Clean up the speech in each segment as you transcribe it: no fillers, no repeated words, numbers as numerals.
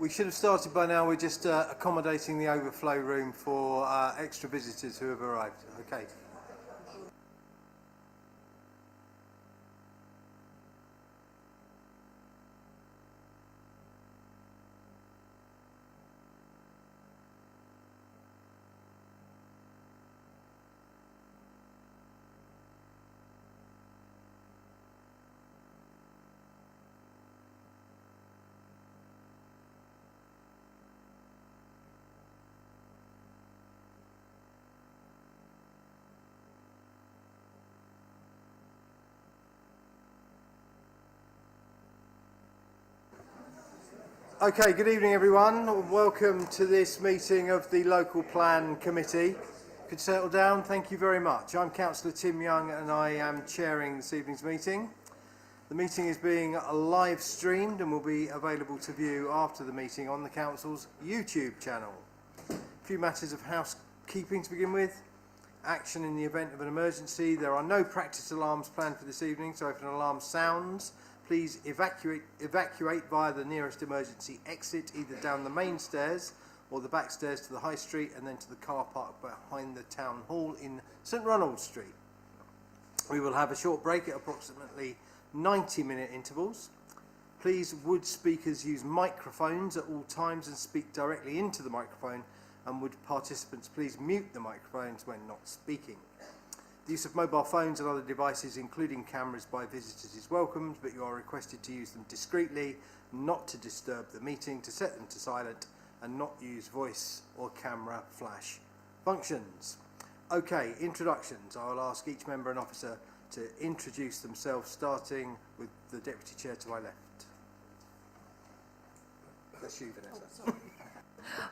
We should have started by now. We're just accommodating the overflow room for extra visitors who have arrived. Okay. Okay, good evening everyone. Welcome to this meeting of the Local Plan Committee. Could you settle down? Thank you very much. I'm Councillor Tim Young and I am chairing this evening's meeting. The meeting is being live streamed and will be available to view after the meeting on the Council's YouTube channel. A few matters of housekeeping to begin with. Action in the event of an emergency. There are no practice alarms planned for this evening, so if an alarm sounds, please evacuate via the nearest emergency exit, either down the main stairs or the back stairs to the High Street and then to the car park behind the Town Hall in St Ronald's Street. We will have a short break at approximately 90-minute intervals. Please, would speakers use microphones at all times and speak directly into the microphone, and would participants please mute the microphones when not speaking. The use of mobile phones and other devices, including cameras, by visitors is welcomed, but you are requested to use them discreetly, not to disturb the meeting, to set them to silent, and not use voice or camera flash functions. Okay, introductions. I will ask each member and officer to introduce themselves, starting with the Deputy Chair to my left. That's you, Vanessa. Oh,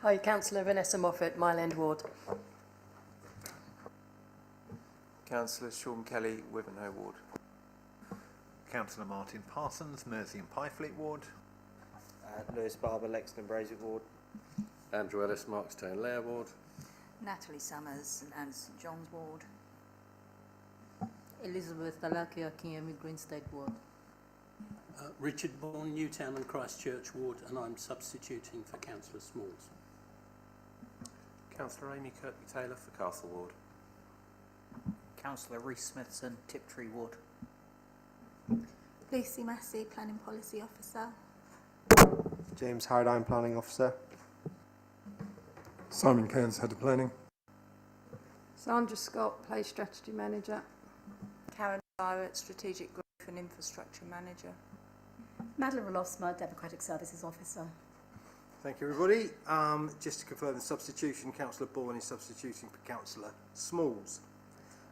hi, Councillor Vanessa Moffat, Mile End Ward. Councillor Sean Kelly, Wivenhoe Ward. Councillor Martin Parsons, Mersey and Pyfleet Ward. Lewis Barber, Lexington Brazier Ward. Andrew Ellis, Markstown Lair Ward. Natalie Summers, St Anne's St John's Ward. Elizabeth Dalakia, Kiemi Greenstead Ward. Richard Bourne, Newtown and Christchurch Ward, and I'm substituting for Councillor Smalls. Councillor Amy Kirkby-Taylor for Castle Ward. Councillor Rhys Smithson, Tiptree Ward. Lucy Massey, Planning Policy Officer. James Hardine, Planning Officer. Simon Cairns, Head of Planning. Sandra Scott, Place Strategy Manager. Karen Barrett, Strategic Growth and Infrastructure Manager. Madeline Rolofsma, Democratic Services Officer. Thank you, everybody. Just to confirm the substitution, Councillor Bourne is substituting for Councillor Smalls.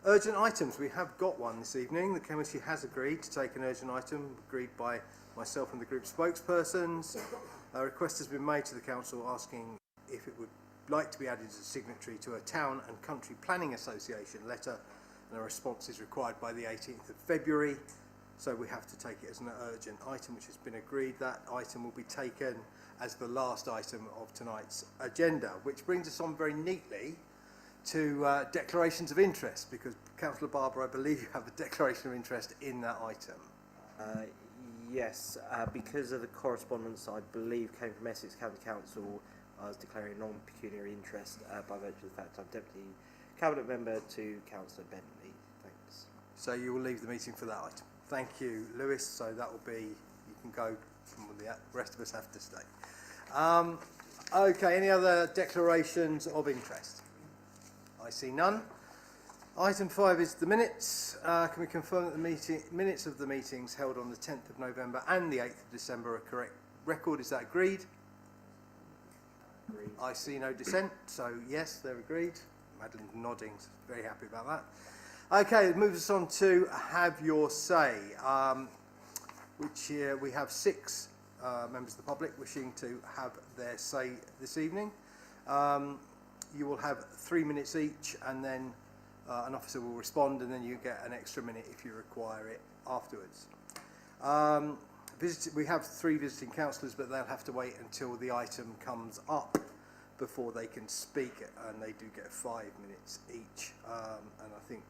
Urgent items. We have got one this evening. The committee has agreed to take an urgent item, agreed by myself and the group spokespersons. A request has been made to the council asking if it would like to be added as a signatory to a Town and Country Planning Association letter, and a response is required by the 18th of February. So we have to take it as an urgent item, which has been agreed. That item will be taken as the last item of tonight's agenda, which brings us on very neatly to declarations of interest, because Councillor Barber, I believe you have a declaration of interest in that item. Yes, because of the correspondence I believe came from Essex County Council, I was declaring non-pecuniary interest by virtue of the fact I'm Deputy Cabinet Member to Councillor Bentley. Thanks. So you will leave the meeting for that item. Thank you, Lewis. So that will be, you can go, the rest of us have to stay. Okay, any other declarations of interest? I see none. Item 5 is the minutes. Can we confirm that the minutes of the meetings held on the 10th of November and the 8th of December are correct record? Is that agreed? Agreed. I see no dissent, so yes, they're agreed. Madeline's nodding, so very happy about that. Okay, it moves us on to Have Your Say, which here we have 6 members of the public wishing to have their say this evening. You will have 3 minutes each, and then an officer will respond, and then you get an extra minute if you require it afterwards. We have 3 visiting councillors, but they'll have to wait until the item comes up before they can speak, and they do get 5 minutes each. And I think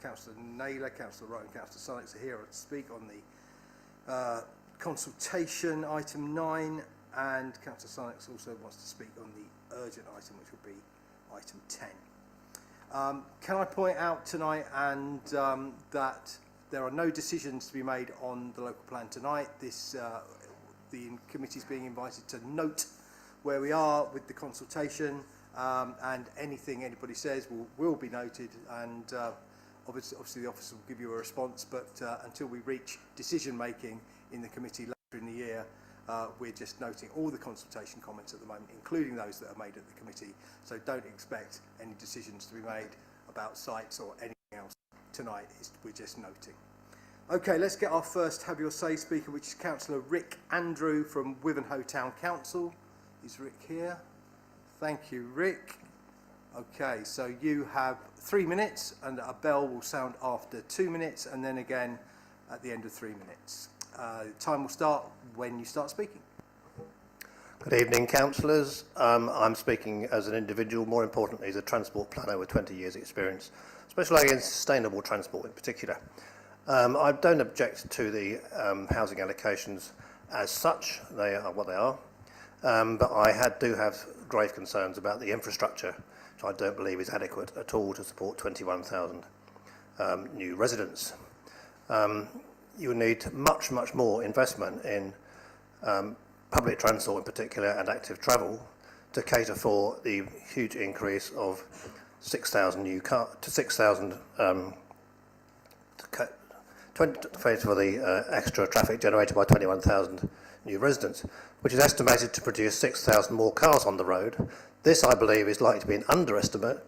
Councillor Naylor, Councillor Wright and Councillor Sykes are here to speak on the consultation, item 9, and Councillor Sinex also wants to speak on the urgent item, which will be item 10. Can I point out tonight that there are no decisions to be made on the local plan tonight. The committee is being invited to note where we are with the consultation, and anything anybody says will be noted, and obviously the officer will give you a response, but until we reach decision making in the committee later in the year, we're just noting all the consultation comments at the moment, including those that are made at the committee, so don't expect any decisions to be made about sites or anything else tonight. We're just noting. Okay, let's get our first Have Your Say speaker, which is Councillor Rick Andrew from Wivenhoe Town Council. Is Rick here? Thank you, Rick. Okay, so you have 3 minutes, and a bell will sound after 2 minutes, and then again at the end of 3 minutes. Time will start when you start speaking. Good evening, councillors. I'm speaking as an individual, more importantly as a transport planner with 20 years experience, specialising in sustainable transport in particular. I don't object to the housing allocations as such, they are what they are, but I do have grave concerns about the infrastructure, which I don't believe is adequate at all to support 21,000 new residents. You need much more investment in public transport in particular and active travel to cater for the huge increase of 6,000 new cars to 6,000 for the extra traffic generated by 21,000 new residents, which is estimated to produce 6,000 more cars on the road. This, I believe, is likely to be an underestimate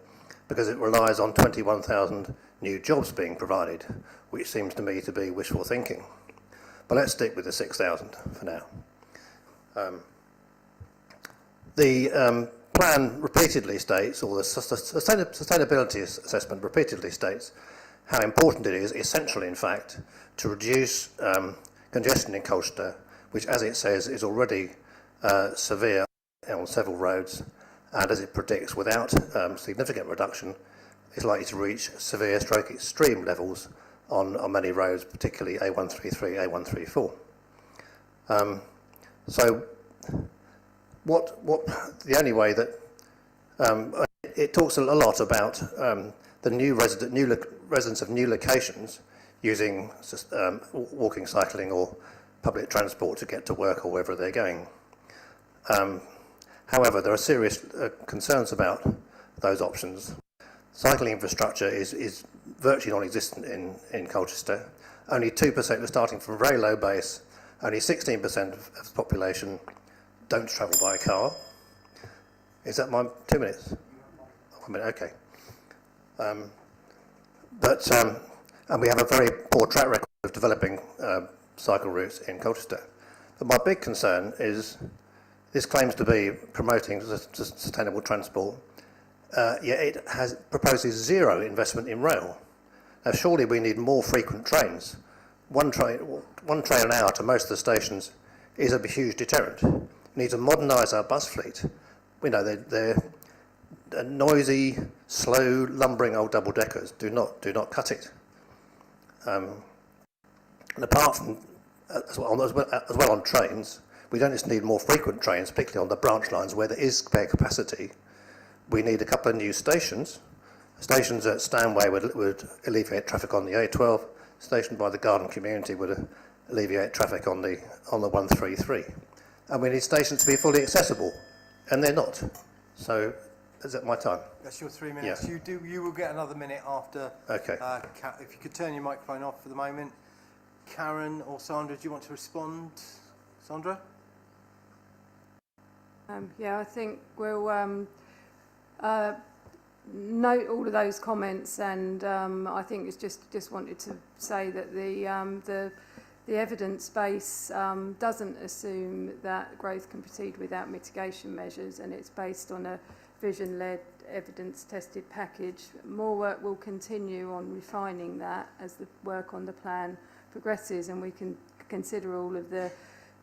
because it relies on 21,000 new jobs being provided, which seems to me to be wishful thinking. But let's stick with the 6,000 for now. The plan repeatedly states, or the sustainability assessment repeatedly states, how important it is, essential in fact, to reduce congestion in Colchester, which, as it says, is already severe on several roads, and as it predicts, without significant reduction, is likely to reach severe stroke extreme levels on many roads, particularly A133, A134. So the only way that it talks a lot about the new residents of new locations using walking, cycling or public transport to get to work or wherever they're going. However, there are serious concerns about those options. Cycling infrastructure is virtually non-existent in Colchester. Only 2% are starting from a very low base. Only 16% of the population don't travel by car. Is that my 2 minutes? 1 minute, okay. And we have a very poor track record of developing cycle routes in Colchester. But my big concern is this claims to be promoting sustainable transport, yet it proposes zero investment in rail. Now, surely we need more frequent trains. One train an hour to most of the stations is a huge deterrent. We need to modernise our bus fleet. We know they're noisy, slow, lumbering old double-deckers. Do not cut it. And apart from, as well on trains, we don't just need more frequent trains, particularly on the branch lines where there is spare capacity. We need a couple of new stations. Stations at Stanway would alleviate traffic on the A12. Station by the garden community would alleviate traffic on the 133. And we need stations to be fully accessible, and they're not. So, is that my time? That's your 3 minutes. Yeah. You will get another minute after. Okay. If you could turn your microphone off for the moment. Karen or Sandra, do you want to respond? Sandra? Yeah, I think we'll note all of those comments, and I think it's just wanted to say that the evidence base doesn't assume that growth can proceed without mitigation measures, and it's based on a vision-led, evidence-tested package. More work will continue on refining that as the work on the plan progresses, and we can consider all of the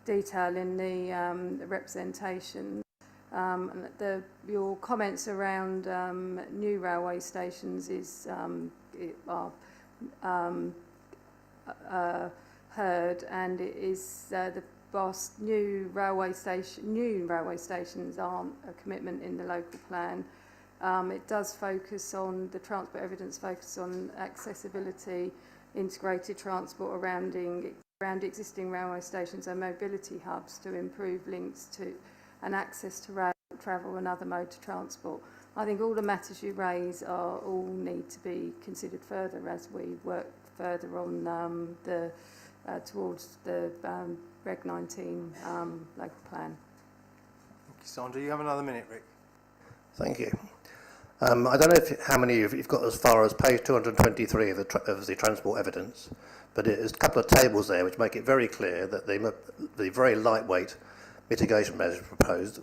detail in the representation. Your comments around new railway stations are heard, and it is the whilst new railway stations aren't a commitment in the local plan, it does focus on, the transport evidence focus on accessibility, integrated transport around existing railway stations and mobility hubs to improve links to and access to rail travel and other modes of transport. I think all the matters you raise all need to be considered further as we work further on towards the Reg 19 local plan. Thank you, Sandra. You have another minute, Rick. Thank you. I don't know how many of you've got as far as page 223 of the transport evidence, but there's a couple of tables there which make it very clear that the very lightweight mitigation measures proposed,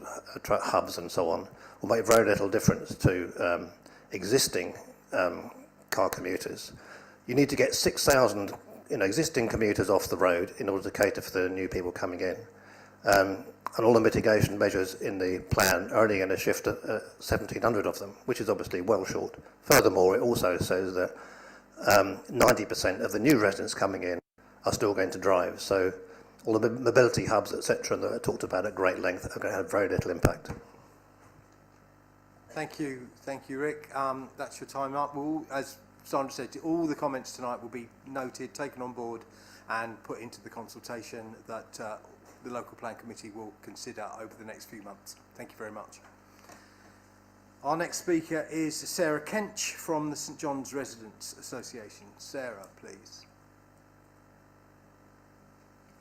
hubs and so on, will make very little difference to existing car commuters. You need to get 6,000 existing commuters off the road in order to cater for the new people coming in. And all the mitigation measures in the plan are only going to shift 1,700 of them, which is obviously well short. Furthermore, it also says that 90% of the new residents coming in are still going to drive. So all the mobility hubs, etc., that I talked about at great length are going to have very little impact. Thank you, Rick. That's your time up. As Sandra said, all the comments tonight will be noted, taken on board, and put into the consultation that the local plan committee will consider over the next few months. Thank you very much. Our next speaker is Sarah Kench from the St John's Residents Association. Sarah, please.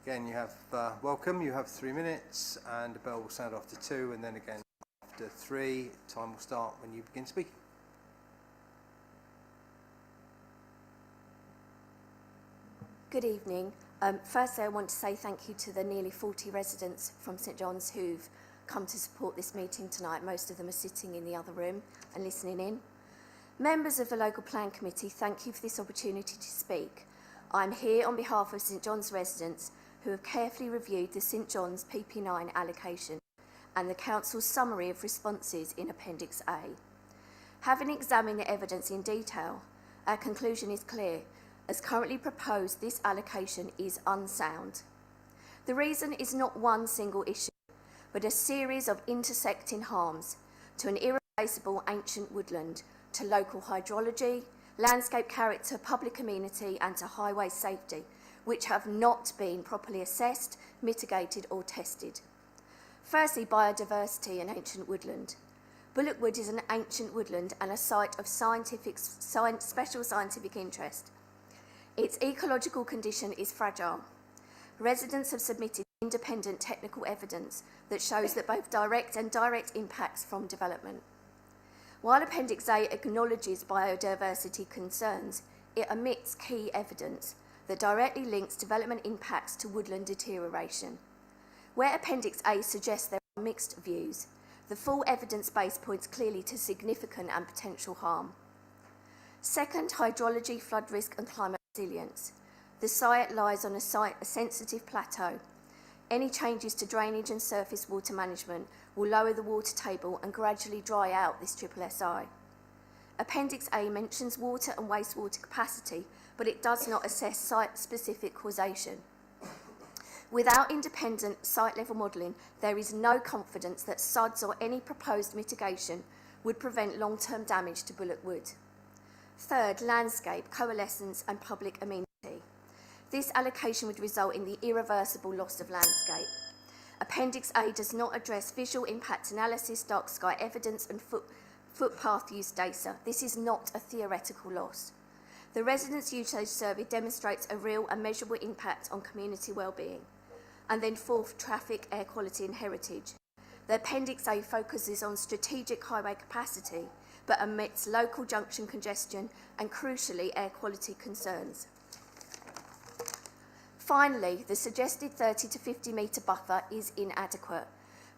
Again, you have welcome. You have 3 minutes, and a bell will sound after 2, and then again after 3. Time will start when you begin speaking. Good evening. Firstly, I want to say thank you to the nearly 40 residents from St John's who've come to support this meeting tonight. Most of them are sitting in the other room and listening in. Members of the Local Plan Committee, thank you for this opportunity to speak. I'm here on behalf of St John's residents who have carefully reviewed the St John's PP9 allocation and the Council's summary of responses in Appendix A. Having examined the evidence in detail, our conclusion is clear. As currently proposed, this allocation is unsound. The reason is not one single issue, but a series of intersecting harms to an irreplaceable ancient woodland, to local hydrology, landscape character, public amenity, and to highway safety, which have not been properly assessed, mitigated, or tested. Firstly, biodiversity and ancient woodland. Bullock Wood is an ancient woodland and a site of special scientific interest. Its ecological condition is fragile. Residents have submitted independent technical evidence that shows that both direct and indirect impacts from development. While Appendix A acknowledges biodiversity concerns, it omits key evidence that directly links development impacts to woodland deterioration. Where Appendix A suggests there are mixed views, the full evidence base points clearly to significant and potential harm. Second, hydrology, flood risk and climate resilience. The site lies on a sensitive plateau. Any changes to drainage and surface water management will lower the water table and gradually dry out this SSSI. Appendix A mentions water and wastewater capacity, but it does not assess site-specific causation. Without independent site-level modelling, there is no confidence that SUDs or any proposed mitigation would prevent long-term damage to Bullock Wood. Third, landscape, coalescence and public amenity. This allocation would result in the irreversible loss of landscape. Appendix A does not address visual impact analysis, dark sky evidence and footpath use data. This is not a theoretical loss. The residents' usage survey demonstrates a real and measurable impact on community well-being. And then fourth, traffic, air quality and heritage. The Appendix A focuses on strategic highway capacity, but omits local junction congestion and, crucially, air quality concerns. Finally, the suggested 30 to 50 metre buffer is inadequate.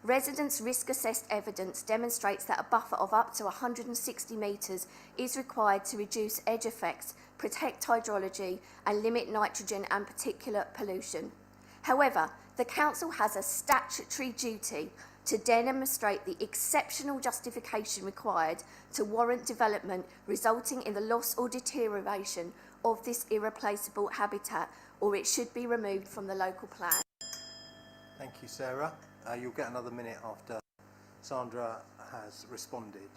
Residents' risk-assessed evidence demonstrates that a buffer of up to 160 metres is required to reduce edge effects, protect hydrology and limit nitrogen and particulate pollution. However, the Council has a statutory duty to demonstrate the exceptional justification required to warrant development resulting in the loss or deterioration of this irreplaceable habitat, or it should be removed from the local plan. Thank you, Sarah. You'll get another minute after Sandra has responded.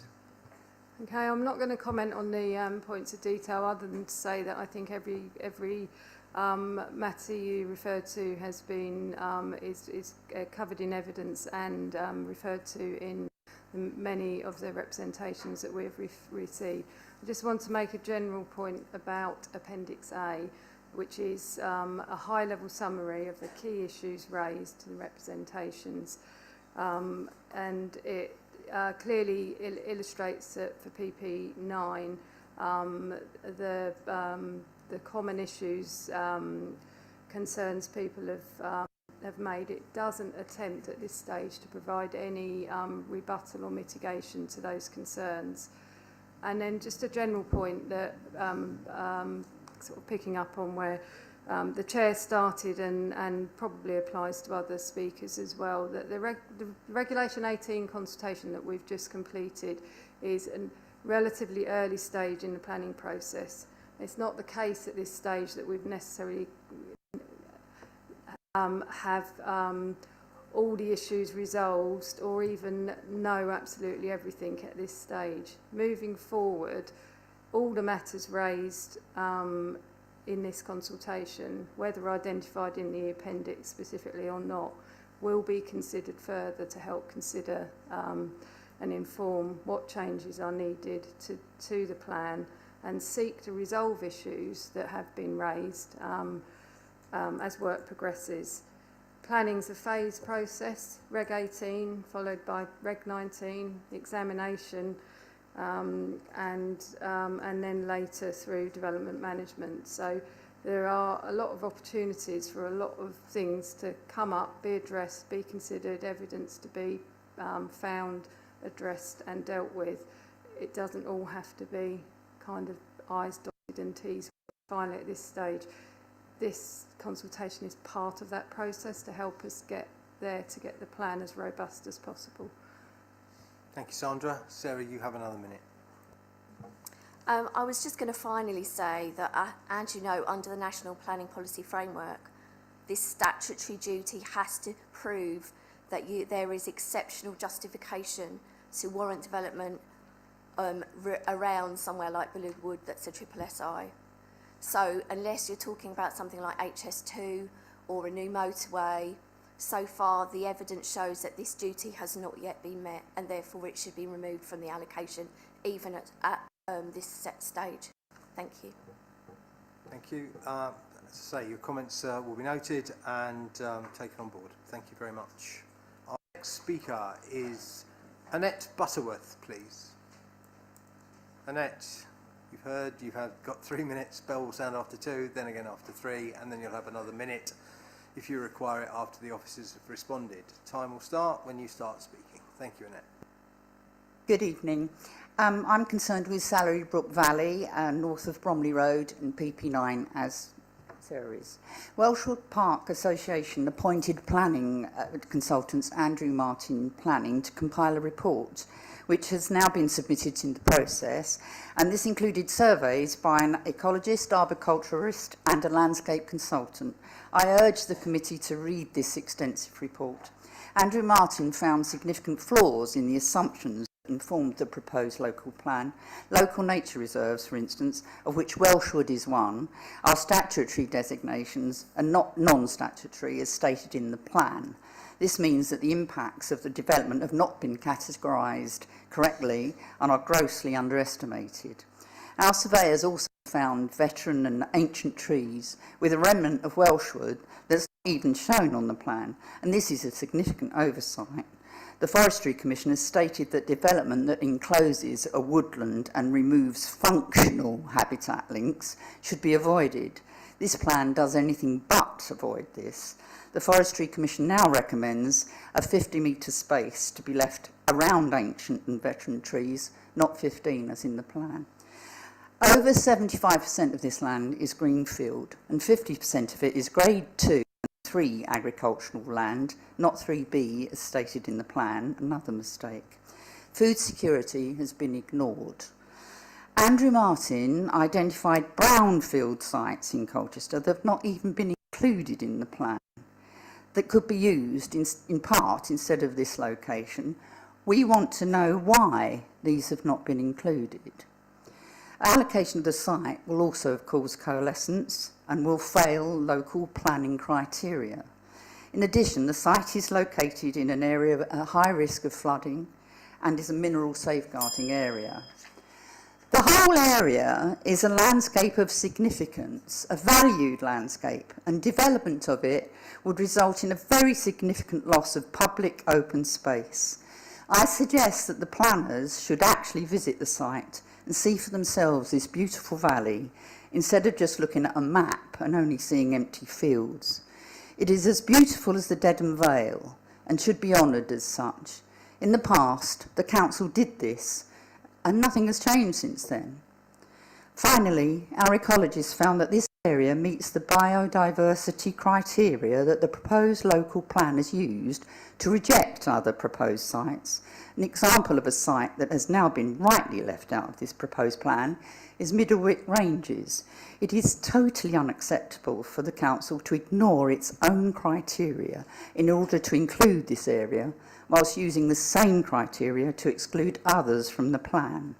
Okay, I'm not going to comment on the points of detail other than to say that I think every matter you referred to has been is covered in evidence and referred to in many of the representations that we've received. I just want to make a general point about Appendix A, which is a high-level summary of the key issues raised in the representations, and it clearly illustrates that for PP9 the common issues concerns people have made. It doesn't attempt at this stage to provide any rebuttal or mitigation to those concerns. And then just a general point that sort of picking up on where the chair started and probably applies to other speakers as well, that the Regulation 18 consultation that we've just completed is a relatively early stage in the planning process. It's not the case at this stage that we've necessarily have all the issues resolved or even know absolutely everything at this stage. Moving forward, all the matters raised in this consultation, whether identified in the appendix specifically or not, will be considered further to help consider and inform what changes are needed to the plan and seek to resolve issues that have been raised as work progresses. Planning's a phased process, Reg 18 followed by Reg 19, examination, and then later through development management. So there are a lot of opportunities for a lot of things to come up, be addressed, be considered, evidence to be found, addressed and dealt with. It doesn't all have to be kind of I's dotted and T's finally at this stage. This consultation is part of that process to help us get there, to get the plan as robust as possible. Thank you, Sandra. Sarah, you have another minute. I was just going to finally say that, and you know, under the National Planning Policy Framework, this statutory duty has to prove that there is exceptional justification to warrant development around somewhere like Bellew Wood that's a triple SI. So unless you're talking about something like HS2 or a new motorway, so far the evidence shows that this duty has not yet been met and therefore it should be removed from the allocation even at this set stage. Thank you. Thank you. As I say, your comments will be noted and taken on board. Thank you very much. Our next speaker is Annette Butterworth, please. Annette, you've heard, got 3 minutes, bell will sound after 2, then again after 3, and then you'll have another minute if you require it after the officers have responded. Time will start when you start speaking. Thank you, Annette. Good evening. I'm concerned with Salary Brook Valley, north of Bromley Road and PP9, as Sarah is. Welshwood Park Association appointed planning consultants Andrew Martin Planning to compile a report, which has now been submitted in the process, and this included surveys by an ecologist, arboriculturist and a landscape consultant. I urge the committee to read this extensive report. Andrew Martin found significant flaws in the assumptions that informed the proposed local plan. Local nature reserves, for instance, of which Welshwood is one, are statutory designations and not non-statutory as stated in the plan. This means that the impacts of the development have not been categorised correctly and are grossly underestimated. Our surveyors also found veteran and ancient trees with a remnant of Welshwood that's not even shown on the plan, and this is a significant oversight. The Forestry Commission has stated that development that encloses a woodland and removes functional habitat links should be avoided. This plan does anything but avoid this. The Forestry Commission now recommends a 50-metre space to be left around ancient and veteran trees, not 15 as in the plan. Over 75% of this land is greenfield and 50% of it is Grade 2 and 3 agricultural land, not 3B as stated in the plan, another mistake. Food security has been ignored. Andrew Martin identified brownfield sites in Colchester that have not even been included in the plan. that could be used in part instead of this location, we want to know why these have not been included. Allocation of the site will also have caused coalescence and will fail local planning criteria. In addition, the site is located in an area of a high risk of flooding and is a mineral safeguarding area. The whole area is a landscape of significance, a valued landscape, and development of it would result in a very significant loss of public open space. I suggest that the planners should actually visit the site and see for themselves this beautiful valley instead of just looking at a map and only seeing empty fields. It is as beautiful as the Dedham Vale and should be honoured as such. In the past, the council did this, and nothing has changed since then. Finally, our ecologists found that this area meets the biodiversity criteria that the proposed local plan has used to reject other proposed sites. An example of a site that has now been rightly left out of this proposed plan is Middlewick Ranges. It is totally unacceptable for the council to ignore its own criteria in order to include this area, whilst using the same criteria to exclude others from the plan.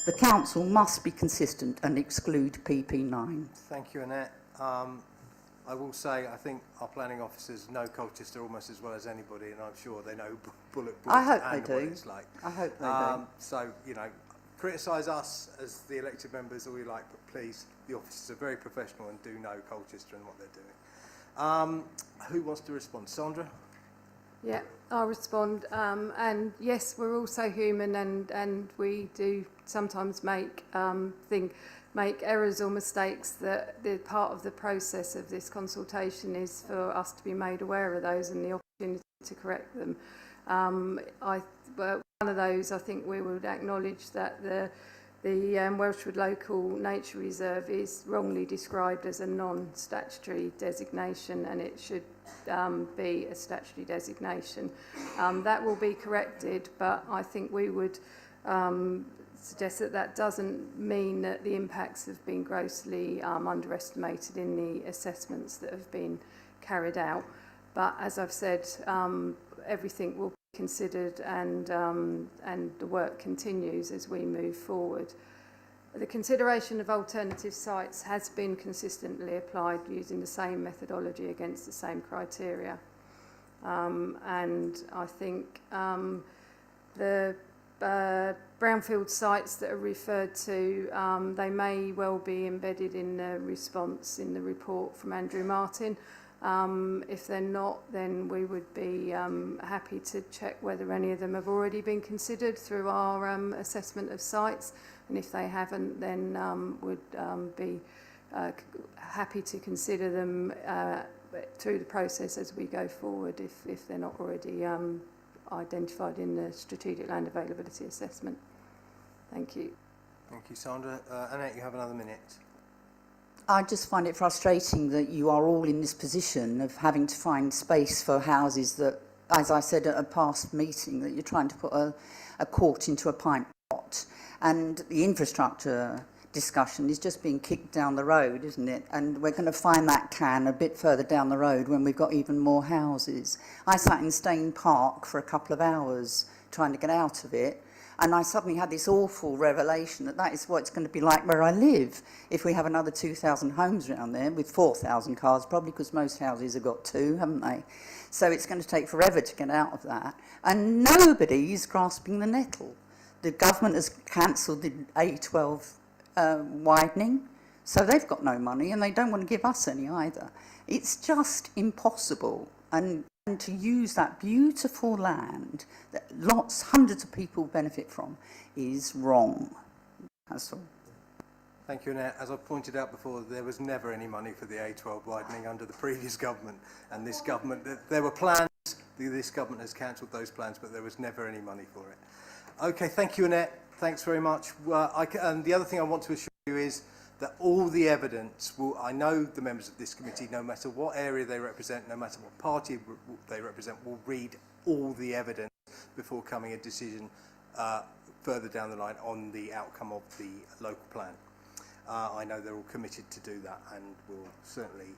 The council must be consistent and exclude PP9. Thank you, Annette. I will say I think our planning officers know Colchester almost as well as anybody, and I'm sure they know bullet I hope and they what do. it's like. I hope they do. So, you know, criticise us as the elected members all you like, but please, the officers are very professional and do know Colchester and what they're doing. Who wants to respond? Sandra? Yeah, I'll respond. And yes, we're also human, and we do sometimes make errors or mistakes. That the part of the process of this consultation is for us to be made aware of those and the opportunity to correct them. One of those, I think we would acknowledge that the Welshwood Local Nature Reserve is wrongly described as a non-statutory designation, and it should be a statutory designation. That will be corrected, but I think we would suggest that that doesn't mean that the impacts have been grossly underestimated in the assessments that have been carried out. But as I've said, everything will be considered, and the work continues as we move forward. The consideration of alternative sites has been consistently applied using the same methodology against the same criteria. And I think the brownfield sites that are referred to, they may well be embedded in the response in the report from Andrew Martin. If they're not, then we would be happy to check whether any of them have already been considered through our assessment of sites, and if they haven't, then would be happy to consider them through the process as we go forward if they're not already identified in the Strategic Land Availability Assessment. Thank you. Thank you, Sandra. Annette, you have another minute. I just find it frustrating that you are all in this position of having to find space for houses that, as I said at a past meeting, that you're trying to put a quart into a pint pot, and the infrastructure discussion is just being kicked down the road, isn't it? And we're going to find that can a bit further down the road when we've got even more houses. I sat in Stane Park for a couple of hours trying to get out of it, and I suddenly had this awful revelation that that is what it's going to be like where I live if we have another 2,000 homes around there with 4,000 cars, probably, because most houses have got 2, haven't they? So it's going to take forever to get out of that. And nobody's grasping the nettle. The government has cancelled the A12 widening, so they've got no money, and they don't want to give us any either. It's just impossible. And to use that beautiful land that hundreds of people benefit from is wrong. That's all. Thank you, Annette. As I pointed out before, there was never any money for the A12 widening under the previous government, and this government, there were plans, this government has cancelled those plans, but there was never any money for it. Okay, thank you, Annette. Thanks very much. And the other thing I want to assure you is that all the evidence I know the members of this committee, no matter what area they represent, no matter what party they represent, will read all the evidence before coming a decision further down the line on the outcome of the local plan. I know they're all committed to do that, and will certainly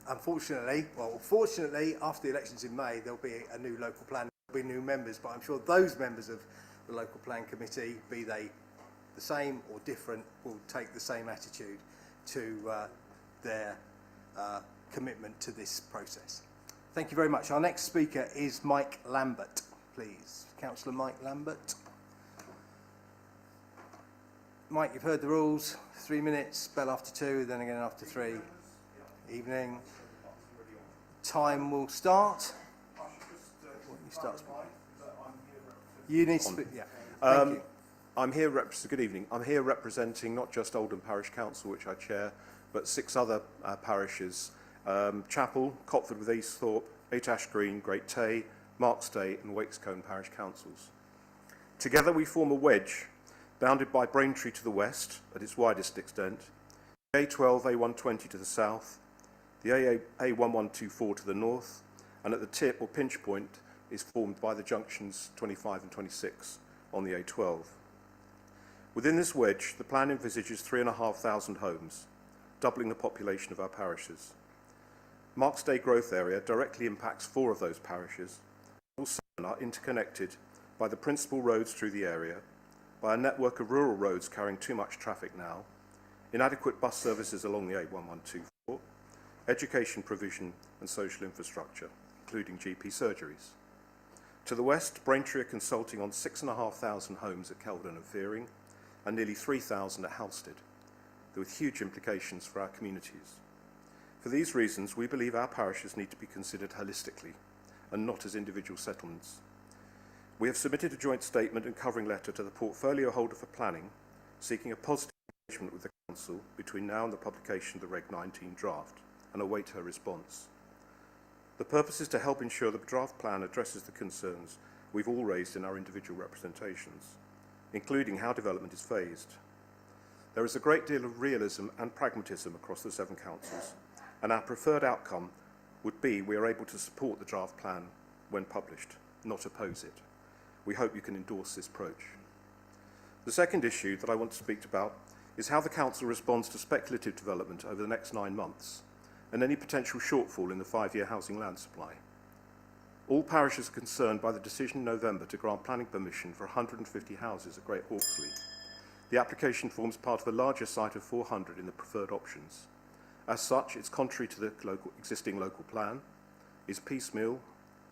unfortunately, well, fortunately, after the elections in May, there'll be a new local plan, there'll be new members, but I'm sure those members of the local plan committee, be they the same or different, will take the same attitude to their commitment to this process. Thank you very much. Our next speaker is Mike Lambert, please. Councillor Mike Lambert. Mike, you've heard the rules. 3 minutes, bell after 2, then again after 3. Evening. Time will start. You need to speak. Yeah. Thank you. I'm here. Good evening. I'm here representing not just Oldham Parish Council, which I chair, but 6 other parishes: Chapel, Copford with Easthorpe, 8 Ash Green, Great Tay, Markstay, and Wakescombe Parish Councils. Together, we form a wedge bounded by Braintree to the west at its widest extent, the A12, A120 to the south, the A1124 to the north, and at the tip or pinch point is formed by the junctions 25 and 26 on the A12. Within this wedge, the plan envisages 3,500 homes, doubling the population of our parishes. Markstay growth area directly impacts 4 of those parishes. All 7 are interconnected by the principal roads through the area, by a network of rural roads carrying too much traffic now, inadequate bus services along the A1124, education provision and social infrastructure, including GP surgeries. To the west, Braintree are consulting on 6,500 homes at Kelvedon and Fearing, and nearly 3,000 at Halstead, with huge implications for our communities. For these reasons, we believe our parishes need to be considered holistically and not as individual settlements. We have submitted a joint statement and covering letter to the portfolio holder for planning, seeking a positive engagement with the Council between now and the publication of the Reg 19 draft, and await her response. The purpose is to help ensure the draft plan addresses the concerns we've all raised in our individual representations, including how development is phased. There is a great deal of realism and pragmatism across the 7 councils, and our preferred outcome would be we are able to support the draft plan when published, not oppose it. We hope you can endorse this approach. The second issue that I want to speak about is how the Council responds to speculative development over the next 9 months and any potential shortfall in the 5-year housing land supply. All parishes are concerned by the decision in November to grant planning permission for 150 houses at Great Hawksley. The application forms part of a larger site of 400 in the preferred options. As such, it's contrary to the existing local plan, is piecemeal,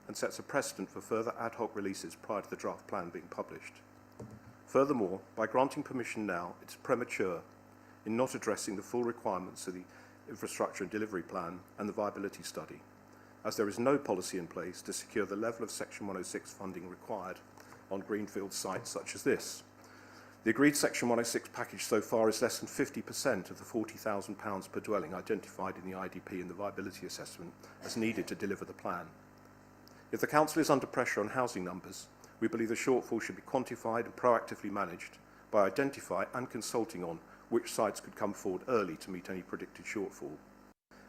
and sets a precedent for further ad hoc releases prior to the draft plan being published. Furthermore, by granting permission now, it's premature in not addressing the full requirements of the infrastructure and delivery plan and the viability study, as there is no policy in place to secure the level of Section 106 funding required on greenfield sites such as this. The agreed Section 106 package so far is less than 50% of the £40,000 per dwelling identified in the IDP and the viability assessment as needed to deliver the plan. If the Council is under pressure on housing numbers, we believe the shortfall should be quantified and proactively managed by identifying and consulting on which sites could come forward early to meet any predicted shortfall.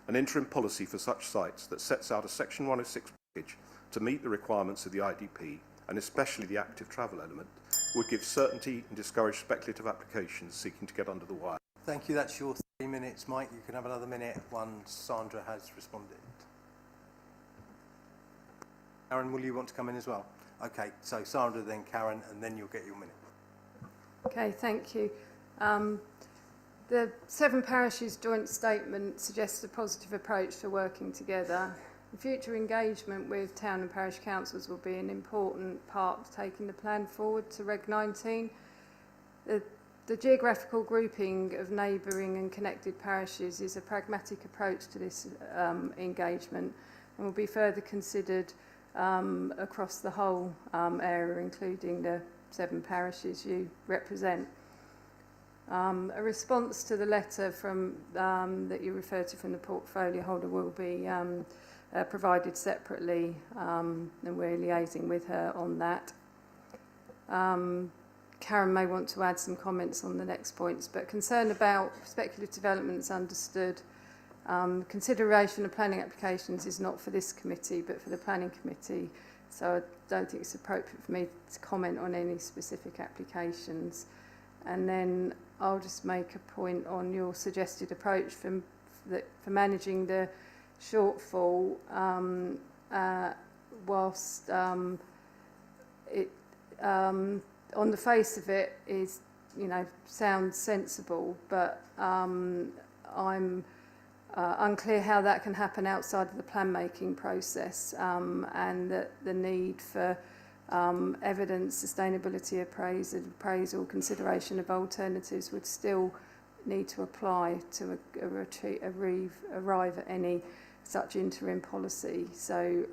An interim policy for such sites that sets out a Section 106 package to meet the requirements of the IDP, and especially the active travel element, would give certainty and discourage speculative applications seeking to get under the wire. Thank you. That's your 3 minutes, Mike. You can have another minute once Sandra has responded. Karen, will you want to come in as well? Okay, so Sandra, then Karen, and then you'll get your minute. Okay, thank you. The 7 parishes joint statement suggests a positive approach to working together. The future engagement with town and parish councils will be an important part of taking the plan forward to Reg 19. The geographical grouping of neighbouring and connected parishes is a pragmatic approach to this engagement and will be further considered across the whole area, including the 7 parishes you represent. A response to the letter from that you referred to from the portfolio holder will be provided separately, and we're liaising with her on that. Karen may want to add some comments on the next points, but concern about speculative developments understood. Consideration of planning applications is not for this committee, but for the planning committee, so I don't think it's appropriate for me to comment on any specific applications. And then I'll just make a point on your suggested approach for managing the shortfall, whilst it on the face of it is, sounds sensible, but I'm unclear how that can happen outside of the plan making process, and that the need for evidence, sustainability appraisal, consideration of alternatives would still need to apply to arrive at any such interim policy. So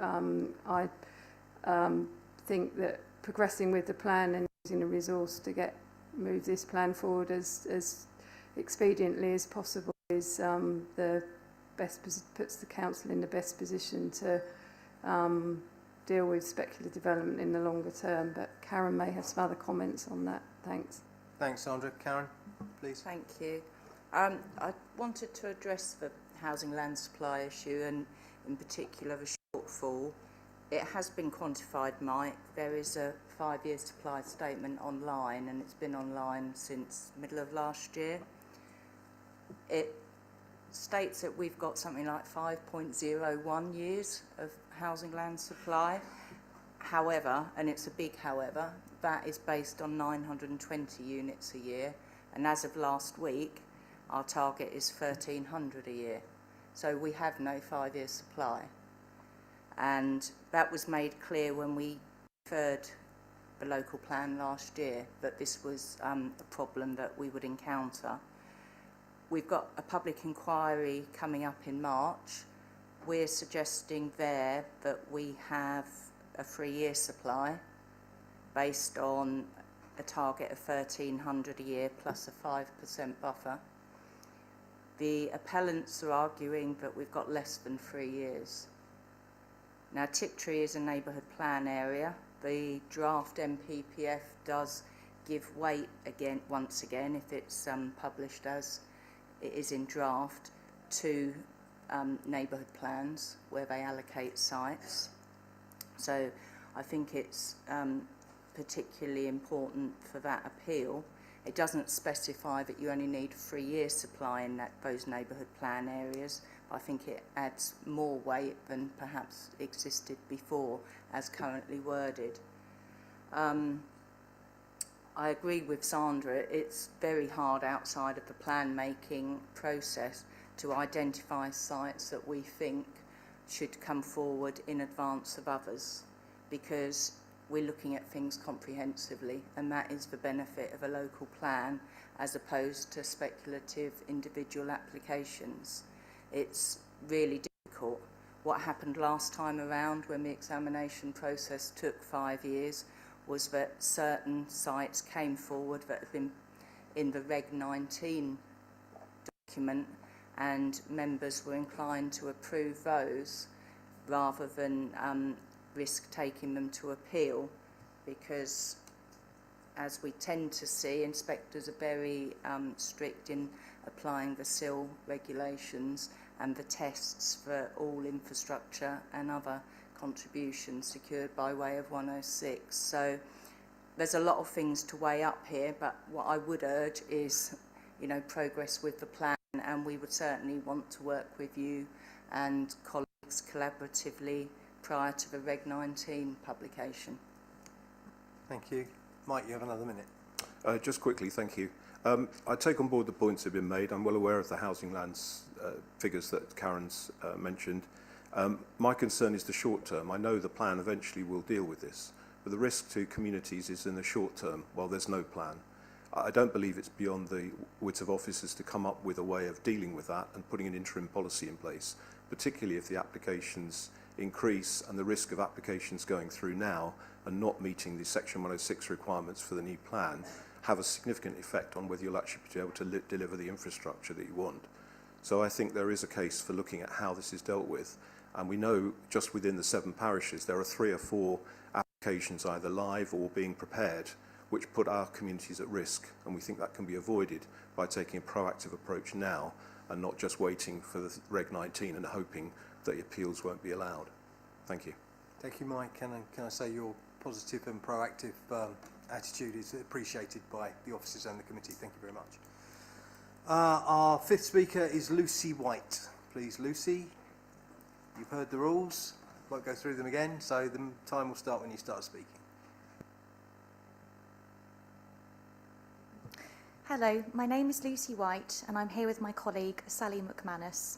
I think that progressing with the plan and using the resource to move this plan forward as expediently as possible is puts the council in the best position to deal with speculative development in the longer term. But Karen may have some other comments on that. Thanks. Thanks, Sandra. Karen, please. Thank you. I wanted to address the housing land supply issue and in particular the shortfall. It has been quantified, Mike. There is a 5-year supply statement online, and it's been online since middle of last year. It states that we've got something like 5.01 years of housing land supply. However, and it's a big however, that is based on 920 units a year, and as of last week, our target is 1,300 a year. So we have no 5-year supply. And that was made clear when we deferred the local plan last year, that this was a problem that we would encounter. We've got a public inquiry coming up in March. We're suggesting there that we have a 3-year supply based on a target of 1,300 a year plus a 5% buffer. The appellants are arguing that we've got less than 3 years. Now, Tiptree is a neighbourhood plan area. The draft MPPF does give weight once again, if it's published as it is in draft, to neighbourhood plans where they allocate sites. So I think it's particularly important for that appeal. It doesn't specify that you only need a 3-year supply in those neighbourhood plan areas. I think it adds more weight than perhaps existed before, as currently worded. I agree with Sandra, it's very hard outside of the plan making process to identify sites that we think should come forward in advance of others, because we're looking at things comprehensively, and that is the benefit of a local plan as opposed to speculative individual applications. It's really difficult. What happened last time around when the examination process took 5 years was that certain sites came forward that had been in the Reg 19 document, and members were inclined to approve those rather than risk taking them to appeal, because as we tend to see, inspectors are very strict in applying the SIL regulations and the tests for all infrastructure and other contributions secured by way of 106. So there's a lot of things to weigh up here, but what I would urge is, progress with the plan, and we would certainly want to work with you and colleagues collaboratively prior to the Reg 19 publication. Thank you. Mike, you have another minute. Just quickly, thank you. I take on board the points that have been made. I'm well aware of the housing lands figures that Karen's mentioned. My concern is the short term. I know the plan eventually will deal with this, but the risk to communities is in the short term while there's no plan. I don't believe it's beyond the wits of officers to come up with a way of dealing with that and putting an interim policy in place, particularly if the applications increase and the risk of applications going through now and not meeting the Section 106 requirements for the new plan have a significant effect on whether you'll actually be able to deliver the infrastructure that you want. So I think there is a case for looking at how this is dealt with. And we know just within the 7 parishes, there are 3 or 4 applications either live or being prepared, which put our communities at risk. And we think that can be avoided by taking a proactive approach now and not just waiting for the Reg 19 and hoping that the appeals won't be allowed. Thank you. Thank you, Mike. Can I say your positive and proactive attitude is appreciated by the officers and the committee. Thank you very much. Our 5th speaker is Lucy White. Please, Lucy. You've heard the rules. Won't go through them again, so the time will start when you start speaking. Hello, my name is Lucy White and I'm here with my colleague Sally McManus.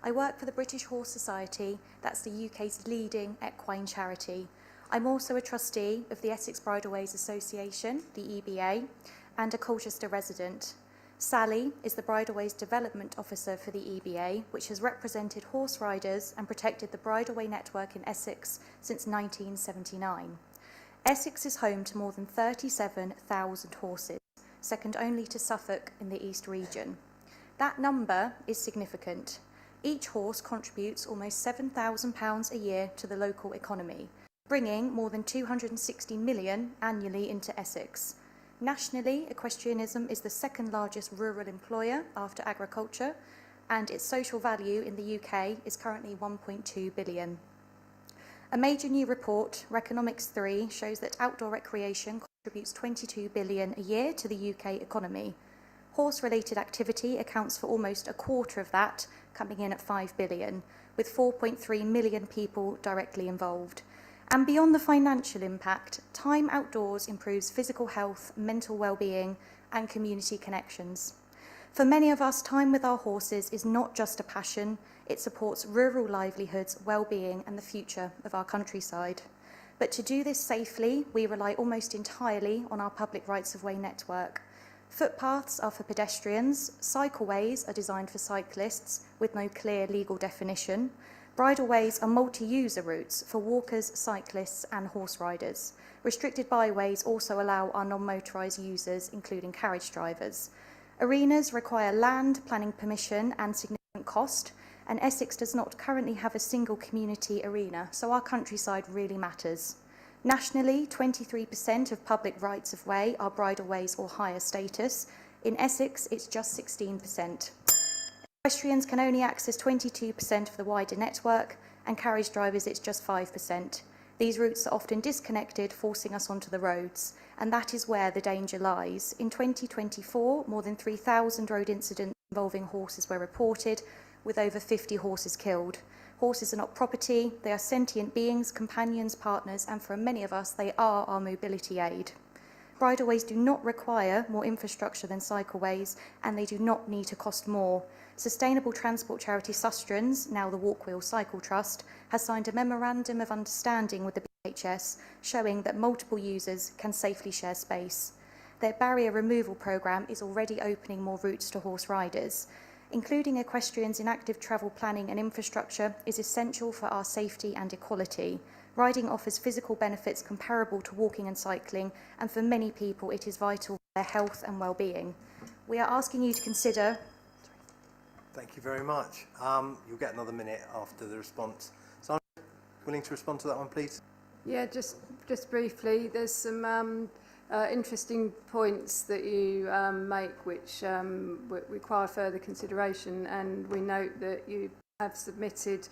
I work for the British Horse Society, that's the UK's leading equine charity. I'm also a trustee of the Essex Bridleways Association, the EBA, and a Colchester resident. Sally is the Bridleways Development Officer for the EBA, which has represented horse riders and protected the bridleway network in Essex since 1979. Essex is home to more than 37,000 horses, second only to Suffolk in the East region. That number is significant. Each horse contributes almost £7,000 a year to the local economy, bringing more than 260 million annually into Essex. Nationally, equestrianism is the second largest rural employer after agriculture, and its social value in the UK is currently 1.2 billion. A major new report, Reconomics 3, shows that outdoor recreation contributes 22 billion a year to the UK economy. Horse-related activity accounts for almost a quarter of that, coming in at 5 billion, with 4.3 million people directly involved. And beyond the financial impact, time outdoors improves physical health, mental well-being, and community connections. For many of us, time with our horses is not just a passion, it supports rural livelihoods, well-being, and the future of our countryside. But to do this safely, we rely almost entirely on our public rights-of-way network. Footpaths are for pedestrians, cycleways are designed for cyclists with no clear legal definition. Bridleways are multi-user routes for walkers, cyclists and horse riders. Restricted byways also allow our non-motorised users, including carriage drivers. Arenas require land, planning permission and significant cost, and Essex does not currently have a single community arena, so our countryside really matters. Nationally, 23% of public rights-of-way are bridleways or higher status. In Essex, it's just 16%. Equestrians can only access 22% of the wider network, and carriage drivers it's just 5%. These routes are often disconnected, forcing us onto the roads, and that is where the danger lies. In 2024, more than 3,000 road incidents involving horses were reported, with over 50 horses killed. Horses are not property, they are sentient beings, companions, partners, and for many of us, they are our mobility aid. Bridleways do not require more infrastructure than cycleways, and they do not need to cost more. Sustainable transport charity Sustrans, now the Walkwheel Cycle Trust, has signed a memorandum of understanding with the BHS, showing that multiple users can safely share space. Their barrier removal programme is already opening more routes to horse riders. Including equestrians in active travel planning and infrastructure is essential for our safety and equality. Riding offers physical benefits comparable to walking and cycling, and for many people it is vital for their health and well-being. We are asking you to consider... Thank you very much. You'll get another minute after the response. So I'm willing to respond to that one, please? Yeah, just briefly, there's some interesting points that you make which require further consideration, and we note that you have submitted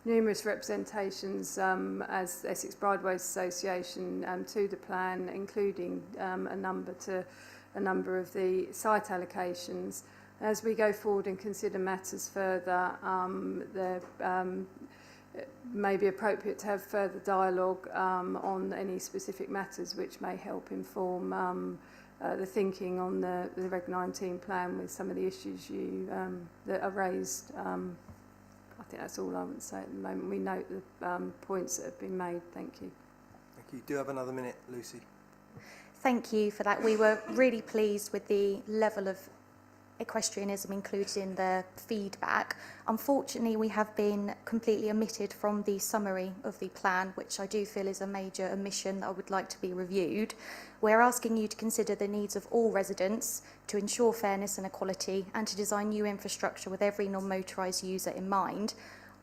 numerous representations as Essex Bridleways Association to the plan, including a number of the site allocations. As we go forward and consider matters further, it may be appropriate to have further dialogue on any specific matters which may help inform the thinking on the Reg 19 plan with some of the issues that are raised. I think that's all I would say at the moment. We note the points that have been made. Thank you. Thank you. Do you have another minute, Lucy? Thank you for that. We were really pleased with the level of equestrianism included in the feedback. Unfortunately, we have been completely omitted from the summary of the plan, which I do feel is a major omission that I would like to be reviewed. We're asking you to consider the needs of all residents, to ensure fairness and equality, and to design new infrastructure with every non-motorised user in mind.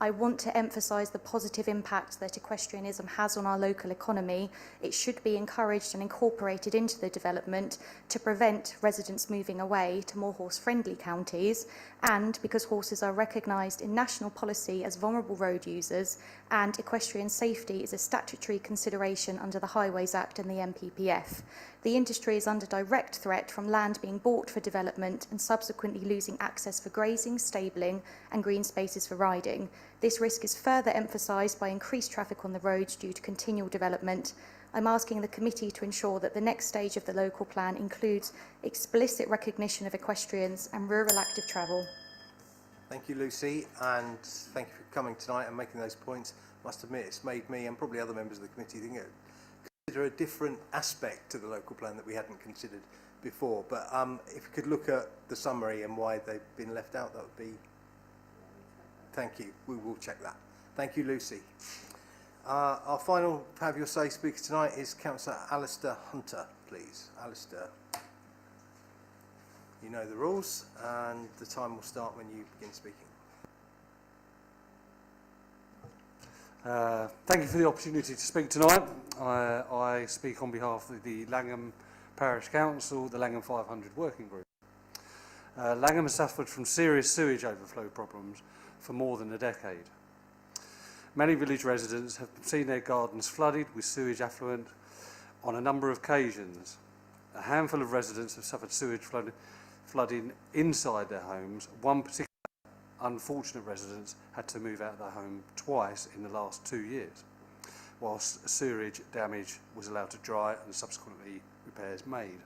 I want to emphasise the positive impact that equestrianism has on our local economy. It should be encouraged and incorporated into the development to prevent residents moving away to more horse-friendly counties, and because horses are recognised in national policy as vulnerable road users, and equestrian safety is a statutory consideration under the Highways Act and the NPPF. The industry is under direct threat from land being bought for development and subsequently losing access for grazing, stabling and green spaces for riding. This risk is further emphasised by increased traffic on the roads due to continual development. I'm asking the committee to ensure that the next stage of the local plan includes explicit recognition of equestrians and rural active travel. Thank you, Lucy, and thank you for coming tonight and making those points. I must admit, it's made me and probably other members of the committee consider a different aspect to the local plan that we hadn't considered before. But if you could look at the summary and why they've been left out, that would be... Thank you. We will check that. Thank you, Lucy. Our final Have Your Say speaker tonight is Councillor Alastair Hunter, please. Alastair. You know the rules, and the time will start when you begin speaking. Thank you for the opportunity to speak tonight. I speak on behalf of the Langham Parish Council, the Langham 500 Working Group. Langham has suffered from serious sewage overflow problems for more than a decade. Many village residents have seen their gardens flooded with sewage effluent on a number of occasions. A handful of residents have suffered sewage flooding inside their homes. One particular unfortunate resident had to move out of their home twice in the last 2 years, whilst sewerage damage was allowed to dry and subsequently repairs made.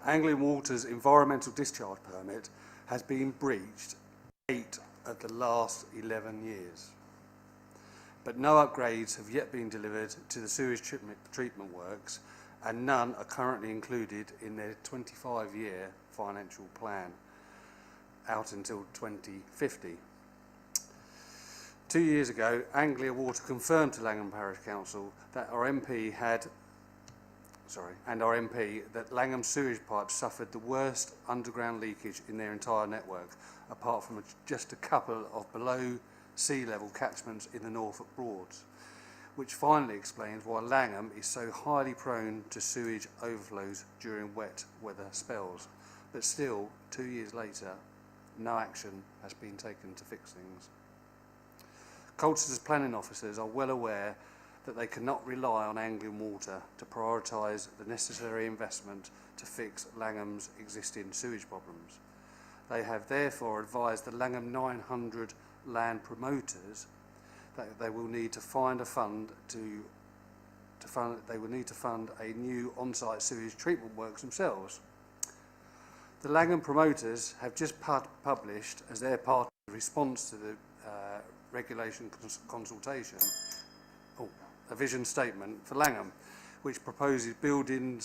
Anglian Water's environmental discharge permit has been breached 8 of the last 11 years, but no upgrades have yet been delivered to the sewage treatment works, and none are currently included in their 25-year financial plan out until 2050. 2 years ago, Anglia Water confirmed to Langham Parish Council that our MP that Langham sewage pipes suffered the worst underground leakage in their entire network, apart from just a couple of below sea level catchments in the Norfolk Broads, which finally explains why Langham is so highly prone to sewage overflows during wet weather spells. But still, 2 years later, no action has been taken to fix things. Colchester's planning officers are well aware that they cannot rely on Anglian Water to prioritise the necessary investment to fix Langham's existing sewage problems. They have therefore advised the Langham 900 land promoters that they will need to find a fund they will need to fund a new on-site sewage treatment works themselves. The Langham promoters have just published, as their part of the response to the regulation consultation, a vision statement for Langham, which proposes building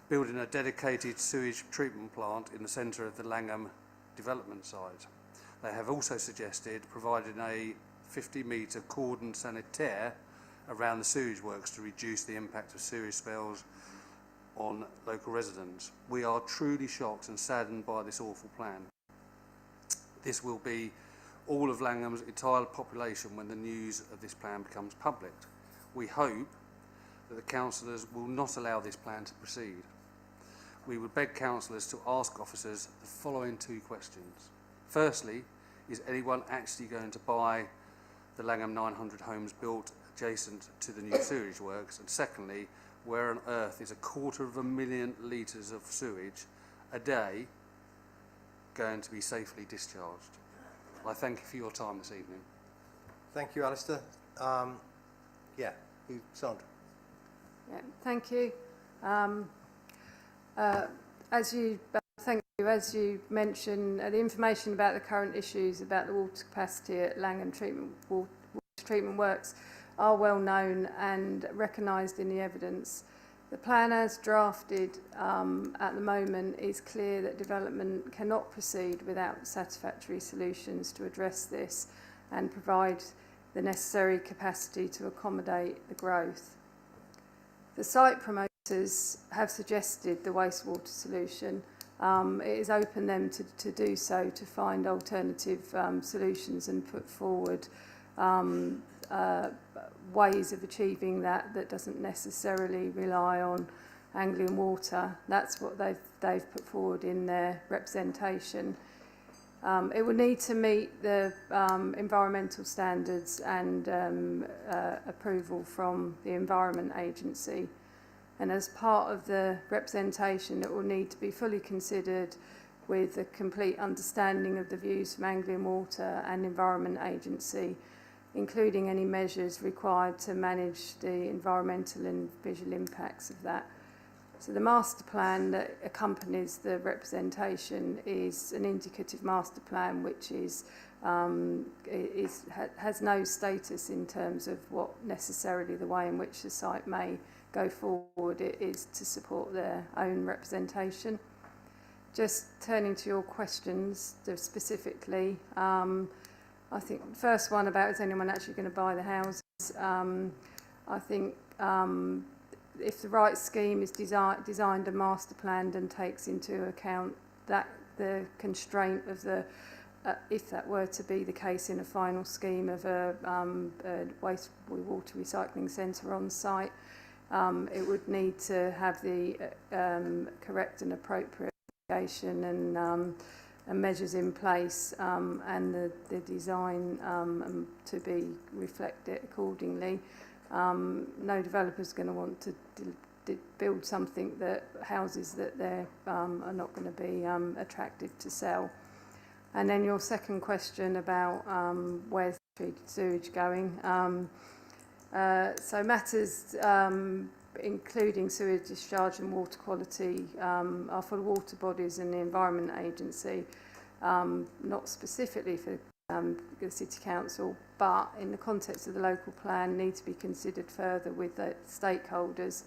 a dedicated sewage treatment plant in the centre of the Langham development site. They have also suggested providing a 50-metre cordon sanitaire around the sewage works to reduce the impact of sewage spills on local residents. We are truly shocked and saddened by this awful plan. This will be all of Langham's entire population when the news of this plan becomes public. We hope that the councillors will not allow this plan to proceed. We would beg councillors to ask officers the following 2 questions. Firstly, is anyone actually going to buy the Langham 900 homes built adjacent to the new sewage works? And secondly, where on earth is 250,000 litres of sewage a day going to be safely discharged? I thank you for your time this evening. Thank you, Alastair. Sandra. Yeah, thank you. As you mentioned, the information about the current issues about the water capacity at Langham water treatment works are well known and recognised in the evidence. The plan as drafted at the moment is clear that development cannot proceed without satisfactory solutions to address this and provide the necessary capacity to accommodate the growth. The site promoters have suggested the wastewater solution. It is open them to do so, to find alternative solutions and put forward ways of achieving that doesn't necessarily rely on Anglian Water. That's what they've put forward in their representation. It will need to meet the environmental standards and approval from the Environment Agency. And as part of the representation, it will need to be fully considered with a complete understanding of the views from Anglian Water and Environment Agency, including any measures required to manage the environmental and visual impacts of that. So the master plan that accompanies the representation is an indicative master plan, which has no status in terms of what necessarily the way in which the site may go forward. It is to support their own representation. Just turning to your questions specifically, I think the first one about is anyone actually going to buy the houses? I think if the right scheme is designed and master planned and takes into account that the constraint of the if that were to be the case in a final scheme of a wastewater recycling centre on site, it would need to have the correct and appropriate mitigation and measures in place and the design to be reflected accordingly. No developer is going to want to build something that houses that they are not going to be attractive to sell. And then your second question about where's the sewage going. So matters including sewage discharge and water quality are for the water bodies and the Environment Agency, not specifically for the City Council, but in the context of the local plan need to be considered further with the stakeholders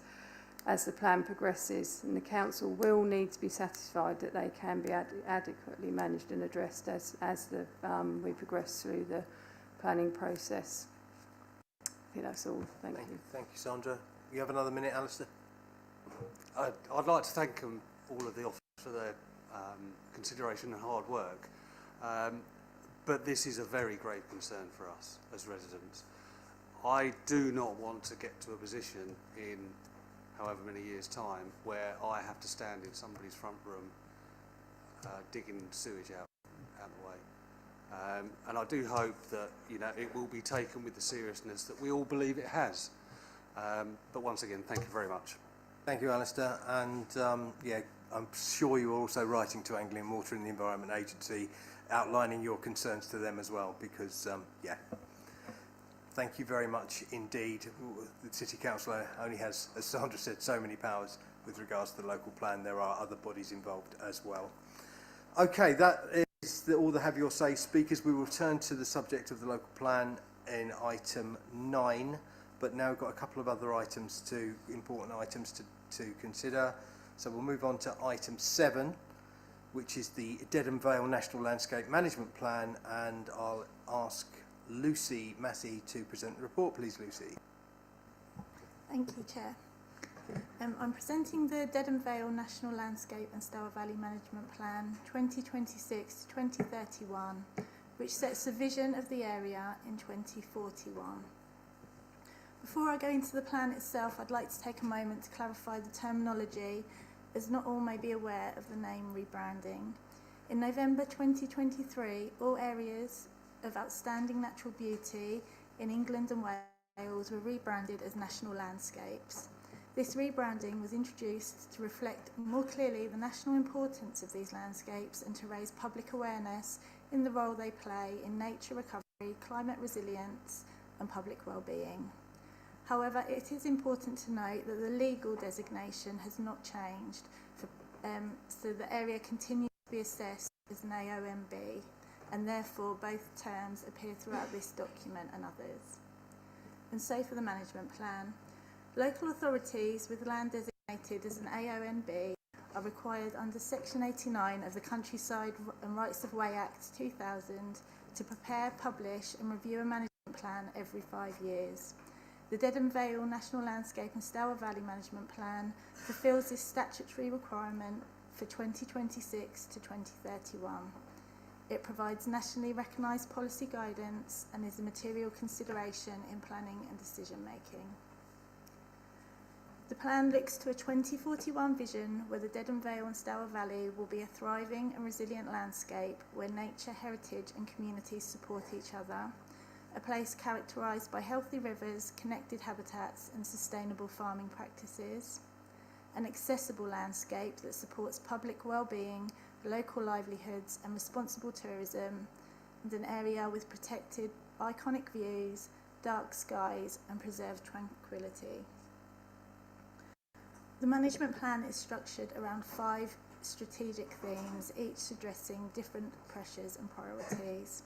as the plan progresses, and the Council will need to be satisfied that they can be adequately managed and addressed as we progress through the planning process. I think that's all. Thank you. Thank you, Sandra. You have another minute, Alastair? I'd like to thank all of the officers for their consideration and hard work, but this is a very grave concern for us as residents. I do not want to get to a position in however many years' time where I have to stand in somebody's front room digging sewage out the way. And I do hope that it will be taken with the seriousness that we all believe it has. But once again, thank you very much. Thank you, Alastair. And yeah, I'm sure you are also writing to Anglian Water and the Environment Agency, outlining your concerns to them as well, because yeah. Thank you very much indeed. The City Council only has, as Sandra said, so many powers with regards to the local plan. There are other bodies involved as well. Okay, that is all the Have Your Say speakers. We will turn to the subject of the local plan in item 9, but now we've got a couple of other items, important items to consider. So we'll move on to item 7, which is the Dedham Vale National Landscape Management Plan, and I'll ask Lucy Massey to present the report, please, Lucy. Thank you, Chair. I'm presenting the Dedham Vale National Landscape and Stour Valley Management Plan 2026 to 2031, which sets the vision of the area in 2041. Before I go into the plan itself, I'd like to take a moment to clarify the terminology, as not all may be aware of the name rebranding. In November 2023, all areas of outstanding natural beauty in England and Wales were rebranded as national landscapes. This rebranding was introduced to reflect more clearly the national importance of these landscapes and to raise public awareness in the role they play in nature recovery, climate resilience and public well-being. However, it is important to note that the legal designation has not changed, so the area continues to be assessed as an AONB, and therefore both terms appear throughout this document and others. And so for the management plan, local authorities with land designated as an AONB are required under Section 89 of the Countryside and Rights of Way Act 2000 to prepare, publish and review a management plan every 5 years. The Dedham Vale National Landscape and Stour Valley Management Plan fulfils this statutory requirement for 2026 to 2031. It provides nationally recognised policy guidance and is a material consideration in planning and decision making. The plan looks to a 2041 vision where the Dedham Vale and Stour Valley will be a thriving and resilient landscape where nature, heritage and communities support each other, a place characterised by healthy rivers, connected habitats and sustainable farming practices, an accessible landscape that supports public well-being, local livelihoods and responsible tourism, and an area with protected iconic views, dark skies and preserved tranquility. The management plan is structured around 5 strategic themes, each addressing different pressures and priorities.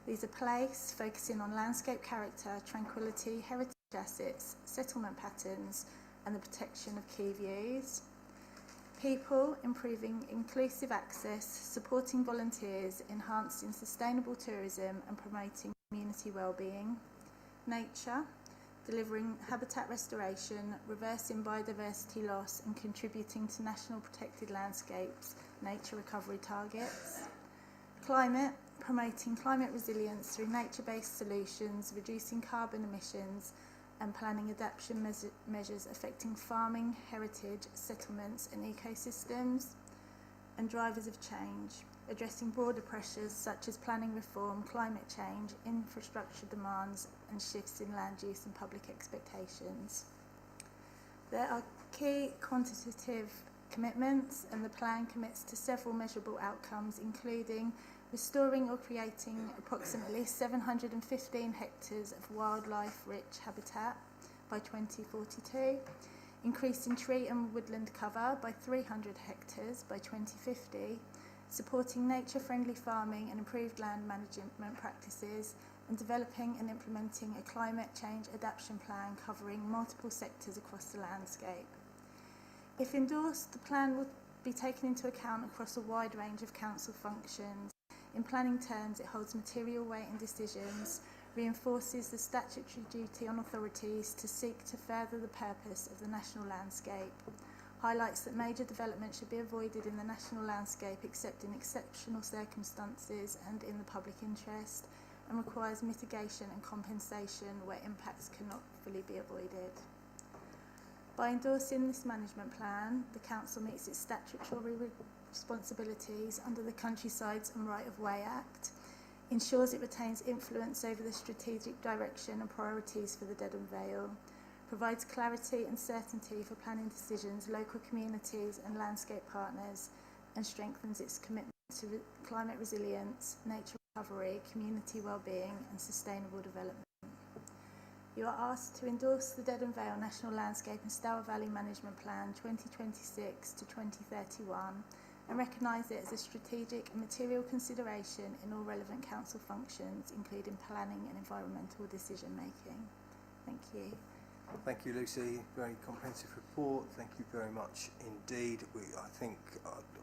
These are place, focusing on landscape character, tranquility, heritage assets, settlement patterns and the protection of key views. People, improving inclusive access, supporting volunteers, enhancing sustainable tourism and promoting community wellbeing. Nature, delivering habitat restoration, reversing biodiversity loss and contributing to national protected landscapes, nature recovery targets. Climate, promoting climate resilience through nature-based solutions, reducing carbon emissions and planning adaptation measures affecting farming, heritage, settlements and ecosystems. And drivers of change, addressing broader pressures such as planning reform, climate change, infrastructure demands and shifts in land use and public expectations. There are key quantitative commitments and the plan commits to several measurable outcomes, including restoring or creating approximately 715 hectares of wildlife-rich habitat by 2042, increasing tree and woodland cover by 300 hectares by 2050, supporting nature-friendly farming and improved land management practices, and developing and implementing a climate change adaptation plan covering multiple sectors across the landscape. If endorsed, the plan will be taken into account across a wide range of council functions. In planning terms, it holds material weight in decisions, reinforces the statutory duty on authorities to seek to further the purpose of the national landscape, highlights that major development should be avoided in the national landscape except in exceptional circumstances and in the public interest, and requires mitigation and compensation where impacts cannot fully be avoided. By endorsing this management plan, the Council meets its statutory responsibilities under the Countrysides and Right of Way Act, ensures it retains influence over the strategic direction and priorities for the Dedham Vale, provides clarity and certainty for planning decisions, local communities and landscape partners, and strengthens its commitment to climate resilience, nature recovery, community wellbeing and sustainable development. You are asked to endorse the Dedham Vale National Landscape and Stour Valley Management Plan 2026 to 2031 and recognise it as a strategic and material consideration in all relevant council functions, including planning and environmental decision making. Thank you. Thank you, Lucy. Very comprehensive report. Thank you very much indeed. I think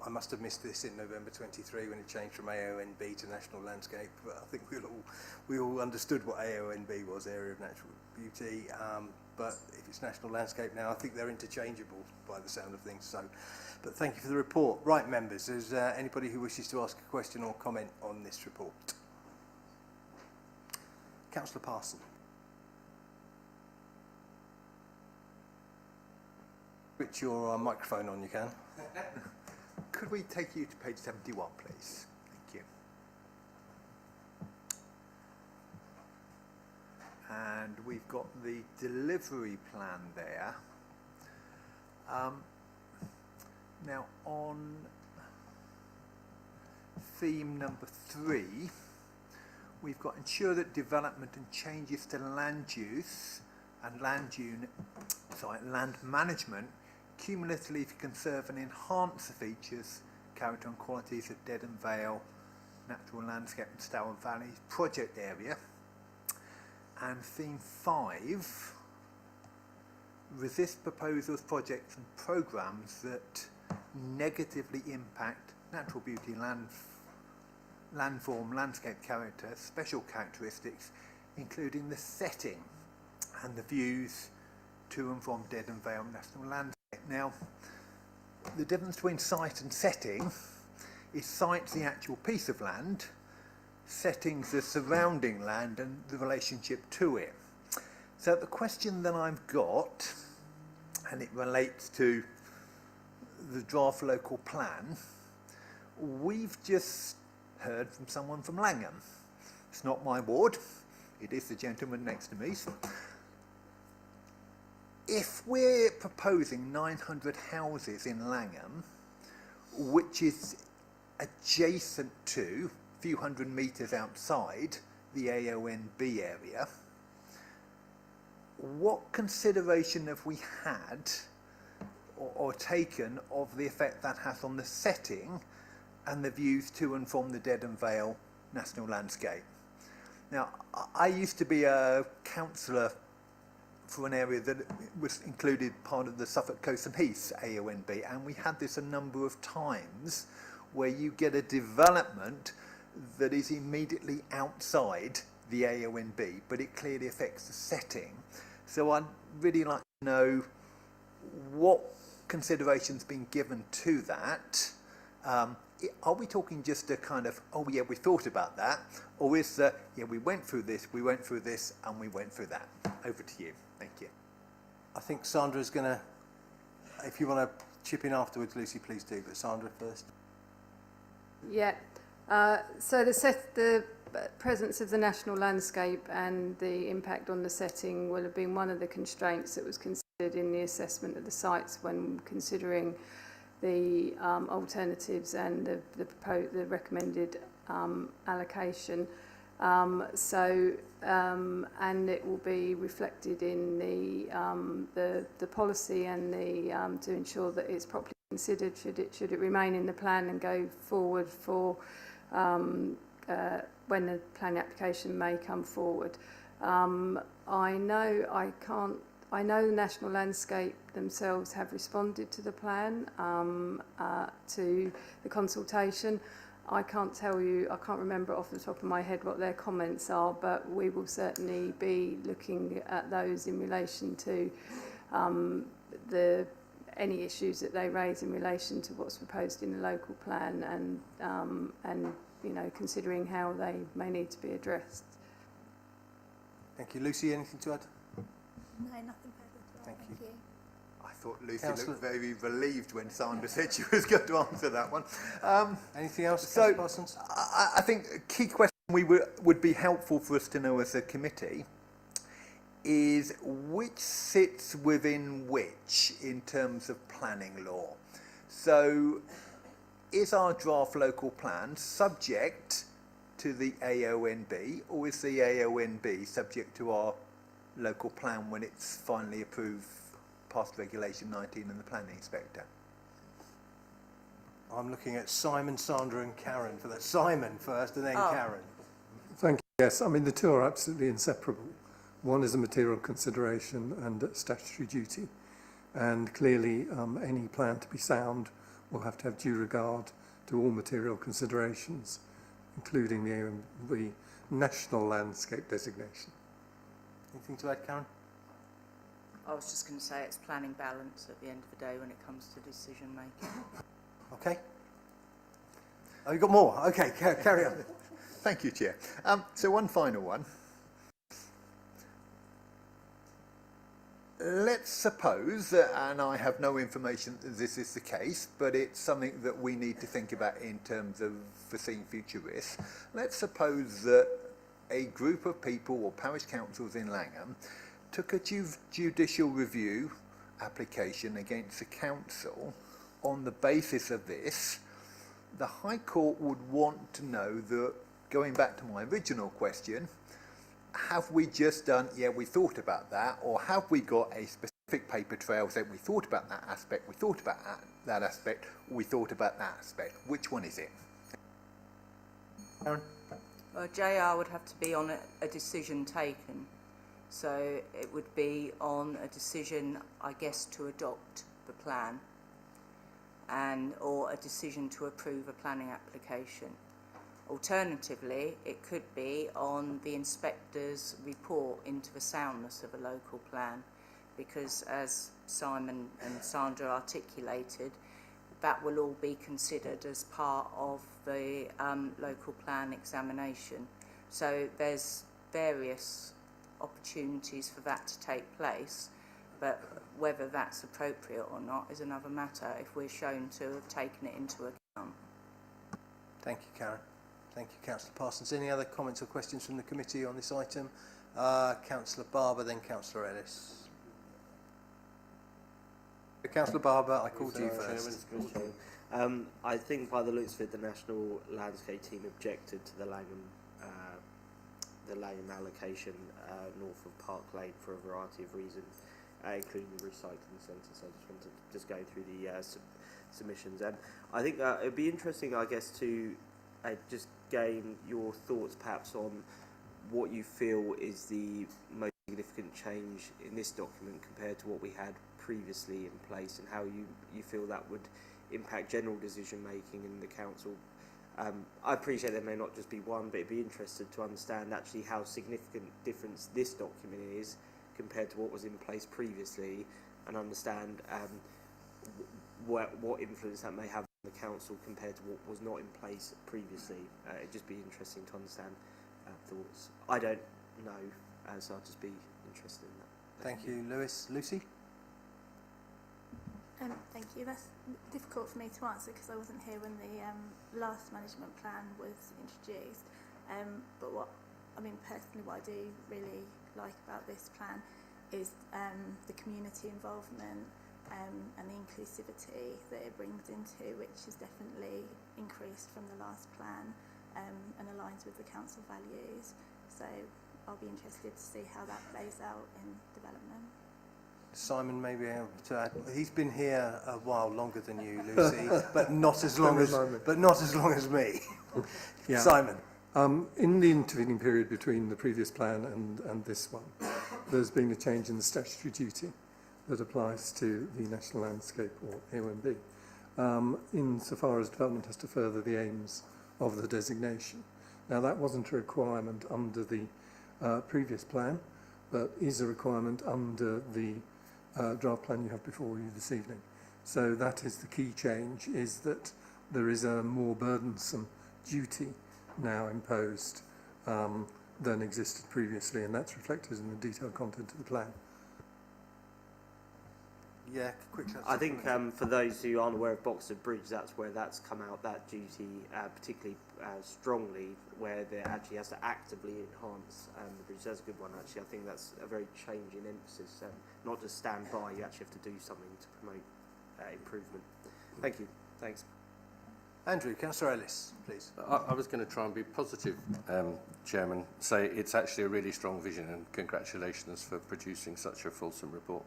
I must have missed this in November 23 when it changed from AONB to National Landscape, but I think we all understood what AONB was, Area of Natural Beauty. But if it's National Landscape now, I think they're interchangeable by the sound of things. So, but thank you for the report. Right, members, is anybody who wishes to ask a question or comment on this report? Councillor Parson. Switch your microphone on, you can. Could we take you to page 71, please? Thank you. And we've got the delivery plan there. Now, on theme number 3, we've got ensure that development and changes to land use and land management cumulatively conserve and enhance the features, character and qualities of Dedham Vale Natural Landscape and Stour Valley project area. And theme 5, resist proposals, projects and programmes that negatively impact natural beauty, landform, landscape character, special characteristics, including the setting and the views to and from Dedham Vale National Landscape. Now, the difference between site and setting is site's the actual piece of land, setting's the surrounding land and the relationship to it. So the question that I've got, and it relates to the draft local plan, we've just heard from someone from Langham. It's not my ward, it is the gentleman next to me. If we're proposing 900 houses in Langham, which is adjacent to, a few hundred metres outside, the AONB area. What consideration have we had or taken of the effect that has on the setting and the views to and from the Dedham Vale National Landscape? Now, I used to be a councillor for an area that was included part of the Suffolk Coast and Heaths AONB, and we had this a number of times where you get a development that is immediately outside the AONB, but it clearly affects the setting. So I'd really like to know what consideration's been given to that. Are we talking just a kind of, oh yeah, we thought about that, or is that, yeah, we went through this, and we went through that? Over to you. Thank you. I think Sandra's going to, if you want to chip in afterwards, Lucy, please do, but Sandra first. Yeah. So the presence of the national landscape and the impact on the setting will have been one of the constraints that was considered in the assessment of the sites when considering the alternatives and the recommended allocation. And it will be reflected in the policy and to ensure that it's properly considered should it remain in the plan and go forward for when the planning application may come forward. I know the National Landscape themselves have responded to the plan, to the consultation. I can't tell you, I can't remember off the top of my head what their comments are, but we will certainly be looking at those in relation to any issues that they raise in relation to what's proposed in the local plan and you know, considering how they may need to be addressed. Thank you. Lucy, anything to add? No, nothing further to add. Thank you. I thought Lucy Councillor looked very relieved when Sandra said she was going to answer that one. Anything else, so Parsons? I think a key question would be helpful for us to know as a committee is which sits within which in terms of planning law. So is our draft local plan subject to the AONB, or is the AONB subject to our local plan when it's finally approved past Regulation 19 and the planning inspector? I'm looking at Simon, Sandra and Karen for that. Simon first and then Karen. Thank you. Yes, I mean the two are absolutely inseparable. One is a material consideration and a statutory duty, and clearly any plan to be sound will have to have due regard to all material considerations, including the AONB National Landscape designation. Anything to add, Karen? I was just going to say it's planning balance at the end of the day when it comes to decision making. Okay. Oh, you've got more? Okay, carry on. Thank you, Chair. So one final one. Let's suppose, and I have no information that this is the case, but it's something that we need to think about in terms of foreseeing future risks. Let's suppose that a group of people or parish councils in Langham took a judicial review application against the council. On the basis of this, the High Court would want to know that, going back to my original question, have we just done, yeah, we thought about that, or have we got a specific paper trail saying we thought about that aspect, we thought about that aspect, we thought about that aspect? Which one is it? Aaron? Well, JR would have to be on a decision taken. So it would be on a decision, I guess, to adopt the plan or a decision to approve a planning application. Alternatively, it could be on the inspector's report into the soundness of a local plan, because as Simon and Sandra articulated, that will all be considered as part of the local plan examination. So there's various opportunities for that to take place, but whether that's appropriate or not is another matter if we're shown to have taken it into account. Thank you, Karen. Thank you, Councillor Parsons. Any other comments or questions from the committee on this item? Councillor Barber, then Councillor Ellis. Councillor Barber, I called you first. I think by the looks of it, the National Landscape team objected to the Langham allocation north of Park Lane for a variety of reasons, including the recycling centre. So I just wanted to just go through the submissions. And I think it would be interesting, I guess, to just gain your thoughts perhaps on what you feel is the most significant change in this document compared to what we had previously in place, and how you feel that would impact general decision making in the council. I appreciate there may not just be one, but it'd be interested to understand actually how significant difference this document is compared to what was in place previously, and understand what influence that may have on the council compared to what was not in place previously. It'd just be interesting to understand thoughts. I don't know, so I'll just be interested in that. Thank you, Lewis. Lucy? Thank you. That's difficult for me to answer because I wasn't here when the last management plan was introduced. But personally, what I do really like about this plan is the community involvement and the inclusivity that it brings into, which has definitely increased from the last plan and aligns with the council values. So I'll be interested to see how that plays out in development. Simon may be able to add. He's been here a while longer than you, Lucy, but not as long as me. Yeah. Simon. In the intervening period between the previous plan and this one, there's been a change in the statutory duty that applies to the National Landscape, or AONB, insofar as development has to further the aims of the designation. Now, that wasn't a requirement under the previous plan, but is a requirement under the draft plan you have before you this evening. So that is the key change, is that there is a more burdensome duty now imposed than existed previously, and that's reflected in the detailed content of the plan. Yeah, quick. I think for those who aren't aware of Boxford Bridge, that's where that's come out, that duty particularly strongly, where there actually has to actively enhance the bridge. That's a good one, actually. I think that's a very change in emphasis, not just stand by, you actually have to do something to promote improvement. Thank you. Thanks. Andrew, Councillor Ellis, please. I was going to try and be positive, Chairman, say it's actually a really strong vision, and congratulations for producing such a fulsome report.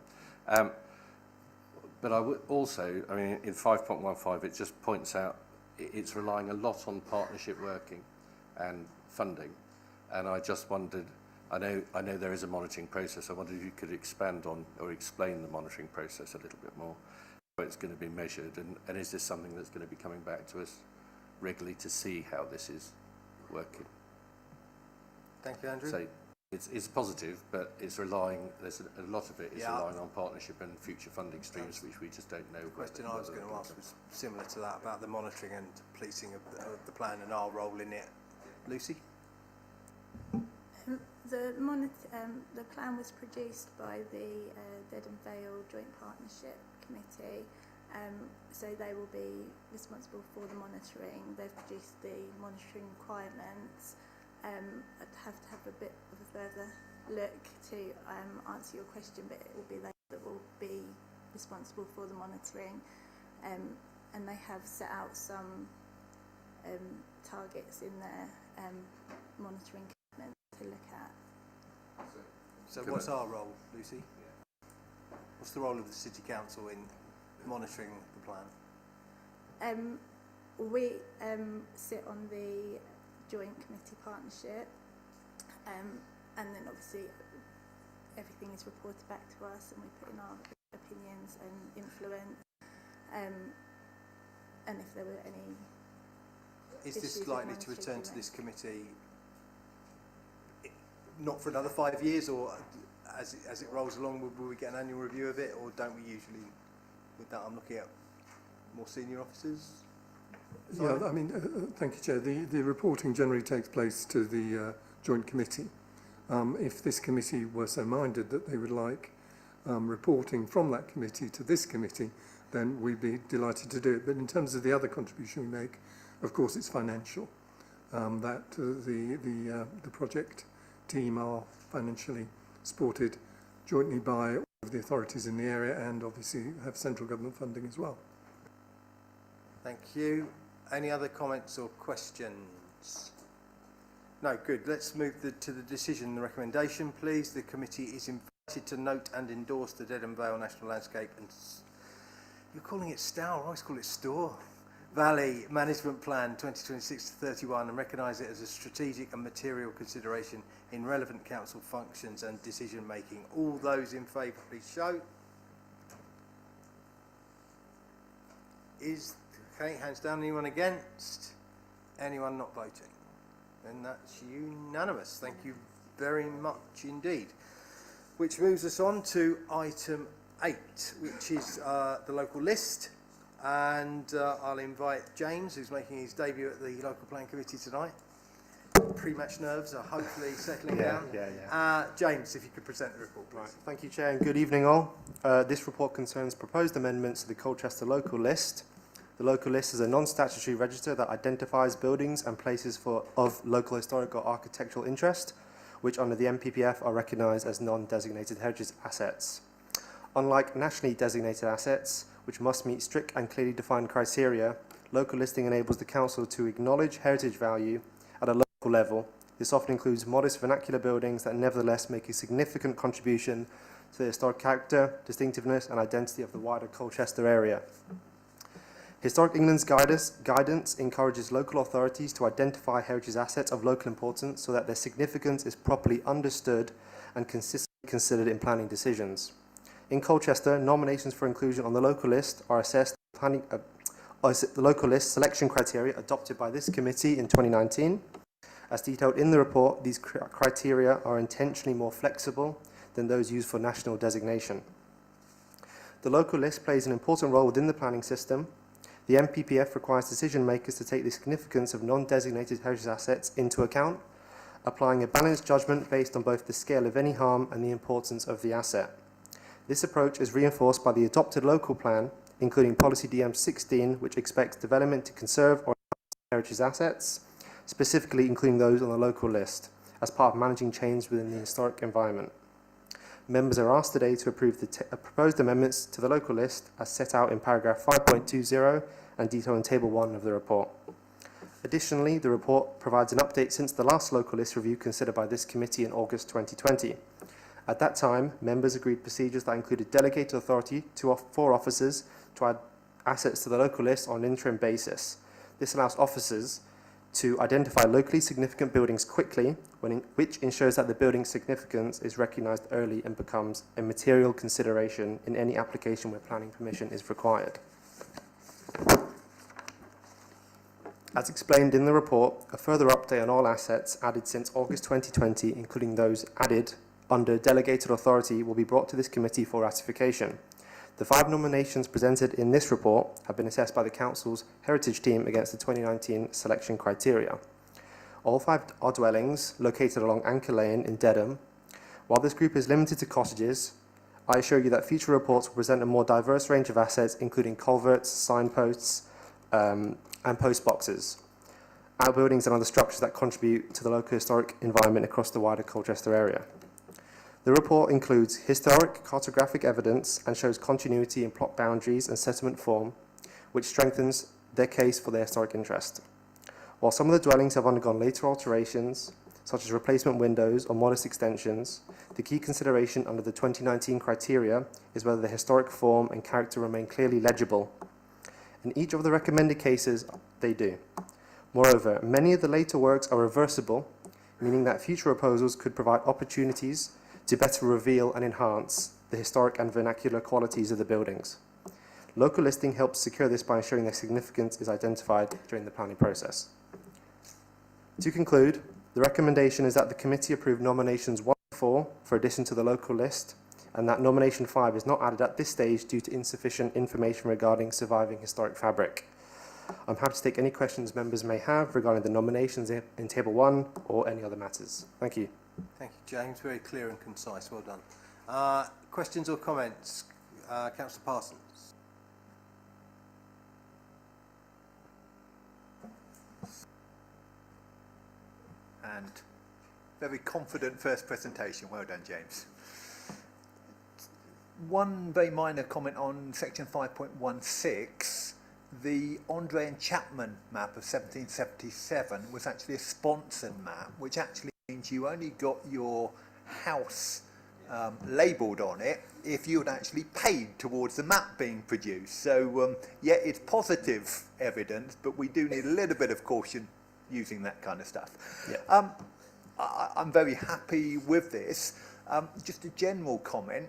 But I would also, in 5.15, it just points out it's relying a lot on partnership working and funding. And I just wondered, I know there is a monitoring process. I wondered if you could expand on or explain the monitoring process a little bit more, how it's going to be measured, and is this something that's going to be coming back to us regularly to see how this is working? Thank you, Andrew. So it's positive, but it's relying, there's a lot of it is relying on partnership and future funding streams, which we just don't know. The question I was going to ask was similar to that, about the monitoring and policing of the plan and our role in it. Lucy? The plan was produced by the Dedham Vale Joint Partnership Committee, so they will be responsible for the monitoring. They've produced the monitoring requirements. I'd have to have a bit of a further look to answer your question, but it will be they that will be responsible for the monitoring, and they have set out some targets in their monitoring commitment to look at. So what's our role, Lucy? What's the role of the City Council in monitoring the plan? We sit on the Joint Committee Partnership, and then obviously everything is reported back to us, and we put in our opinions and influence, and if there were any Is this likely to return to this committee not for another 5 years, or as it rolls along, will we get an annual review of it, or don't we usually? With that, I'm looking at more senior officers. Yeah, thank you, Chair. The reporting generally takes place to the Joint Committee. If this committee were so minded that they would like reporting from that committee to this committee, then we'd be delighted to do it. But in terms of the other contribution we make, of course, it's financial. That the project team are financially supported jointly by all of the authorities in the area, and obviously have central government funding as well. Thank you. Any other comments or questions? No, good. Let's move to the decision, the recommendation, please. The committee is invited to note and endorse the Dedham Vale National Landscape and you're calling it Stour, I always call it Store Valley Management Plan 2026 to 31 and recognise it as a strategic and material consideration in relevant council functions and decision making. All those in favour, please show. Okay, hands down. Anyone against? Anyone not voting? Then that's unanimous. Thank you very much indeed. Which moves us on to item 8, which is the local list. And I'll invite James, who's making his debut at the local plan committee tonight. Pre-match nerves are hopefully settling down. James, if you could present the report, please. Right. Thank you, Chair, and good evening all. This report concerns proposed amendments to the Colchester local list. The local list is a non-statutory register that identifies buildings and places of local historic or architectural interest, which under the MPPF are recognised as non-designated heritage assets. Unlike nationally designated assets, which must meet strict and clearly defined criteria, local listing enables the council to acknowledge heritage value at a local level. This often includes modest vernacular buildings that nevertheless make a significant contribution to the historic character, distinctiveness and identity of the wider Colchester area. Historic England's guidance encourages local authorities to identify heritage assets of local importance so that their significance is properly understood and consistently considered in planning decisions. In Colchester, nominations for inclusion on the local list are assessed the local list selection criteria adopted by this committee in 2019. As detailed in the report, these criteria are intentionally more flexible than those used for national designation. The local list plays an important role within the planning system. The MPPF requires decision makers to take the significance of non-designated heritage assets into account, applying a balanced judgment based on both the scale of any harm and the importance of the asset. This approach is reinforced by the adopted local plan, including Policy DM16, which expects development to conserve or enhance heritage assets, specifically including those on the local list, as part of managing change within the historic environment. Members are asked today to approve the proposed amendments to the local list as set out in paragraph 5.20 and detailed in table 1 of the report. Additionally, the report provides an update since the last local list review considered by this committee in August 2020. At that time, members agreed procedures that included delegated authority to 4 officers to add assets to the local list on an interim basis. This allows officers to identify locally significant buildings quickly, which ensures that the building's significance is recognised early and becomes a material consideration in any application where planning permission is required. As explained in the report, a further update on all assets added since August 2020, including those added under delegated authority, will be brought to this committee for ratification. The 5 nominations presented in this report have been assessed by the Council's Heritage team against the 2019 selection criteria. All 5 are dwellings located along Anchor Lane in Dedham. While this group is limited to cottages, I assure you that future reports will present a more diverse range of assets, including culverts, signposts, and post boxes, outbuildings and other structures that contribute to the local historic environment across the wider Colchester area. The report includes historic cartographic evidence and shows continuity in plot boundaries and settlement form, which strengthens their case for their historic interest. While some of the dwellings have undergone later alterations, such as replacement windows or modest extensions, the key consideration under the 2019 criteria is whether the historic form and character remain clearly legible. In each of the recommended cases, they do. Moreover, many of the later works are reversible, meaning that future proposals could provide opportunities to better reveal and enhance the historic and vernacular qualities of the buildings. Local listing helps secure this by ensuring their significance is identified during the planning process. To conclude, the recommendation is that the committee approve nominations 1 and 4 for addition to the local list, and that nomination 5 is not added at this stage due to insufficient information regarding surviving historic fabric. I'm happy to take any questions members may have regarding the nominations in Table 1 or any other matters. Thank you. Thank you, James. Very clear and concise. Well done. Questions or comments? Councillor Parsons. And very confident first presentation. Well done, James. One very minor comment on section 5.16. the Andre and Chapman map of 1777 was actually a sponsored map, which actually means you only got your house labelled on it if you had actually paid towards the map being produced. So yeah, it's positive evidence, but we do need a little bit of caution using that kind of stuff. Yeah. I'm very happy with this. Just a general comment.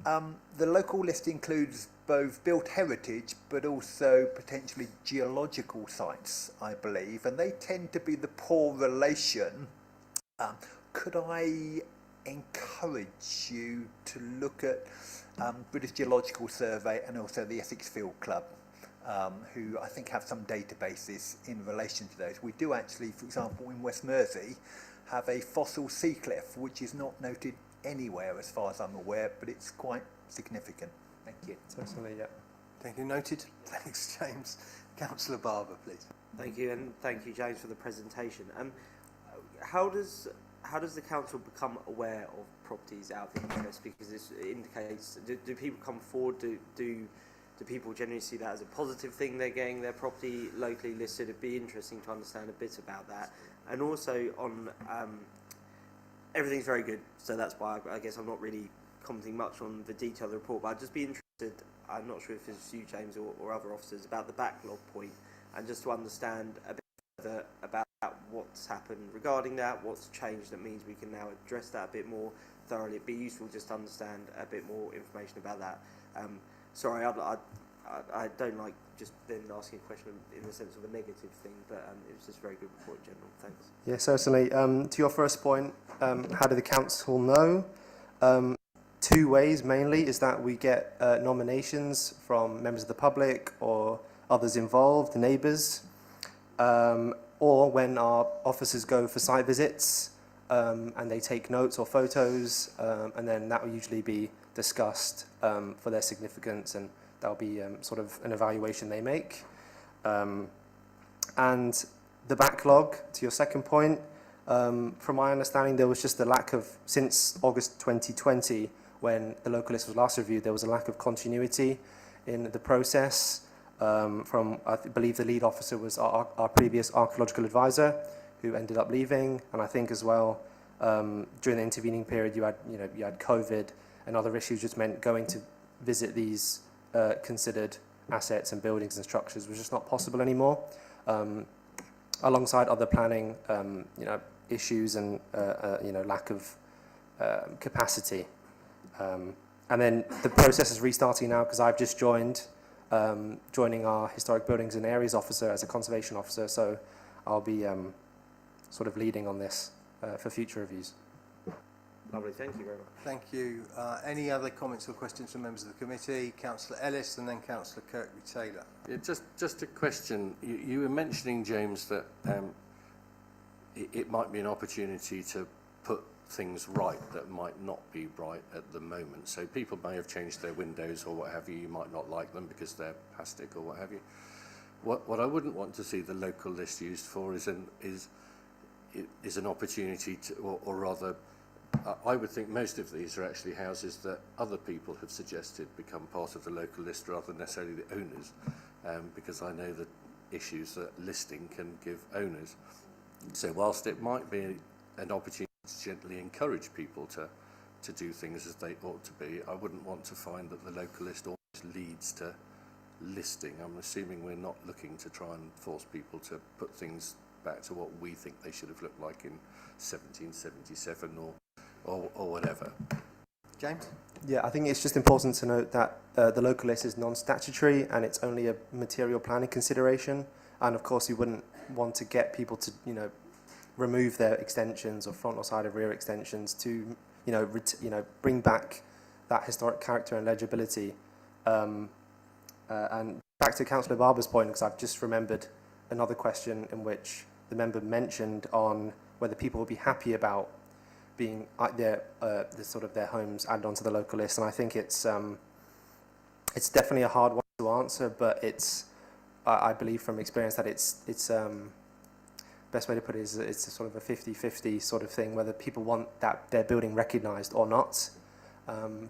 The local list includes both built heritage but also potentially geological sites, I believe, and they tend to be the poor relation. Could I encourage you to look at British Geological Survey and also the Essex Field Club, who I think have some databases in relation to those. We do actually, for example, in West Mersey, have a fossil sea cliff, which is not noted anywhere as far as I'm aware, but it's quite significant. Thank you. Certainly, yeah. Thank you. Noted. Thanks, James. Councillor Barber, please. Thank you, and thank you, James, for the presentation. How does the council become aware of properties out of interest? Because this indicates, do people come forward? Do people generally see that as a positive thing? They're getting their property locally listed. It'd be interesting to understand a bit about that. And also on everything's very good, so that's why I guess I'm not really commenting much on the detail of the report. But I'd just be interested. I'm not sure if it's you, James, or other officers, about the backlog point, and just to understand a bit further about what's happened regarding that, what's changed that means we can now address that a bit more thoroughly. It'd be useful just to understand a bit more information about that. Sorry, I don't like just then asking a question in the sense of a negative thing, but it was just a very good report in general. Thanks. Yeah, certainly. To your first point, how did the council know? Two ways mainly is that we get nominations from members of the public or others involved, neighbours, or when our officers go for site visits and they take notes or photos, and then that will usually be discussed for their significance, and that'll be sort of an evaluation they make. And the backlog, to your second point, from my understanding, there was just a lack of, since August 2020, when the local list was last reviewed, there was a lack of continuity in the process. From, I believe the lead officer was our previous archaeological advisor, who ended up leaving, and I think as well, during the intervening period, you had COVID and other issues, which meant going to visit these considered assets and buildings and structures was just not possible anymore, alongside other planning issues and lack of capacity. And then the process is restarting now because I've just joined, joining our historic buildings and areas officer as a conservation officer, so I'll be sort of leading on this for future reviews. Lovely, thank you very much. Thank you. Any other comments or questions from members of the committee? Councillor Ellis and then Councillor Kirkby-Taylor. Yeah, just a question. You were mentioning, James, that it might be an opportunity to put things right that might not be right at the moment. So people may have changed their windows or what have you. You might not like them because they're plastic or what have you. What I wouldn't want to see the local list used for is an opportunity to, or rather, I would think most of these are actually houses that other people have suggested become part of the local list rather than necessarily the owners, because I know the issues that listing can give owners. So whilst it might be an opportunity to gently encourage people to do things as they ought to be, I wouldn't want to find that the local list always leads to listing. I'm assuming we're not looking to try and force people to put things back to what we think they should have looked like in 1777 or whatever. James? Yeah, I think it's just important to note that the local list is non-statutory and it's only a material planning consideration, and of course you wouldn't want to get people to remove their extensions or front or side or rear extensions to bring back that historic character and legibility. And back to Councillor Barber's point, because I've just remembered another question in which the member mentioned on whether people would be happy about being their homes added onto the local list, and I think it's definitely a hard one to answer, but I believe from experience that it's best way to put it is it's a sort of a 50-50 sort of thing, whether people want that their building recognised or not.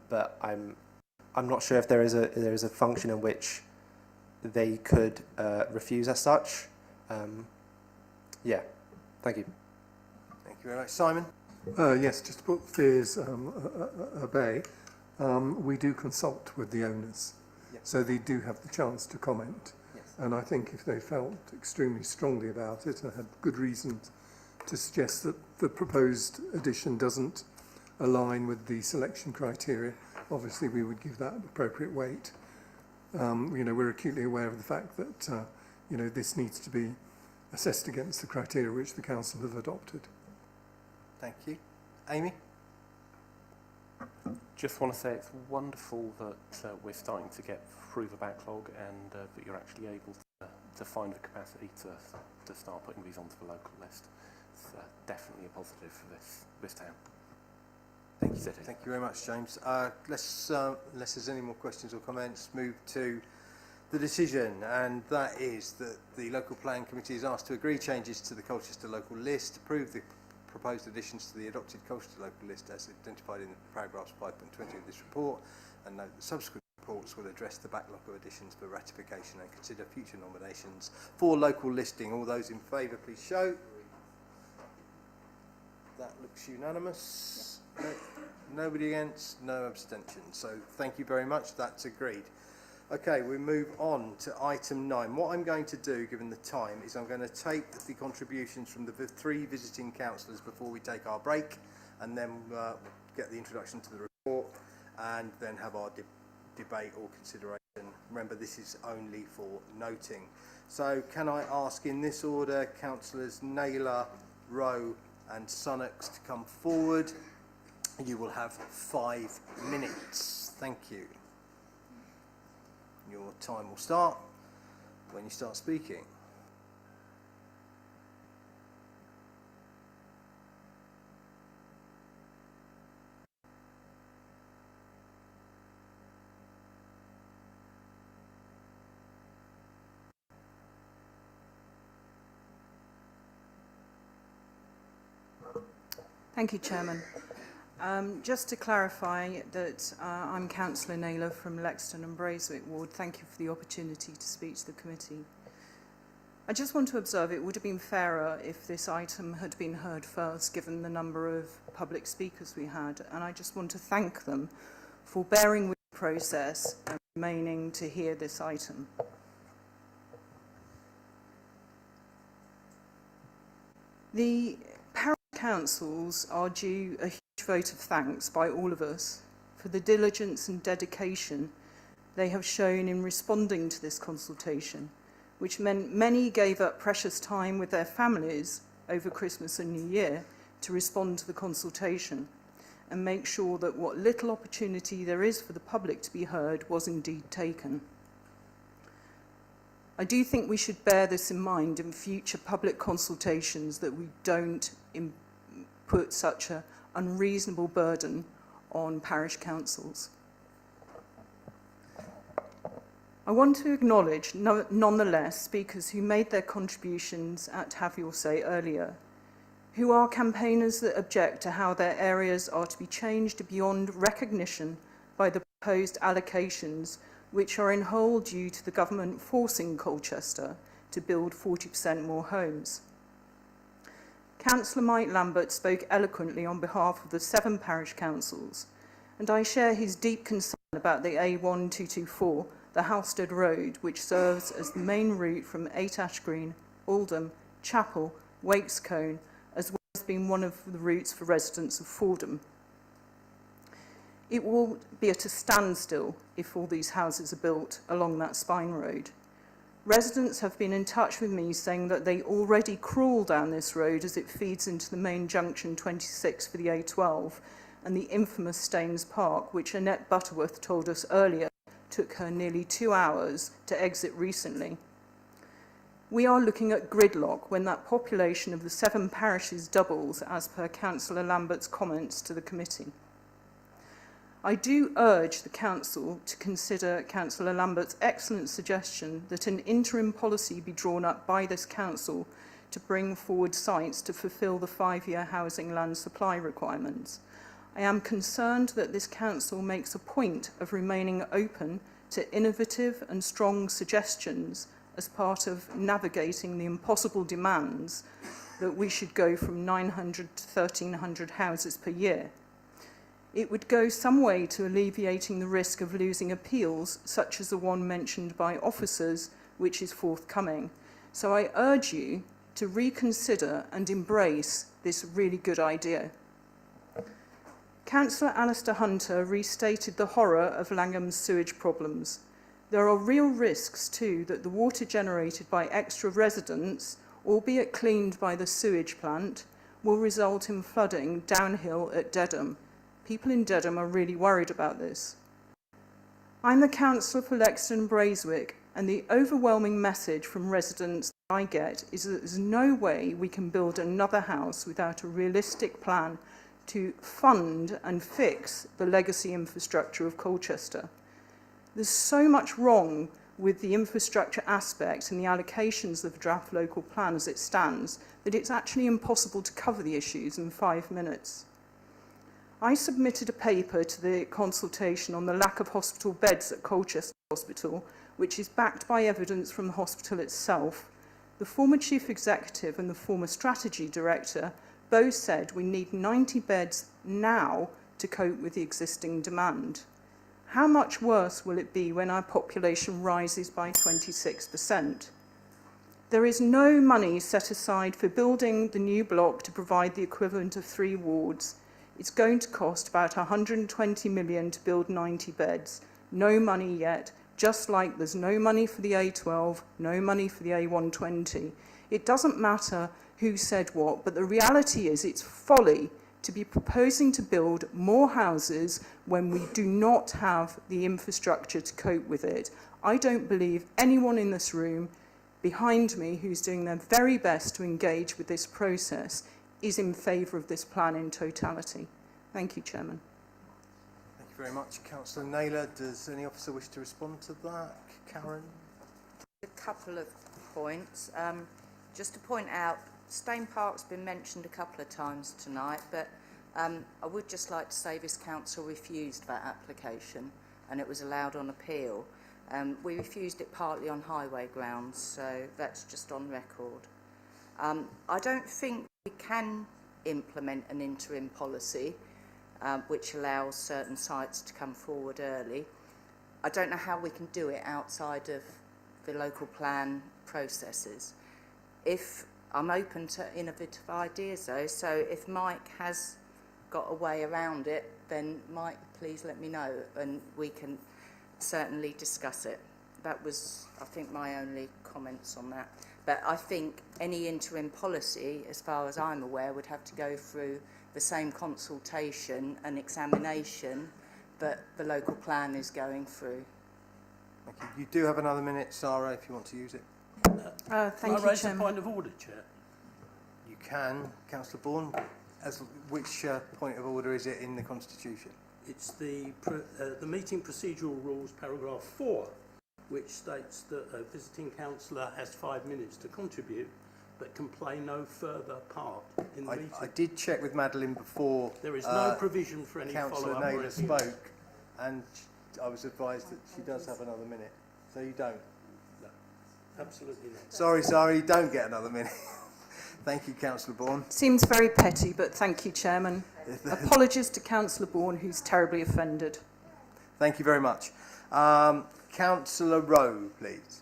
But I'm not sure if there is a function in which they could refuse as such. Yeah, thank you. Thank you very much. Simon? Yes, just to put fears at bay, we do consult with the owners, so they do have the chance to comment. And I think if they felt extremely strongly about it and had good reasons to suggest that the proposed addition doesn't align with the selection criteria, obviously we would give that appropriate weight. We're acutely aware of the fact that this needs to be assessed against the criteria which the council have adopted. Thank you. Amy? Just want to say it's wonderful that we're starting to get through the backlog and that you're actually able to find the capacity to start putting these onto the local list. It's definitely a positive for this town. Thank you. Thank you very much, James. Unless there's any more questions or comments, move to the decision, and that is that the Local Plan Committee is asked to agree changes to the Colchester local list, approve the proposed additions to the adopted Colchester local list as identified in paragraphs 5.20 of this report, and note that subsequent reports will address the backlog of additions for ratification and consider future nominations for local listing. All those in favour, please show. That looks unanimous. No, nobody against, no abstentions. So thank you very much. That's agreed. Okay, we move on to item 9. What I'm going to do, given the time, is I'm going to take the contributions from the 3 visiting councillors before we take our break, and then get the introduction to the report, and then have our debate or consideration. Remember, this is only for noting. So can I ask in this order, councillors Naylor, Rowe and Sunnox to come forward? You will have 5 minutes. Thank you. Your time will start when you start speaking. Thank you, Chairman. Just to clarify that I'm Councillor Naylor from Lexton and Braithwaite Ward. Thank you for the opportunity to speak to the committee. I just want to observe it would have been fairer if this item had been heard first, given the number of public speakers we had, and I just want to thank them for bearing with the process and remaining to hear this item. The parish councils are due a huge vote of thanks by all of us for the diligence and dedication they have shown in responding to this consultation, which meant many gave up precious time with their families over Christmas and New Year to respond to the consultation and make sure that what little opportunity there is for the public to be heard was indeed taken. I do think we should bear this in mind in future public consultations, that we don't put such an unreasonable burden on parish councils. I want to acknowledge, nonetheless, speakers who made their contributions at Have Your Say earlier, who are campaigners that object to how their areas are to be changed beyond recognition by the proposed allocations, which are in whole due to the government forcing Colchester to build 40% more homes. Councillor Mike Lambert spoke eloquently on behalf of the 7 parish councils, and I share his deep concern about the A1224, the Halstead Road, which serves as the main route from 8 Ash Green, Oldham, Chapel, Wakescombe, as well as being one of the routes for residents of Fordham. It will be at a standstill if all these houses are built along that spine road. Residents have been in touch with me saying that they already crawl down this road as it feeds into the main junction 26 for the A12 and the infamous Staines Park, which Annette Butterworth told us earlier took her nearly 2 hours to exit recently. We are looking at gridlock when that population of the 7 parishes doubles, as per Councillor Lambert's comments to the committee. I do urge the Council to consider Councillor Lambert's excellent suggestion that an interim policy be drawn up by this Council to bring forward sites to fulfil the 5-year housing land supply requirements. I am concerned that this Council makes a point of remaining open to innovative and strong suggestions as part of navigating the impossible demands that we should go from 900 to 1,300 houses per year. It would go some way to alleviating the risk of losing appeals, such as the one mentioned by officers, which is forthcoming. So I urge you to reconsider and embrace this really good idea. Councillor Alastair Hunter restated the horror of Langham's sewage problems. There are real risks too that the water generated by extra residents, albeit cleaned by the sewage plant, will result in flooding downhill at Dedham. People in Dedham are really worried about this. I'm the councillor for Lexington and Braeswick, and the overwhelming message from residents that I get is that there's no way we can build another house without a realistic plan to fund and fix the legacy infrastructure of Colchester. There's so much wrong with the infrastructure aspect and the allocations of the draft local plan as it stands that it's actually impossible to cover the issues in 5 minutes. I submitted a paper to the consultation on the lack of hospital beds at Colchester Hospital, which is backed by evidence from the hospital itself. The former chief executive and the former strategy director both said we need 90 beds now to cope with the existing demand. How much worse will it be when our population rises by 26%? There is no money set aside for building the new block to provide the equivalent of 3 wards. It's going to cost about 120 million to build 90 beds. No money yet, just like there's no money for the A12, no money for the A120. It doesn't matter who said what, but the reality is it's folly to be proposing to build more houses when we do not have the infrastructure to cope with it. I don't believe anyone in this room behind me who's doing their very best to engage with this process is in favour of this plan in totality. Thank you, Chairman. Thank you very much. Councillor Naylor, does any officer wish to respond to that? Karen? A couple of points. Just to point out, Stane Park's been mentioned a couple of times tonight, but I would just like to say this council refused that application and it was allowed on appeal. We refused it partly on highway grounds, so that's just on record. I don't think we can implement an interim policy which allows certain sites to come forward early. I don't know how we can do it outside of the local plan processes. I'm open to innovative ideas though, so if Mike has got a way around it, then Mike, please let me know and we can certainly discuss it. That was, I think, my only comments on that. But I think any interim policy, as far as I'm aware, would have to go through the same consultation and examination that the local plan is going through. Thank you. You do have another minute, Sarah, if you want to use it. Thank you, raise a Chairman. point of order, Chair? You can. Councillor Bourne, which point of order is it in the Constitution? It's the meeting procedural rules, paragraph 4, which states that a visiting councillor has 5 minutes to contribute, but can play no further part in the meeting. I did check with Madeline before. There is no provision for any Councillor follow-up. Naylor spoke, and I was advised that she does have another minute. So you don't? No, absolutely not. Sorry, you don't get another minute. Thank you, Councillor Bourne. Seems very petty, but thank you, Chairman. Apologies to Councillor Bourne, who's terribly offended. Thank you very much. Councillor Rowe, please.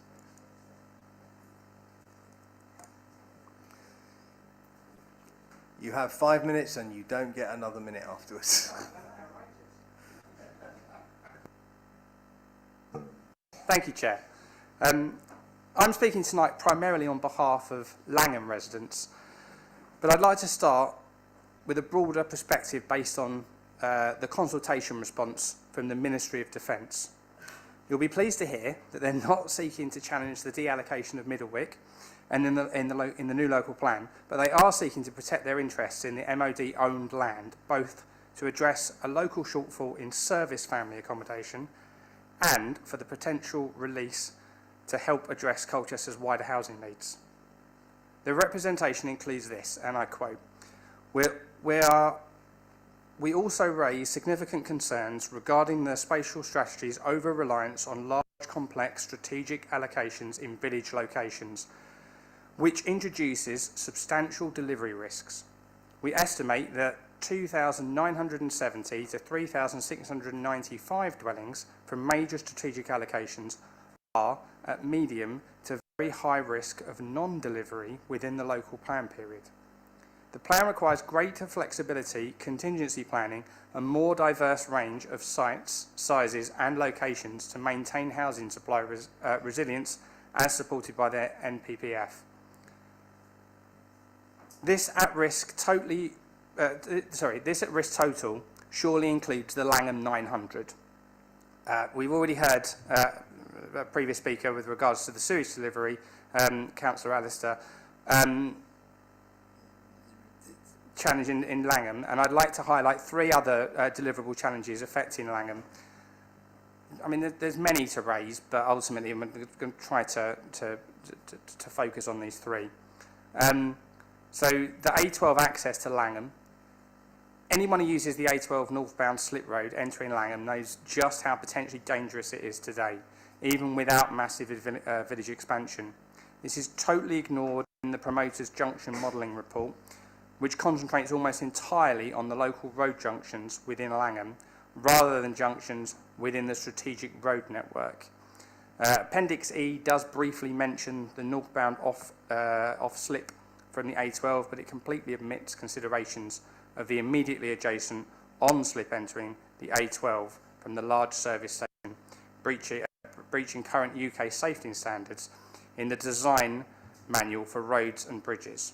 You have 5 minutes and you don't get another minute afterwards. Thank you, Chair. I'm speaking tonight primarily on behalf of Langham residents, but I'd like to start with a broader perspective based on the consultation response from the Ministry of Defence. You'll be pleased to hear that they're not seeking to challenge the deallocation of Middlewick and in the new local plan, but they are seeking to protect their interests in the MOD-owned land, both to address a local shortfall in service family accommodation and for the potential release to help address Colchester's wider housing needs. The representation includes this, and I quote, we are We also raise significant concerns regarding the spatial strategy's over-reliance on large, complex strategic allocations in village locations, which introduces substantial delivery risks. We estimate that 2,970 to 3,695 dwellings from major strategic allocations are at medium to very high risk of non-delivery within the local plan period. The plan requires greater flexibility, contingency planning, and more diverse range of sites, sizes and locations to maintain housing supply resilience as supported by the NPPF. This at-risk total surely includes the Langham 900. We've already heard a previous speaker with regards to the sewage delivery, Councillor Alastair, challenge in Langham, and I'd like to highlight three other deliverable challenges affecting Langham. I mean, there's many to raise, but ultimately I'm going to try to focus on these three. So the A12 access to Langham. Anyone who uses the A12 northbound slip road entering Langham knows just how potentially dangerous it is today, even without massive village expansion. This is totally ignored in the promoter's junction modelling report, which concentrates almost entirely on the local road junctions within Langham, rather than junctions within the strategic road network. Appendix E does briefly mention the northbound off-slip from the A12, but it completely omits considerations of the immediately adjacent on-slip entering the A12 from the large service station, breaching current UK safety standards in the design manual for roads and bridges.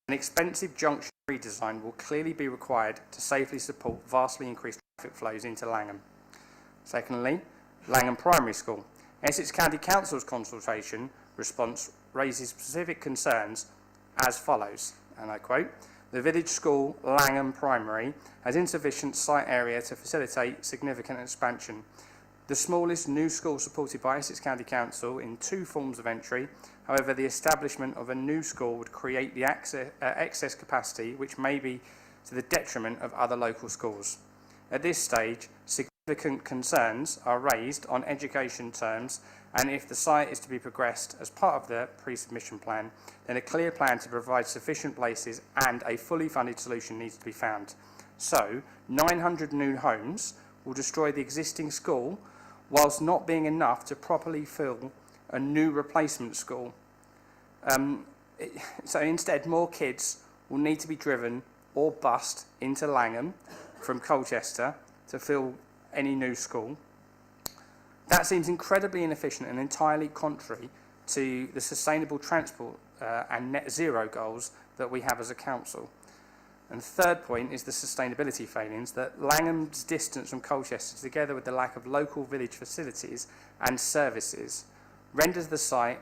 An expensive junction redesign will clearly be required to safely support vastly increased traffic flows into Langham. Secondly, Langham Primary School. Essex County Council's consultation response raises specific concerns as follows, and I quote, "The village school, Langham Primary, has insufficient site area to facilitate significant expansion. The smallest new school supported by Essex County Council in two forms of entry. However, the establishment of a new school would create the excess capacity, which may be to the detriment of other local schools. At this stage, significant concerns are raised on education terms, and if the site is to be progressed as part of the pre-submission plan, then a clear plan to provide sufficient places and a fully funded solution needs to be found. So, 900 new homes will destroy the existing school, whilst not being enough to properly fill a new replacement school. So instead, more kids will need to be driven or bused into Langham from Colchester to fill any new school. That seems incredibly inefficient and entirely contrary to the sustainable transport and net zero goals that we have as a council. And the third point is the sustainability failings, that Langham's distance from Colchester, together with the lack of local village facilities and services, renders the site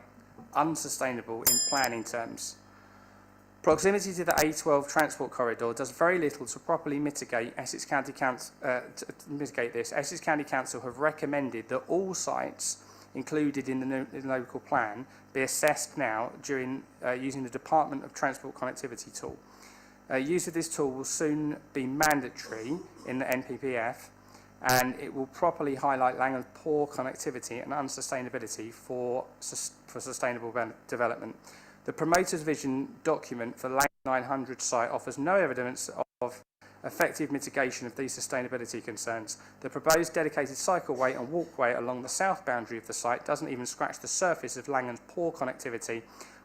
unsustainable in planning terms. Proximity to the A12 transport corridor does very little to properly mitigate Essex County Council. Essex County Council have recommended that all sites included in the local plan be assessed now during using the Department of Transport Connectivity tool. Use of this tool will soon be mandatory in the NPPF, and it will properly highlight Langham's poor connectivity and unsustainability for sustainable development. The promoter's vision document for Langham 900 site offers no evidence of effective mitigation of these sustainability concerns. The proposed dedicated cycleway and walkway along the south boundary of the site doesn't even scratch the surface of Langham's poor connectivity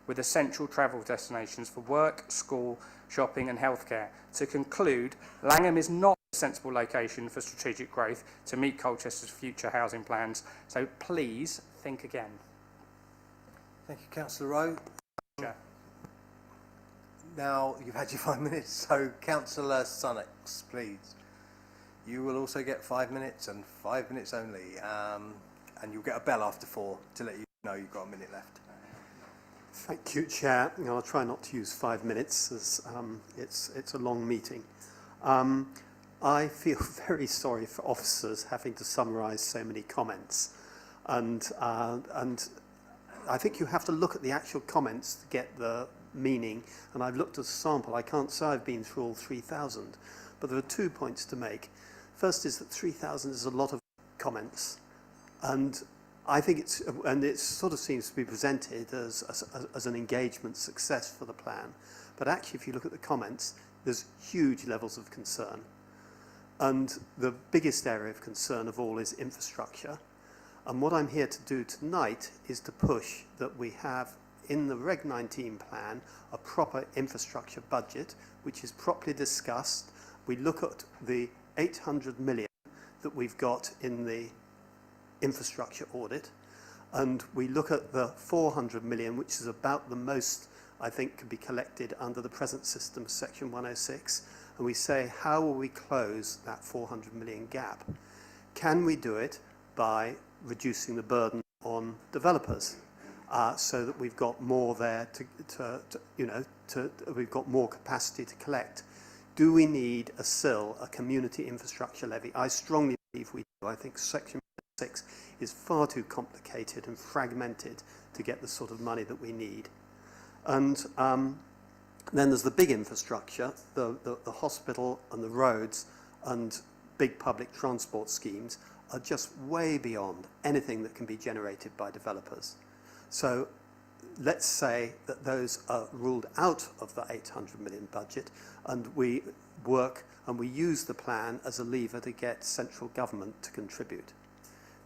with essential travel destinations for work, school, shopping and healthcare. To conclude, Langham is not a sensible location for strategic growth to meet Colchester's future housing plans, so please think again. Thank you, Councillor Rowe. Chair. Now you've had your 5 minutes, so Councillor Sunnox, please. You will also get 5 minutes and 5 minutes only, and you'll get a bell after 4 to let you know you've got a minute left. Thank you, Chair. I'll try not to use 5 minutes, as it's a long meeting. I feel very sorry for officers having to summarise so many comments, and I think you have to look at the actual comments to get the meaning. And I've looked at a sample. I can't say I've been through all 3,000, but there are 2 points to make. First is that 3,000 is a lot of comments, and I think it sort of seems to be presented as an engagement success for the plan. But actually, if you look at the comments, there's huge levels of concern. And the biggest area of concern of all is infrastructure. And what I'm here to do tonight is to push that we have in the Reg 19 plan a proper infrastructure budget, which is properly discussed. We look at the 800 million that we've got in the infrastructure audit, and we look at the 400 million, which is about the most I think can be collected under the present system, section 106, and we say, how will we close that 400 million gap? Can we do it by reducing the burden on developers, so that we've got more there we've got more capacity to collect? Do we need a SIL, a community infrastructure levy? I strongly believe we do. I think section 6 is far too complicated and fragmented to get the sort of money that we need. And then there's the big infrastructure, the hospital and the roads and big public transport schemes are just way beyond anything that can be generated by developers. So let's say that those are ruled out of the 800 million budget, and we work and we use the plan as a lever to get central government to contribute.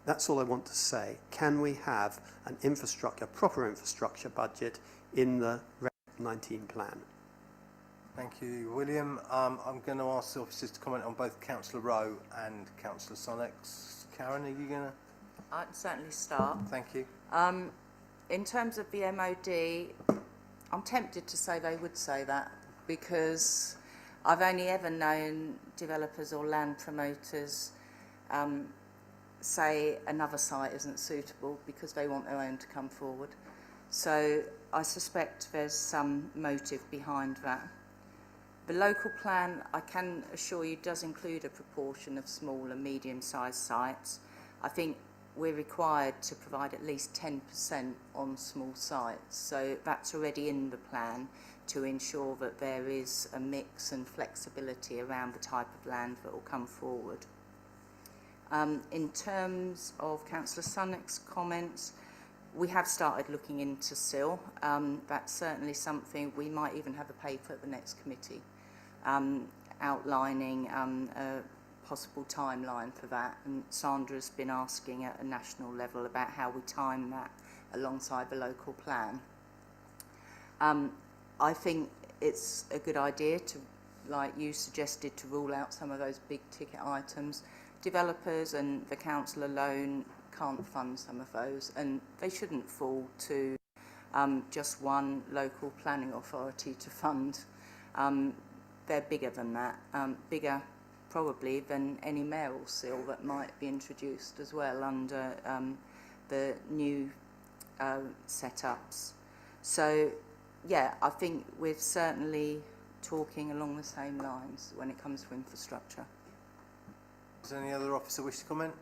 That's all I want to say. Can we have an infrastructure, proper infrastructure budget in the Reg 19 plan? Thank you, William. I'm going to ask the officers to comment on both Councillor Rowe and Councillor Sonex. Karen, are you going to? I can certainly start. Thank you. In terms of the MOD, I'm tempted to say they would say that, because I've only ever known developers or land promoters say another site isn't suitable because they want their own to come forward. So I suspect there's some motive behind that. The local plan, I can assure you, does include a proportion of small and medium-sized sites. I think we're required to provide at least 10% on small sites, so that's already in the plan to ensure that there is a mix and flexibility around the type of land that will come forward. In terms of Councillor Sunnock's comments, we have started looking into SIL. That's certainly something. We might even have a paper at the next committee outlining a possible timeline for that. And Sandra's been asking at a national level about how we time that alongside the local plan. I think it's a good idea to, like you suggested, to rule out some of those big ticket items. Developers and the council alone can't fund some of those, and they shouldn't fall to just one local planning authority to fund. They're bigger than that, bigger probably than any mayoral seal that might be introduced as well under the new setups. So yeah, I think we're certainly talking along the same lines when it comes to infrastructure. Does any other officer wish to comment?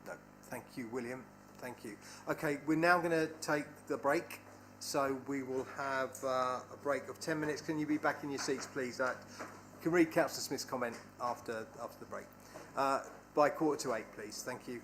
No. Thank you, William. Thank you. Okay, we're now going to take the break. So we will have a break of 10 minutes. Can you be back in your seats, please? You can read Councillor Smith's comment after the break. By 7:45, please. Thank you.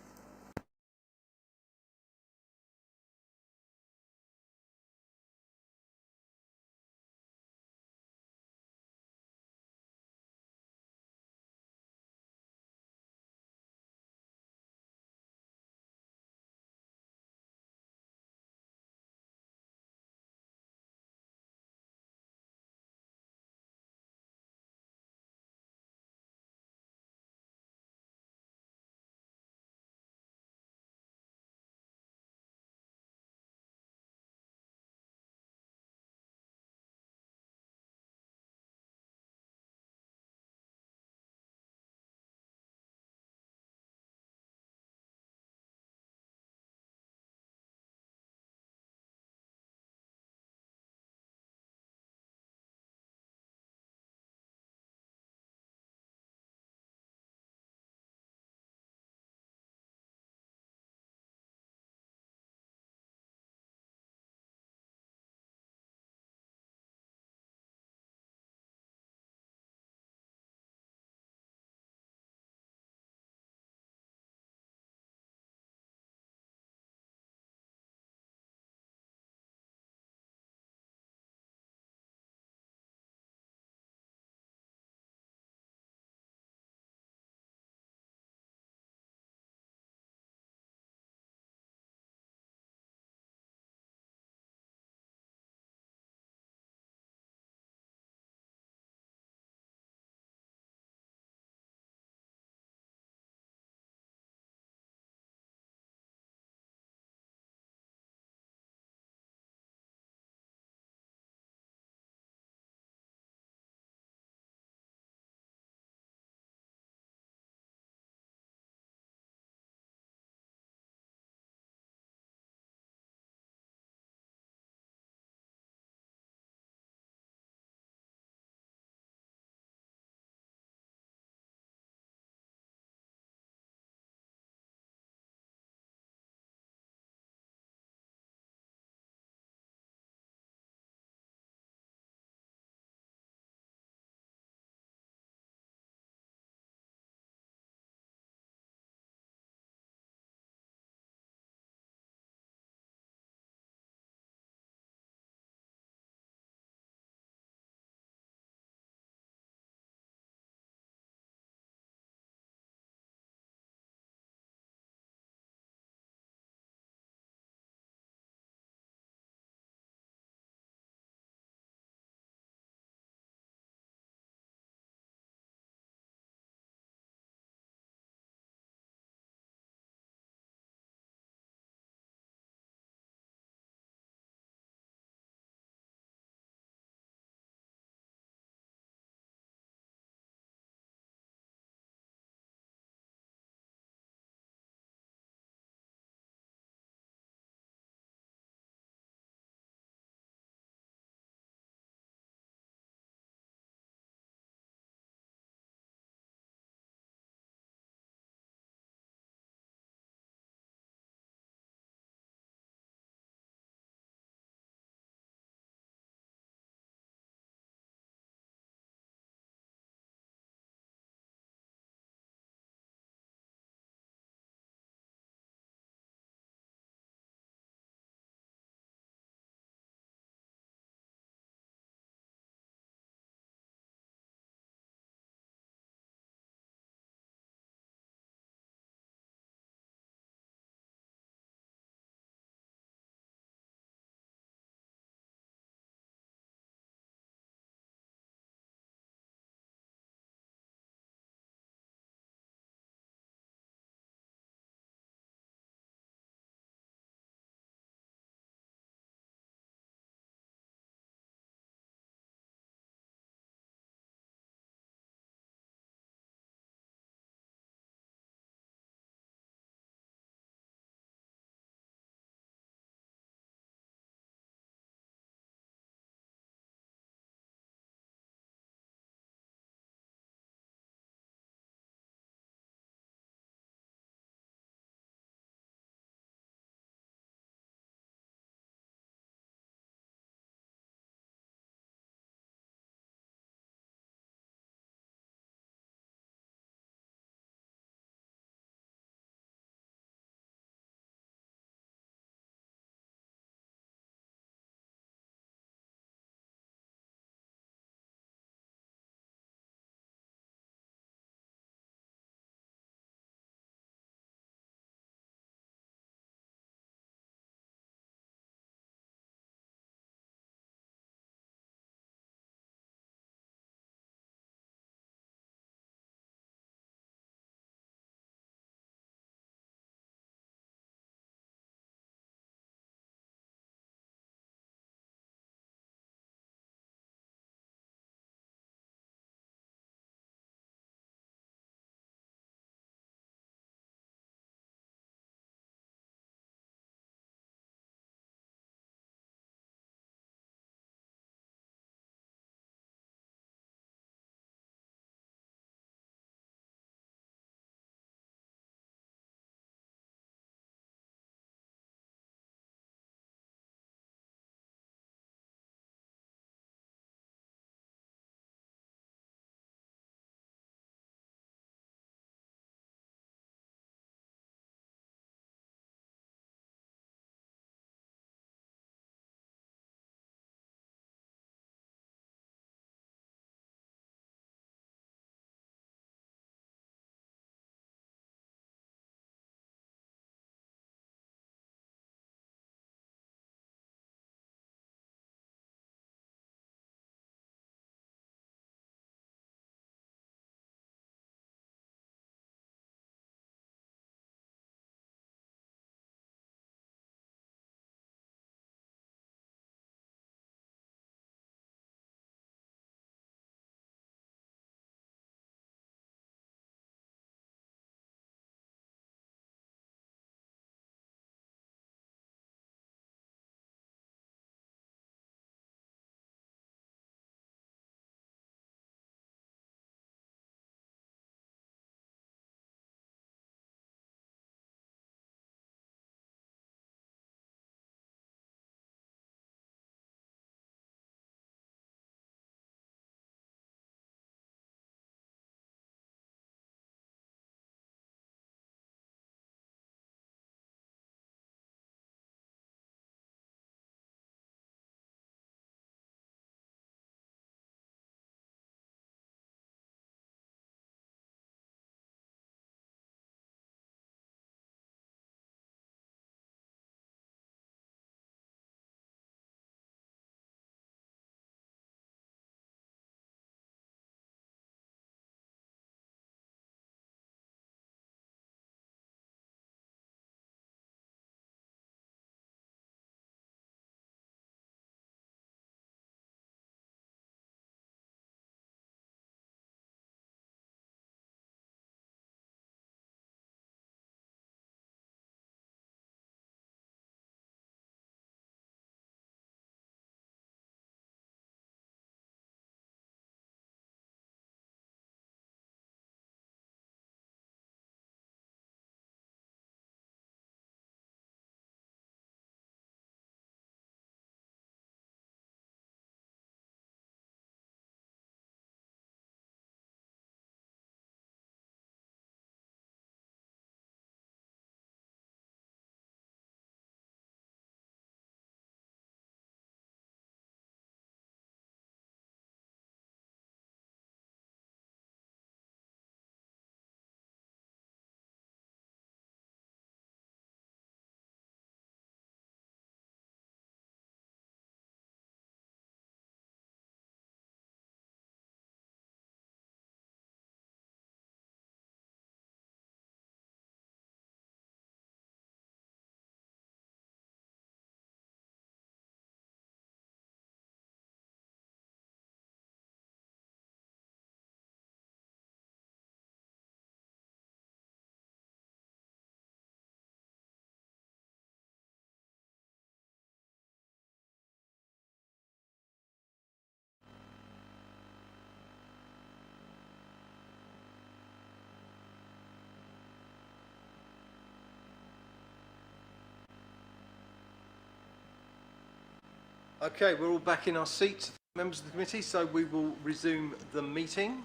Okay, we're all back in our seats, members of the committee, so we will resume the meeting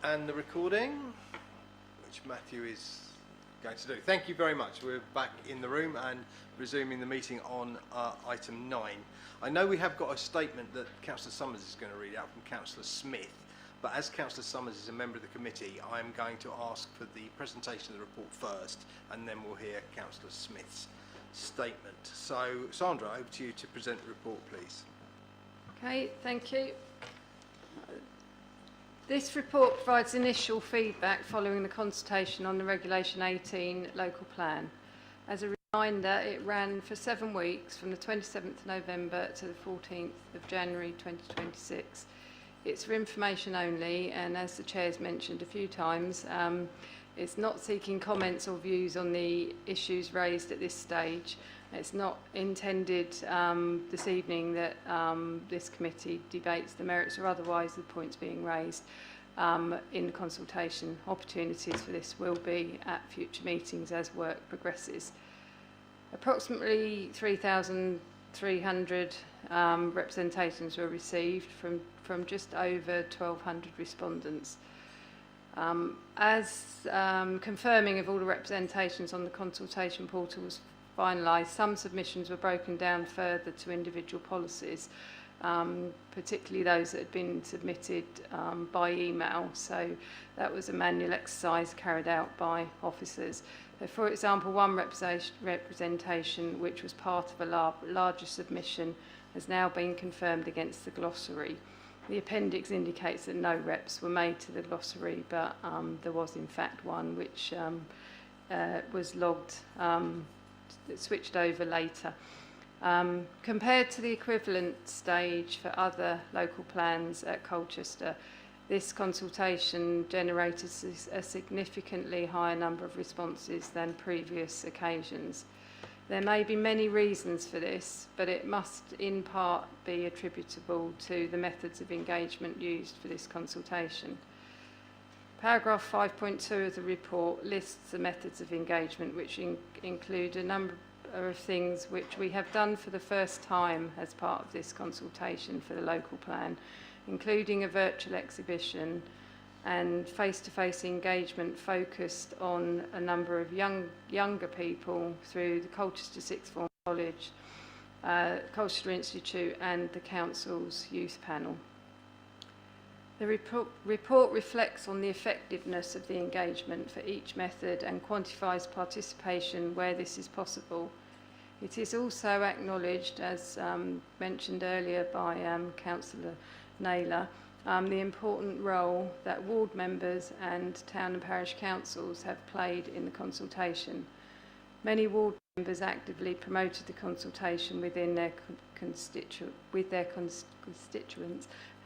and the recording, which Matthew is going to do. Thank you very much. We're back in the room and resuming the meeting on item 9. I know we have got a statement that Councillor Summers is going to read out from Councillor Smith, but as Councillor Summers is a member of the committee, I'm going to ask for the presentation of the report first, and then we'll hear Councillor Smith's statement. So, Sandra, over to you to present the report, please. Okay, thank you. This report provides initial feedback following the consultation on the Regulation 18 local plan. As a reminder, it ran for 7 weeks from the 27th November to the 14th of January 2026. It's for information only, and as the Chair's mentioned a few times, it's not seeking comments or views on the issues raised at this stage. It's not intended this evening that this committee debates the merits or otherwise the points being raised in the consultation. Opportunities for this will be at future meetings as work progresses. Approximately 3,300 representations were received from just over 1,200 respondents. As confirming of all the representations on the consultation portal was finalised, some submissions were broken down further to individual policies, particularly those that had been submitted by email. So that was a manual exercise carried out by officers. So for example, one representation, which was part of a larger submission, has now been confirmed against the glossary. The appendix indicates that no reps were made to the glossary, but there was in fact one which was logged, switched over later. Compared to the equivalent stage for other local plans at Colchester, this consultation generated a significantly higher number of responses than previous occasions. There may be many reasons for this, but it must in part be attributable to the methods of engagement used for this consultation. Paragraph 5.2 of the report lists the methods of engagement, which include a number of things which we have done for the first time as part of this consultation for the local plan, including a virtual exhibition and face-to-face engagement focused on a number of younger people through the Colchester Sixth Form College, Colchester Institute and the Council's Youth Panel. The report reflects on the effectiveness of the engagement for each method and quantifies participation where this is possible. It is also acknowledged, as mentioned earlier by Councillor Naylor, the important role that ward members and town and parish councils have played in the consultation. Many ward members actively promoted the consultation within their constituents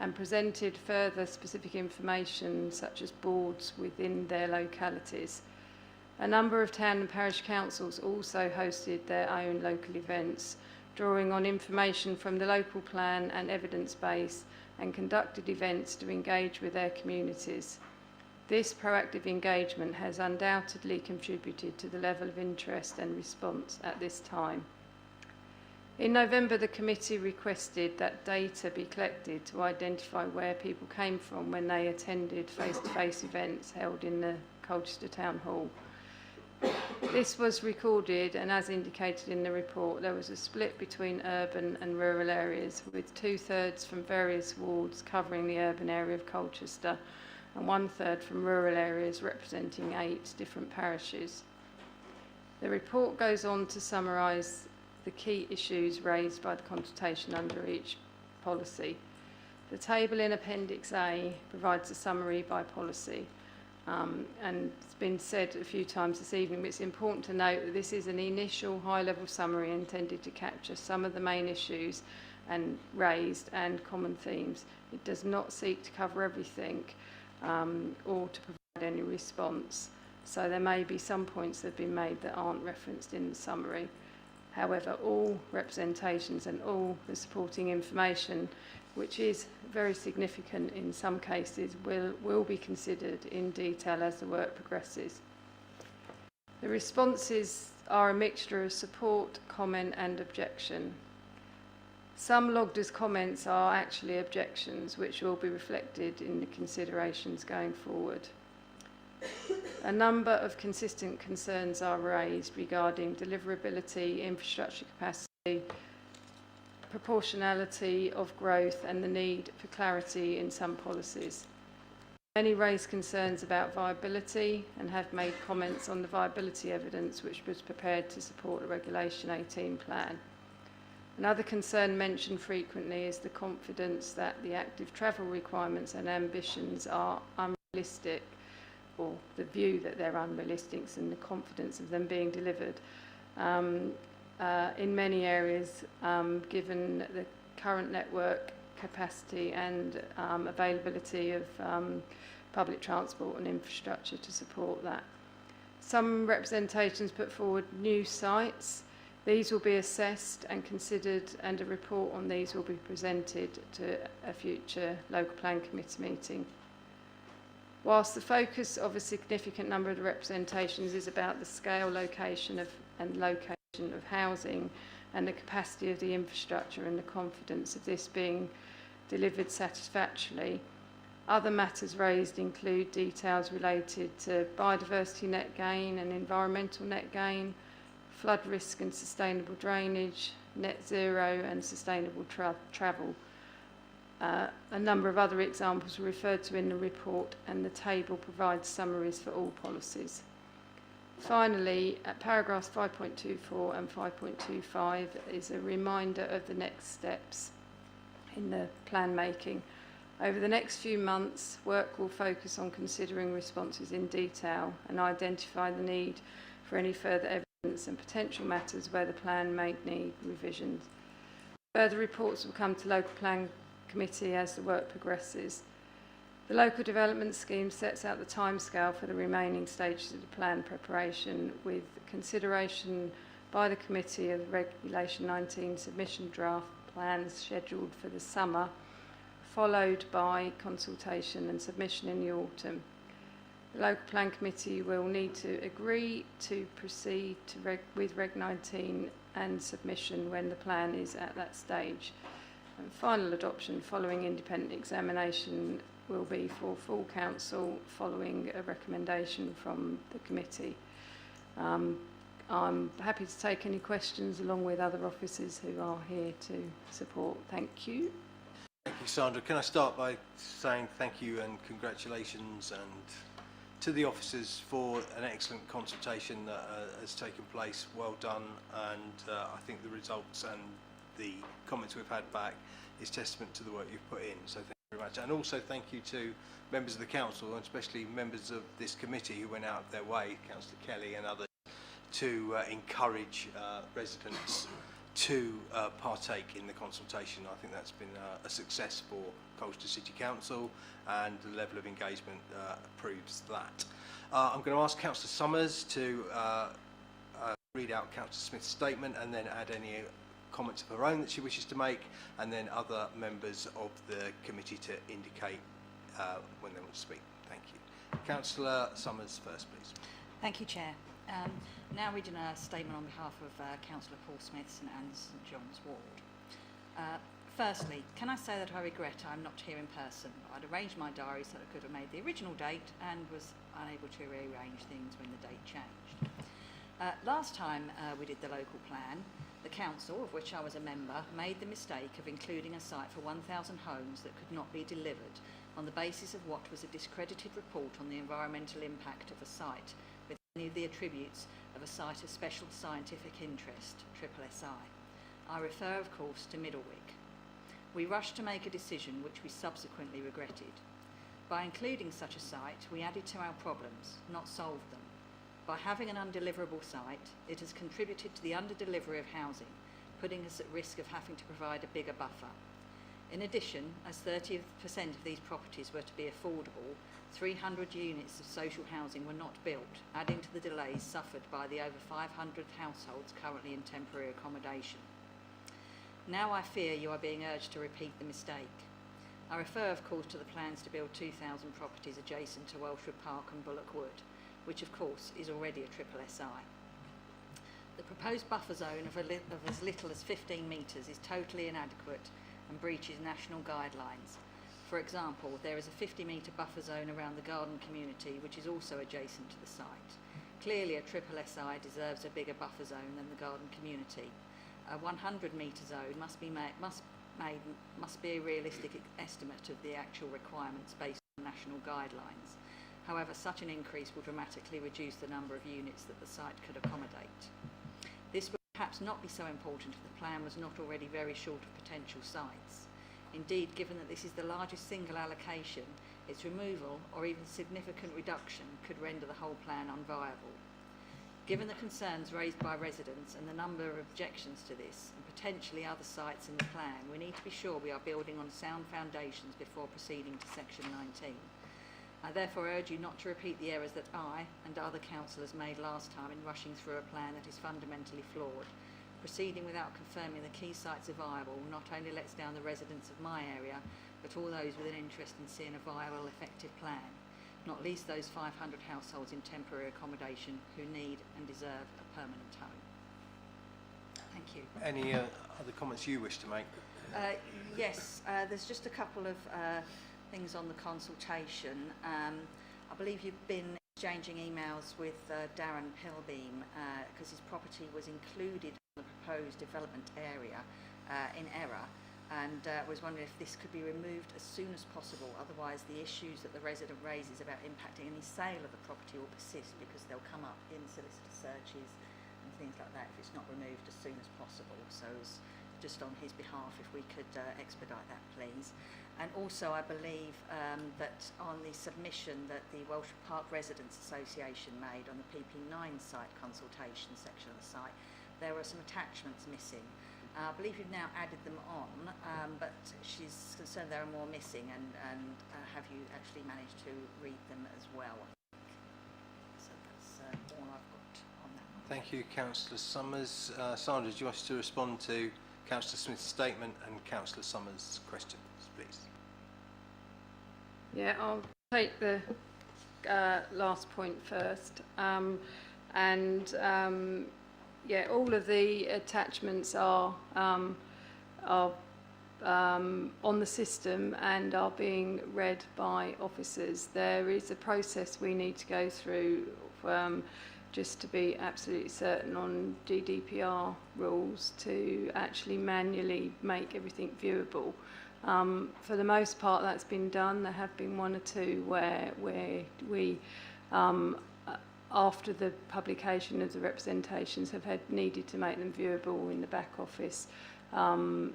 and presented further specific information such as boards within their localities. A number of town and parish councils also hosted their own local events, drawing on information from the local plan and evidence base, and conducted events to engage with their communities. This proactive engagement has undoubtedly contributed to the level of interest and response at this time. In November, the committee requested that data be collected to identify where people came from when they attended face-to-face events held in the Colchester Town Hall. This was recorded, and as indicated in the report, there was a split between urban and rural areas, with 2/3 from various wards covering the urban area of Colchester and 1/3 from rural areas representing 8 different parishes. The report goes on to summarise the key issues raised by the consultation under each policy. The table in Appendix A provides a summary by policy. And it's been said a few times this evening, but it's important to note that this is an initial high-level summary intended to capture some of the main issues and raised and common themes. It does not seek to cover everything or to provide any response. So there may be some points that have been made that aren't referenced in the summary. However, all representations and all the supporting information, which is very significant in some cases, will be considered in detail as the work progresses. The responses are a mixture of support, comment and objection. Some logged as comments are actually objections, which will be reflected in the considerations going forward. A number of consistent concerns are raised regarding deliverability, infrastructure capacity, proportionality of growth and the need for clarity in some policies. Many raised concerns about viability and have made comments on the viability evidence which was prepared to support the Regulation 18 plan. Another concern mentioned frequently is the confidence that the active travel requirements and ambitions are unrealistic, or the view that they're unrealistic and the confidence of them being delivered. In many areas, given the current network capacity and availability of public transport and infrastructure to support that. Some representations put forward new sites. These will be assessed and considered, and a report on these will be presented to a future local plan committee meeting. Whilst the focus of a significant number of the representations is about the scale, location of housing and the capacity of the infrastructure and the confidence of this being delivered satisfactorily, other matters raised include details related to biodiversity net gain and environmental net gain, flood risk and sustainable drainage, net zero and sustainable travel. A number of other examples were referred to in the report, and the table provides summaries for all policies. Finally, at paragraphs 5.24 and 5.25 is a reminder of the next steps in the plan making. Over the next few months, work will focus on considering responses in detail and identify the need for any further evidence and potential matters where the plan may need revisions. Further reports will come to local plan committee as the work progresses. The local development scheme sets out the timescale for the remaining stages of the plan preparation, with consideration by the committee of the Regulation 19 submission draft plans scheduled for the summer, followed by consultation and submission in the autumn. The local plan committee will need to agree to proceed with Reg 19 and submission when the plan is at that stage. And final adoption following independent examination will be for full council following a recommendation from the committee. I'm happy to take any questions along with other officers who are here to support. Thank you. Thank you, Sandra. Can I start by saying thank you and congratulations and to the officers for an excellent consultation that has taken place. Well done, and I think the results and the comments we've had back is testament to the work you've put in. So thank you very much. And also thank you to members of the council, and especially members of this committee who went out of their way, Councillor Kelly and others, to encourage residents to partake in the consultation. I think that's been a success for Colchester City Council, and the level of engagement proves that. I'm going to ask Councillor Summers to read out Councillor Smith's statement and then add any comments of her own that she wishes to make, and then other members of the committee to indicate when they want to speak. Thank you. Councillor Summers first, please. Thank you, Chair. Now reading a statement on behalf of Councillor Paul Smith, St Anne's St John's Ward. Firstly, can I say that I regret I'm not here in person. I'd arranged my diary so I could have made the original date and was unable to rearrange things when the date changed. Last time we did the local plan, the council, of which I was a member, made the mistake of including a site for 1,000 homes that could not be delivered on the basis of what was a discredited report on the environmental impact of a site, with any of the attributes of a site of special scientific interest, SSI. I refer, of course, to Middlewick. We rushed to make a decision which we subsequently regretted. By including such a site, we added to our problems, not solved them. By having an undeliverable site, it has contributed to the underdelivery of housing, putting us at risk of having to provide a bigger buffer. In addition, as 30% of these properties were to be affordable, 300 units of social housing were not built, adding to the delays suffered by the over 500 households currently in temporary accommodation. Now I fear you are being urged to repeat the mistake. I refer, of course, to the plans to build 2,000 properties adjacent to Welshwood Park and Bullock Wood, which of course is already a SSI. The proposed buffer zone of as little as 15 metres is totally inadequate and breaches national guidelines. For example, there is a 50-metre buffer zone around the garden community, which is also adjacent to the site. Clearly, a triple SI deserves a bigger buffer zone than the garden community. A 100-metre zone must be a realistic estimate of the actual requirements based on national guidelines. However, such an increase will dramatically reduce the number of units that the site could accommodate. This would perhaps not be so important if the plan was not already very short of potential sites. Indeed, given that this is the largest single allocation, its removal or even significant reduction could render the whole plan unviable. Given the concerns raised by residents and the number of objections to this, and potentially other sites in the plan, we need to be sure we are building on sound foundations before proceeding to Section 19. I therefore urge you not to repeat the errors that I and other councillors made last time in rushing through a plan that is fundamentally flawed. Proceeding without confirming the key sites are viable not only lets down the residents of my area, but all those with an interest in seeing a viable, effective plan, not least those 500 households in temporary accommodation who need and deserve a permanent home. Thank you. Any other comments you wish to make? Yes, there's just a couple of things on the consultation. I believe you've been exchanging emails with Darren Pilbeam because his property was included in the proposed development area in error, and was wondering if this could be removed as soon as possible, otherwise the issues that the resident raises about impacting any sale of the property will persist because they'll come up in solicitor searches and things like that if it's not removed as soon as possible. So it's just on his behalf if we could expedite that, please. And also I believe that on the submission that the Welsh Park Residents Association made on the PP9 site consultation section of the site, there were some attachments missing. I believe you've now added them on, but she's concerned there are more missing, and have you actually managed to read them as well? So that's all I've got on that one. Thank you, Councillor Summers. Sandra, do you want us to respond to Councillor Smith's statement and Councillor Summers' questions, please? Yeah, I'll take the last point first. Yeah, all of the attachments are on the system and are being read by officers. There is a process we need to go through just to be absolutely certain on GDPR rules to actually manually make everything viewable. For the most part, that's been done. There have been one or two where we after the publication of the representations have needed to make them viewable in the back office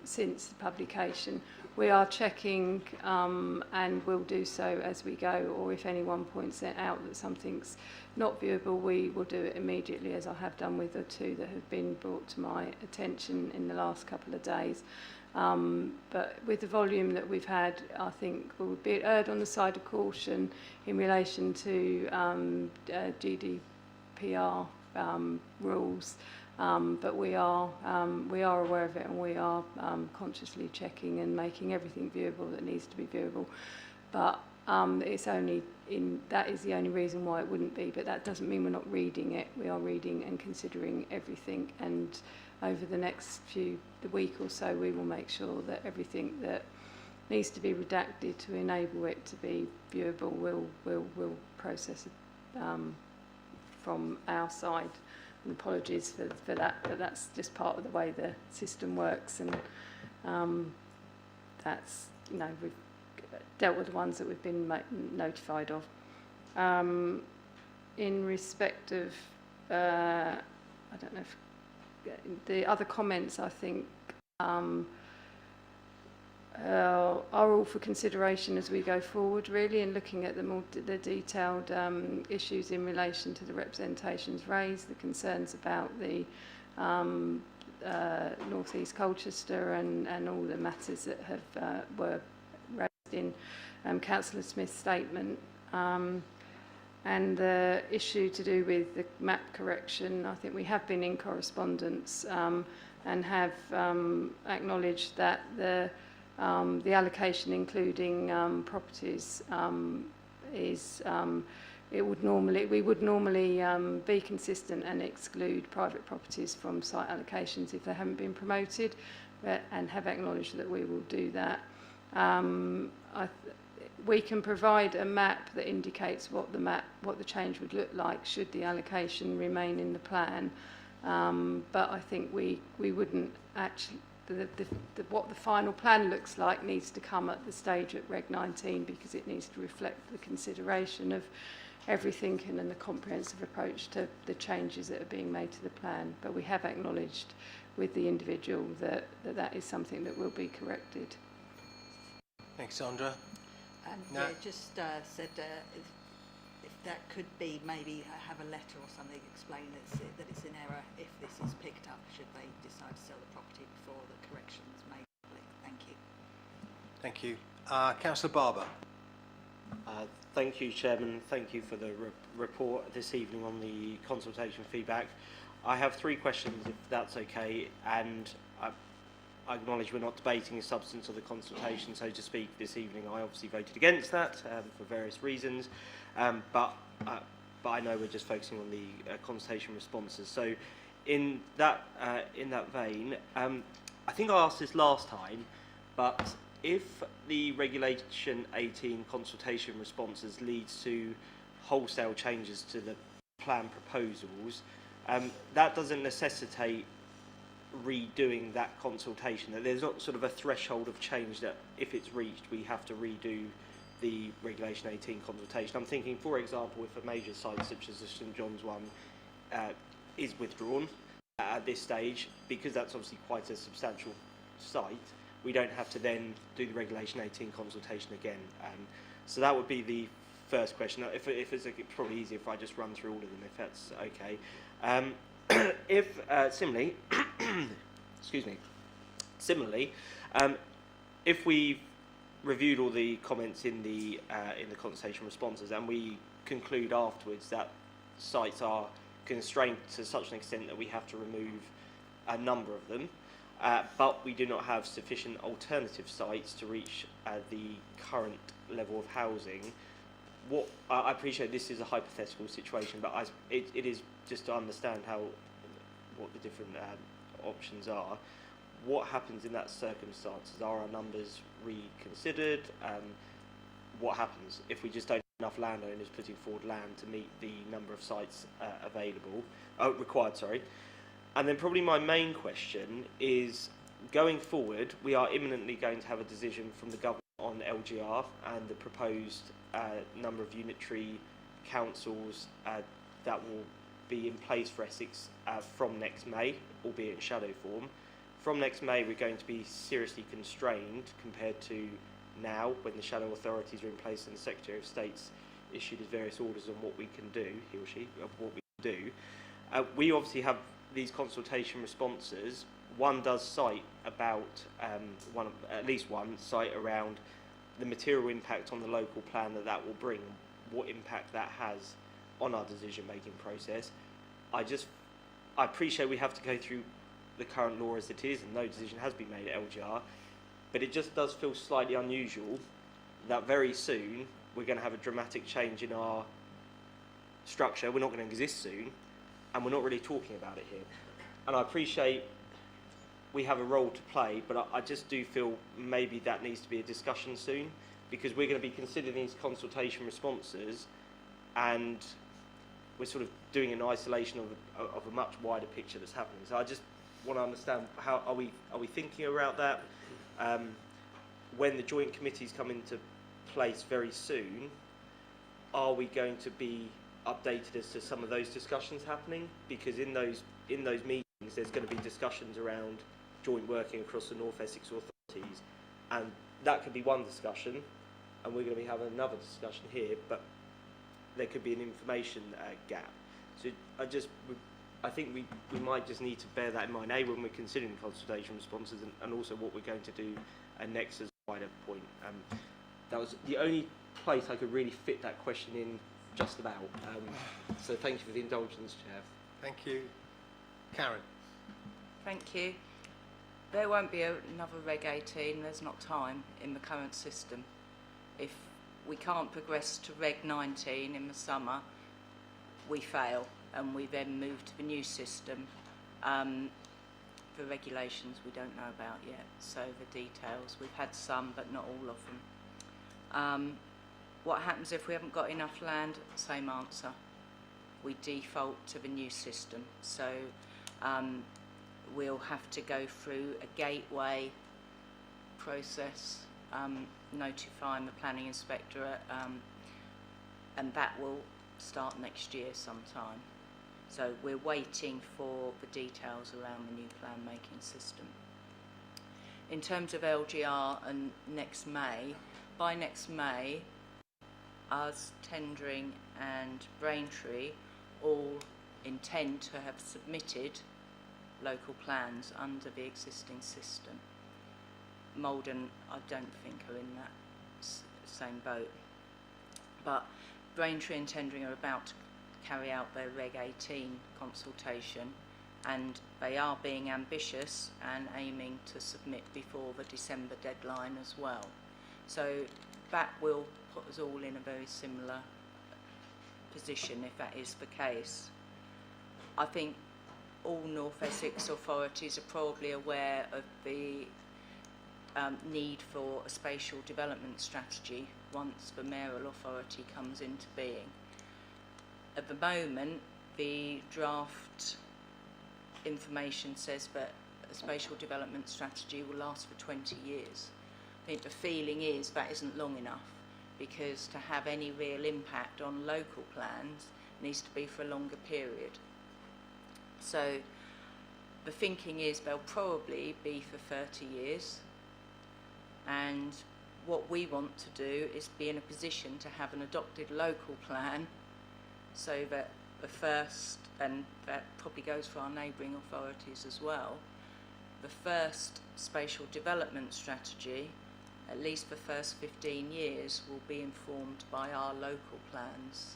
since the publication. We are checking and will do so as we go, or if anyone points it out that something's not viewable, we will do it immediately, as I have done with the two that have been brought to my attention in the last couple of days. But with the volume that we've had, I think we would be erred on the side of caution in relation to GDPR rules. But we are aware of it, and we are consciously checking and making everything viewable that needs to be viewable. But it's only that is the only reason why it wouldn't be. But that doesn't mean we're not reading it. We are reading and considering everything, and over the next the week or so, we will make sure that everything that needs to be redacted to enable it to be viewable will process it from our side. And apologies for that, but that's just part of the way the system works, and that's, you know, we've dealt with the ones that we've been notified of. In respect of, I don't know if the other comments, I think, are all for consideration as we go forward, really, and looking at the detailed issues in relation to the representations raised, the concerns about the North East Colchester and all the matters that have were raised in Councillor Smith's statement. And the issue to do with the map correction, I think we have been in correspondence and have acknowledged that the allocation, including properties, is we would normally be consistent and exclude private properties from site allocations if they haven't been promoted, and have acknowledged that we will do that. We can provide a map that indicates what the change would look like should the allocation remain in the plan, but I think we wouldn't actually. What the final plan looks like needs to come at the stage at Reg 19, because it needs to reflect the consideration of everything and the comprehensive approach to the changes that are being made to the plan. But we have acknowledged with the individual that is something that will be corrected. Thanks, Sandra. Yeah, just said if that could be maybe have a letter or something explain that it's in error if this is picked up should they decide to sell the property before the corrections made public. Thank you. Thank you. Councillor Barber. Thank you, Chairman. Thank you for the report this evening on the consultation feedback. I have 3 questions, if that's okay, and I acknowledge we're not debating the substance of the consultation, so to speak, this evening. I obviously voted against that for various reasons, but I know we're just focusing on the consultation responses. So in that vein, I think I asked this last time, but if the Regulation 18 consultation responses leads to wholesale changes to the plan proposals, that doesn't necessitate redoing that consultation. That there's not sort of a threshold of change that if it's reached we have to redo the Regulation 18 consultation. I'm thinking, for example, if a major site such as the St John's one is withdrawn at this stage, because that's obviously quite a substantial site, we don't have to then do the Regulation 18 consultation again. So that would be the first question. If it's probably easier if I just run through all of them, if that's okay. If similarly, excuse me. Similarly, if we've reviewed all the comments in the consultation responses and we conclude afterwards that sites are constrained to such an extent that we have to remove a number of them, but we do not have sufficient alternative sites to reach the current level of housing. What I appreciate this is a hypothetical situation, but it is just to understand what the different options are. What happens in that circumstances? Are our numbers reconsidered? What happens if we just don't have enough landowners putting forward land to meet the number of sites required? Sorry. And then probably my main question is, going forward, we are imminently going to have a decision from the government on LGR and the proposed number of unitary councils that will be in place for Essex from next May, albeit in shadow form. From next May, we're going to be seriously constrained compared to now, when the shadow authorities are in place and the Secretary of State's issued his various orders on what we can do, he or she, of what we can do. We obviously have these consultation responses. One does cite about, at least one cite around the material impact on the local plan that will bring, what impact that has on our decision-making process. I appreciate we have to go through the current law as it is, and no decision has been made at LGR, but it just does feel slightly unusual that very soon we're going to have a dramatic change in our structure. We're not going to exist soon, and we're not really talking about it here. And I appreciate we have a role to play, but I just do feel maybe that needs to be a discussion soon, because we're going to be considering these consultation responses, and we're sort of doing an isolation of a much wider picture that's happening. So I just want to understand, how are we thinking about that? When the joint committees come into place very soon, are we going to be updated as to some of those discussions happening? Because in those meetings, there's going to be discussions around joint working across the North Essex authorities, and that could be one discussion, and we're going to be having another discussion here, but there could be an information gap. So I think we might just need to bear that in mind, when we're considering consultation responses, and also what we're going to do next as a wider point. That was the only place I could really fit that question in, just about. So thank you for the indulgence, Chair. Thank you. Karen. Thank you. There won't be another Reg 18. There's not time in the current system. If we can't progress to Reg 19 in the summer, we fail, and we then move to the new system. The regulations we don't know about yet, so the details, we've had some but not all of them. What happens if we haven't got enough land? Same answer. We default to the new system. So we'll have to go through a gateway process, notifying the planning inspectorate, and that will start next year sometime. So we're waiting for the details around the new plan making system. In terms of LGR and next May, by next May, us, Tendring and Braintree all intend to have submitted local plans under the existing system. Malden, I don't think, are in that same boat. But Braintree and Tendring are about to carry out their Reg 18 consultation, and they are being ambitious and aiming to submit before the December deadline as well. So that will put us all in a very similar position if that is the case. I think all North Essex authorities are probably aware of the need for a spatial development strategy once the mayoral authority comes into being. At the moment, the draft information says that a spatial development strategy will last for 20 years. I think the feeling is that isn't long enough, because to have any real impact on local plans needs to be for a longer period. So the thinking is they'll probably be for 30 years, and what we want to do is be in a position to have an adopted local plan, so that the first, and that probably goes for our neighbouring authorities as well, the first spatial development strategy, at least the first 15 years, will be informed by our local plans,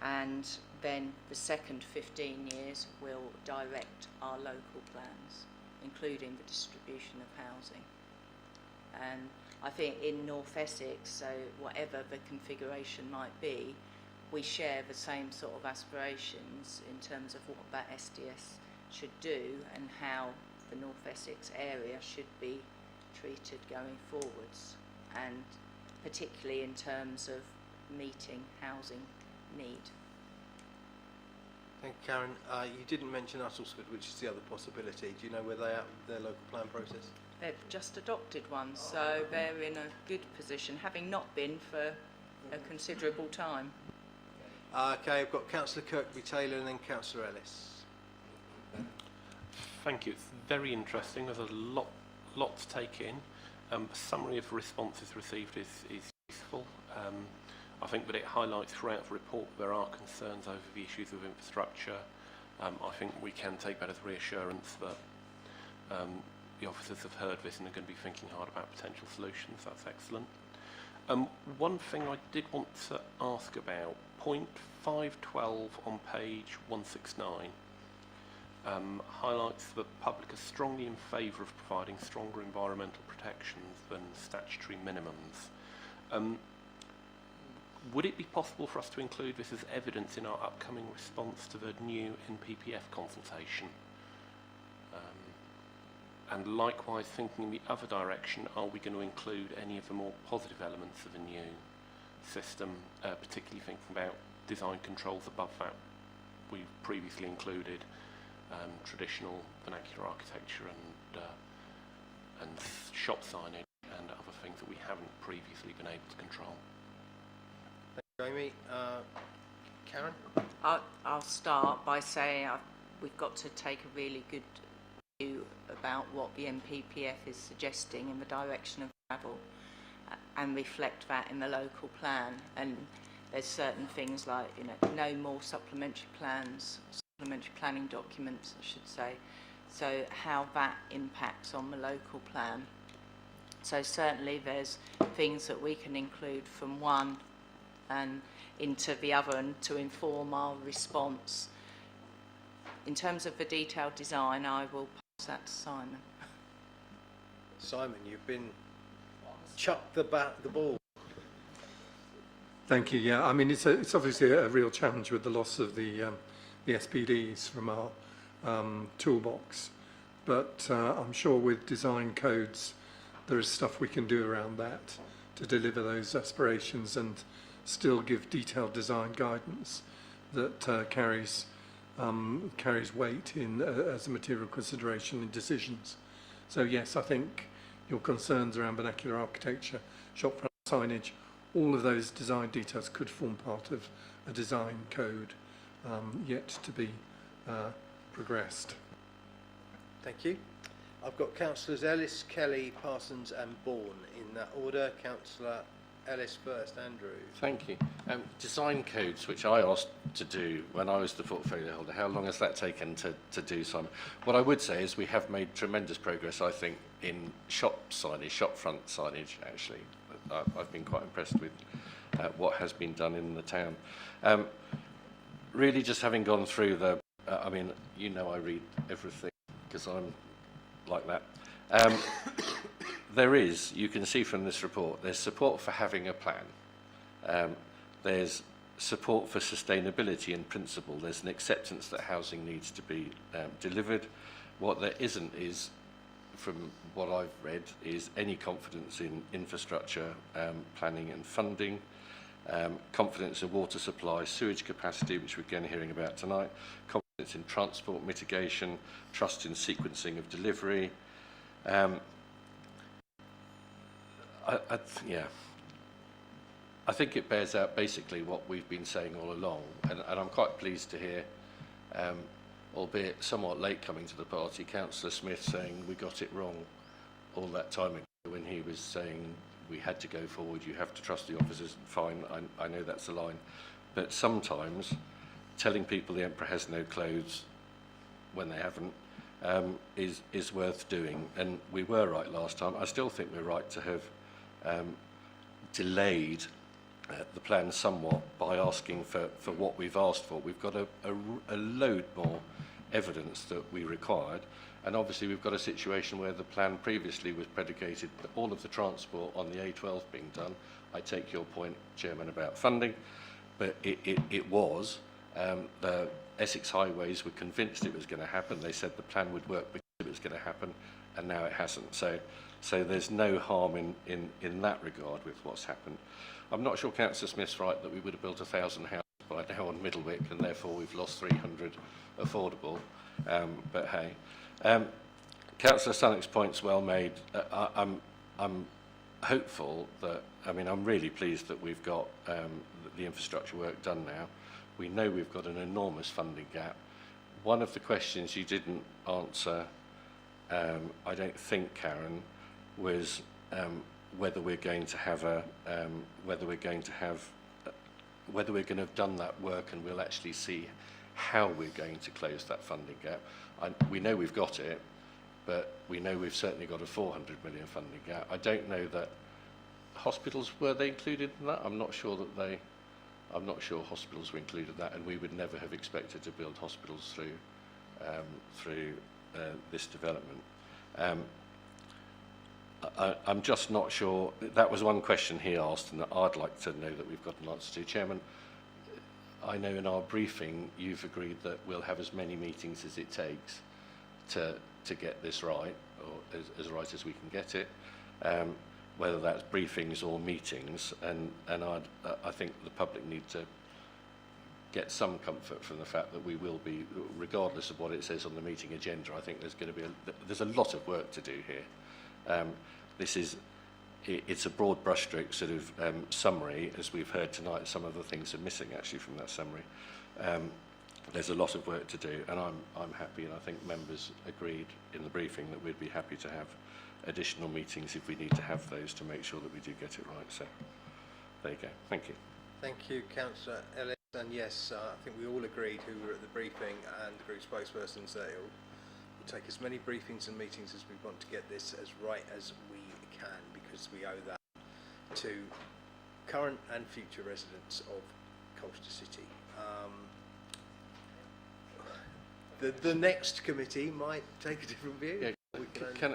and then the second 15 years will direct our local plans, including the distribution of housing. And I think in North Essex, so whatever the configuration might be, we share the same sort of aspirations in terms of what that SDS should do and how the North Essex area should be treated going forwards, and particularly in terms of meeting housing need. Thank you, Karen. You didn't mention Uttlesford, which is the other possibility. Do you know where they are with their local plan process? They've just adopted one, so they're in a good position, having not been for a considerable time. Okay, I've got Councillor Kirkby-Taylor and then Councillor Ellis. Thank you. It's very interesting. There's a lot to take in. A summary of responses received is useful. I think that it highlights throughout the report there are concerns over the issues of infrastructure. I think we can take that as reassurance that the officers have heard this and are going to be thinking hard about potential solutions. That's excellent. One thing I did want to ask about, point 512 on page 169, highlights that the public are strongly in favour of providing stronger environmental protections than statutory minimums. Would it be possible for us to include this as evidence in our upcoming response to the new NPPF consultation? And likewise, thinking in the other direction, are we going to include any of the more positive elements of the new system, particularly thinking about design controls above that we've previously included, traditional vernacular architecture and shop signage and other things that we haven't previously been able to control? Thank you, Amy. Karen? I'll start by saying we've got to take a really good view about what the NPPF is suggesting in the direction of travel and reflect that in the local plan. And there's certain things like, no more supplementary planning documents, I should say. So how that impacts on the local plan. So certainly there's things that we can include from one and into the other and to inform our response. In terms of the detailed design, I will pass that to Simon. Simon, you've been chucked the ball. Thank you. Yeah, I mean, it's obviously a real challenge with the loss of the SPDs from our toolbox. But I'm sure with design codes, there is stuff we can do around that to deliver those aspirations and still give detailed design guidance that carries weight in as a material consideration in decisions. So yes, I think your concerns around vernacular architecture, shop front signage, all of those design details could form part of a design code yet to be progressed. Thank you. I've got Councillors Ellis, Kelly, Parsons and Bourne in that order. Councillor Ellis first. Andrew. Thank you. Design codes, which I asked to do when I was the portfolio holder, how long has that taken to do some? What I would say is we have made tremendous progress, I think, in shop signage, shop front signage, actually. I've been quite impressed with what has been done in the town. Really just having gone through the, I mean, you know I read everything because I'm like that. There is, you can see from this report, there's support for having a plan. There's support for sustainability in principle. There's an acceptance that housing needs to be delivered. What there isn't is, from what I've read, is any confidence in infrastructure, planning and funding, confidence in water supply, sewage capacity, which we're again hearing about tonight, confidence in transport mitigation, trust in sequencing of delivery. I think it bears out basically what we've been saying all along, and I'm quite pleased to hear, albeit somewhat late coming to the party, Councillor Smith saying we got it wrong all that time ago when he was saying we had to go forward, you have to trust the officers. Fine, I know that's the line, but sometimes telling people the emperor has no clothes when they haven't is worth doing, and we were right last time. I still think we're right to have delayed the plan somewhat by asking for what we've asked for. We've got a load more evidence that we required, and obviously we've got a situation where the plan previously was predicated all of the transport on the A12 being done. I take your point, Chairman, about funding, but it was. The Essex Highways were convinced it was going to happen. They said the plan would work because it was going to happen, and now it hasn't. So there's no harm in that regard with what's happened. I'm not sure Councillor Smith's right that we would have built 1,000 houses by now on Middlewick, and therefore we've lost 300 affordable. But hey, Councillor Sunnock's point's well made. I'm hopeful that, I mean, I'm really pleased that we've got the infrastructure work done now. We know we've got an enormous funding gap. One of the questions you didn't answer, I don't think, Karen, was whether we're going to have whether we're going to have done that work and we'll actually see how we're going to close that funding gap. We know we've got it, but we know we've certainly got a 400 million funding gap. I don't know that hospitals, were they included in that? I'm not sure hospitals were included in that, and we would never have expected to build hospitals through this development. I'm just not sure. That was one question he asked, and I'd like to know that we've got an answer to. Chairman, I know in our briefing you've agreed that we'll have as many meetings as it takes to get this right, or as right as we can get it, whether that's briefings or meetings, and I think the public need to get some comfort from the fact that we will be, regardless of what it says on the meeting agenda. I think there's going to be there's a lot of work to do here. It's a broad brushstroke sort of summary, as we've heard tonight. Some of the things are missing actually from that summary. There's a lot of work to do, and I'm happy, and I think members agreed in the briefing that we'd be happy to have additional meetings if we need to have those to make sure that we do get it right. So there you go. Thank you. Thank you, Councillor Ellis. And yes, I think we all agreed who were at the briefing and the group spokespersons that it will take as many briefings and meetings as we want to get this as right as we can, because we owe that to current and future residents of Colchester City. The next committee might take a different view. Yeah.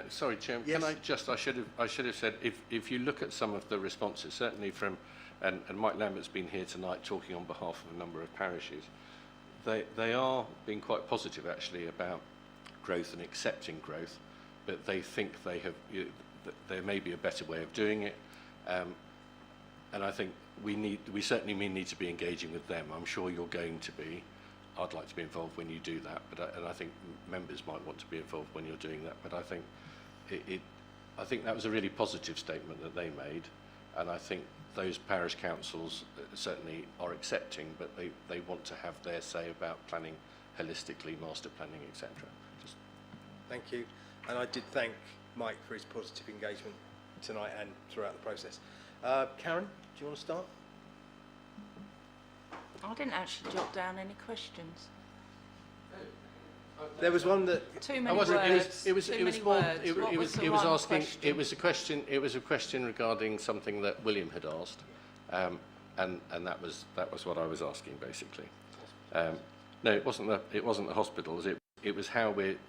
Sorry, Chairman. Yes. Can I just? I should have said if you look at some of the responses, certainly from and Mike Lambert's been here tonight talking on behalf of a number of parishes. They are being quite positive actually about growth and accepting growth, but they think there may be a better way of doing it, and I think we certainly need to be engaging with them. I'm sure you're going to be. I'd like to be involved when you do that, and I think members might want to be involved when you're doing that. But I think I think that was a really positive statement that they made, and I think those parish councils certainly are accepting, but they want to have their say about planning holistically, master planning, etc. Thank you, and I did thank Mike for his positive engagement tonight and throughout the process. Karen, do you want to start? I didn't actually jot down any questions. There was one that too many words. It was a question regarding something that William had asked, and that was what I was asking basically. No, it wasn't the hospitals. It was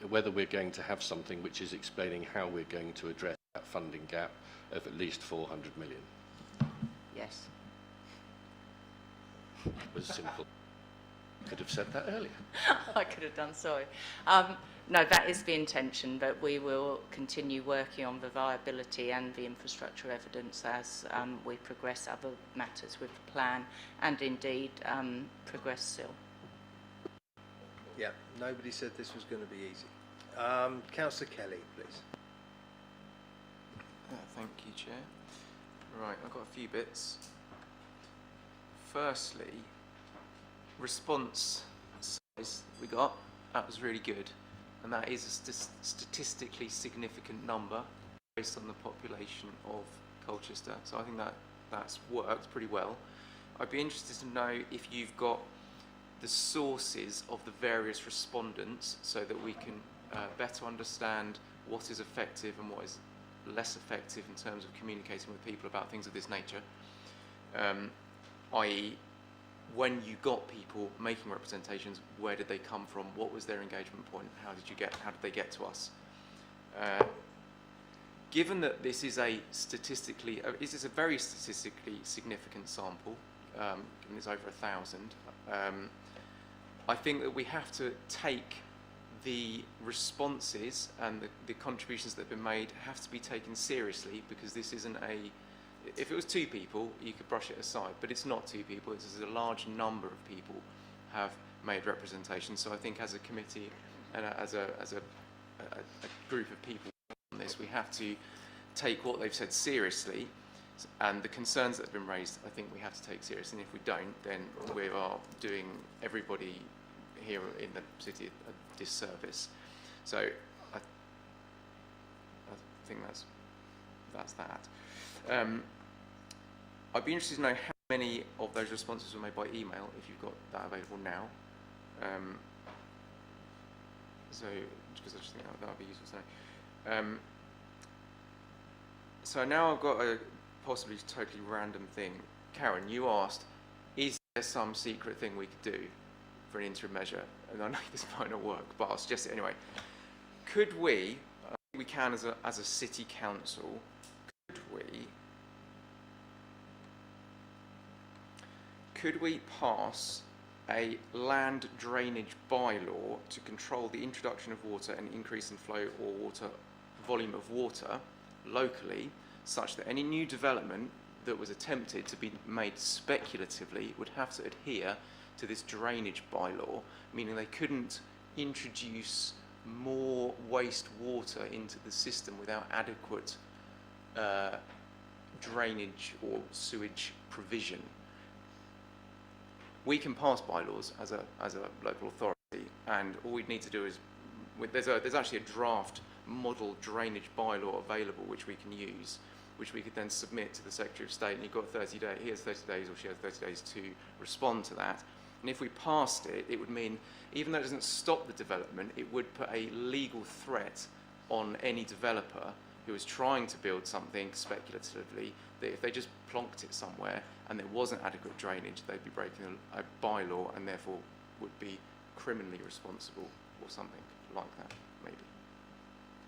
whether we're going to have something which is explaining how we're going to address that funding gap of at least 400 million. Yes. It was simple. Could have said that earlier. I could have done, sorry. No, that is the intention, but we will continue working on the viability and the infrastructure evidence as we progress other matters with the plan and indeed progress still. Yeah, nobody said this was going to be easy. Councillor Kelly, please. Thank you, Chair. Right, I've got a few bits. Firstly, response size we got, that was really good. And that is a statistically significant number based on the population of Colchester. So I think that's worked pretty well. I'd be interested to know if you've got the sources of the various respondents so that we can better understand what is effective and what is less effective in terms of communicating with people about things of this nature. I.e., when you got people making representations, where did they come from? What was their engagement point? How did they get to us? Given that this is a very statistically significant sample, given it's over 1,000, I think that we have to take the responses and the contributions that have been made have to be taken seriously, because this isn't if it was 2 people, you could brush it aside, but it's not 2 people, it's a large number of people have made representations. So I think as a committee and as a group of people on this, we have to take what they've said seriously, and the concerns that have been raised, I think we have to take seriously, and if we don't, then we are doing everybody here in the city a disservice. So I think that's that. I'd be interested to know how many of those responses were made by email, if you've got that available now. So, because I just think that would be useful to know. So now I've got a possibly totally random thing. Karen, you asked, is there some secret thing we could do for an interim measure? And I know this might not work, but I'll suggest it anyway. Could we, I think we can as a city council, could we pass a land drainage bylaw to control the introduction of water and increase in flow or volume of water locally, such that any new development that was attempted to be made speculatively would have to adhere to this drainage bylaw, meaning they couldn't introduce more wastewater into the system without adequate drainage or sewage provision. We can pass bylaws as a local authority, and all we'd need to do is there's actually a draft model drainage bylaw available which we can use, which we could then submit to the Secretary of State, and you've got 30 days. He has 30 days, or she has 30 days to respond to that. And if we passed it, it would mean, even though it doesn't stop the development, it would put a legal threat on any developer who was trying to build something speculatively, that if they just plonked it somewhere and there wasn't adequate drainage, they'd be breaking a bylaw and therefore would be criminally responsible or something like that, maybe.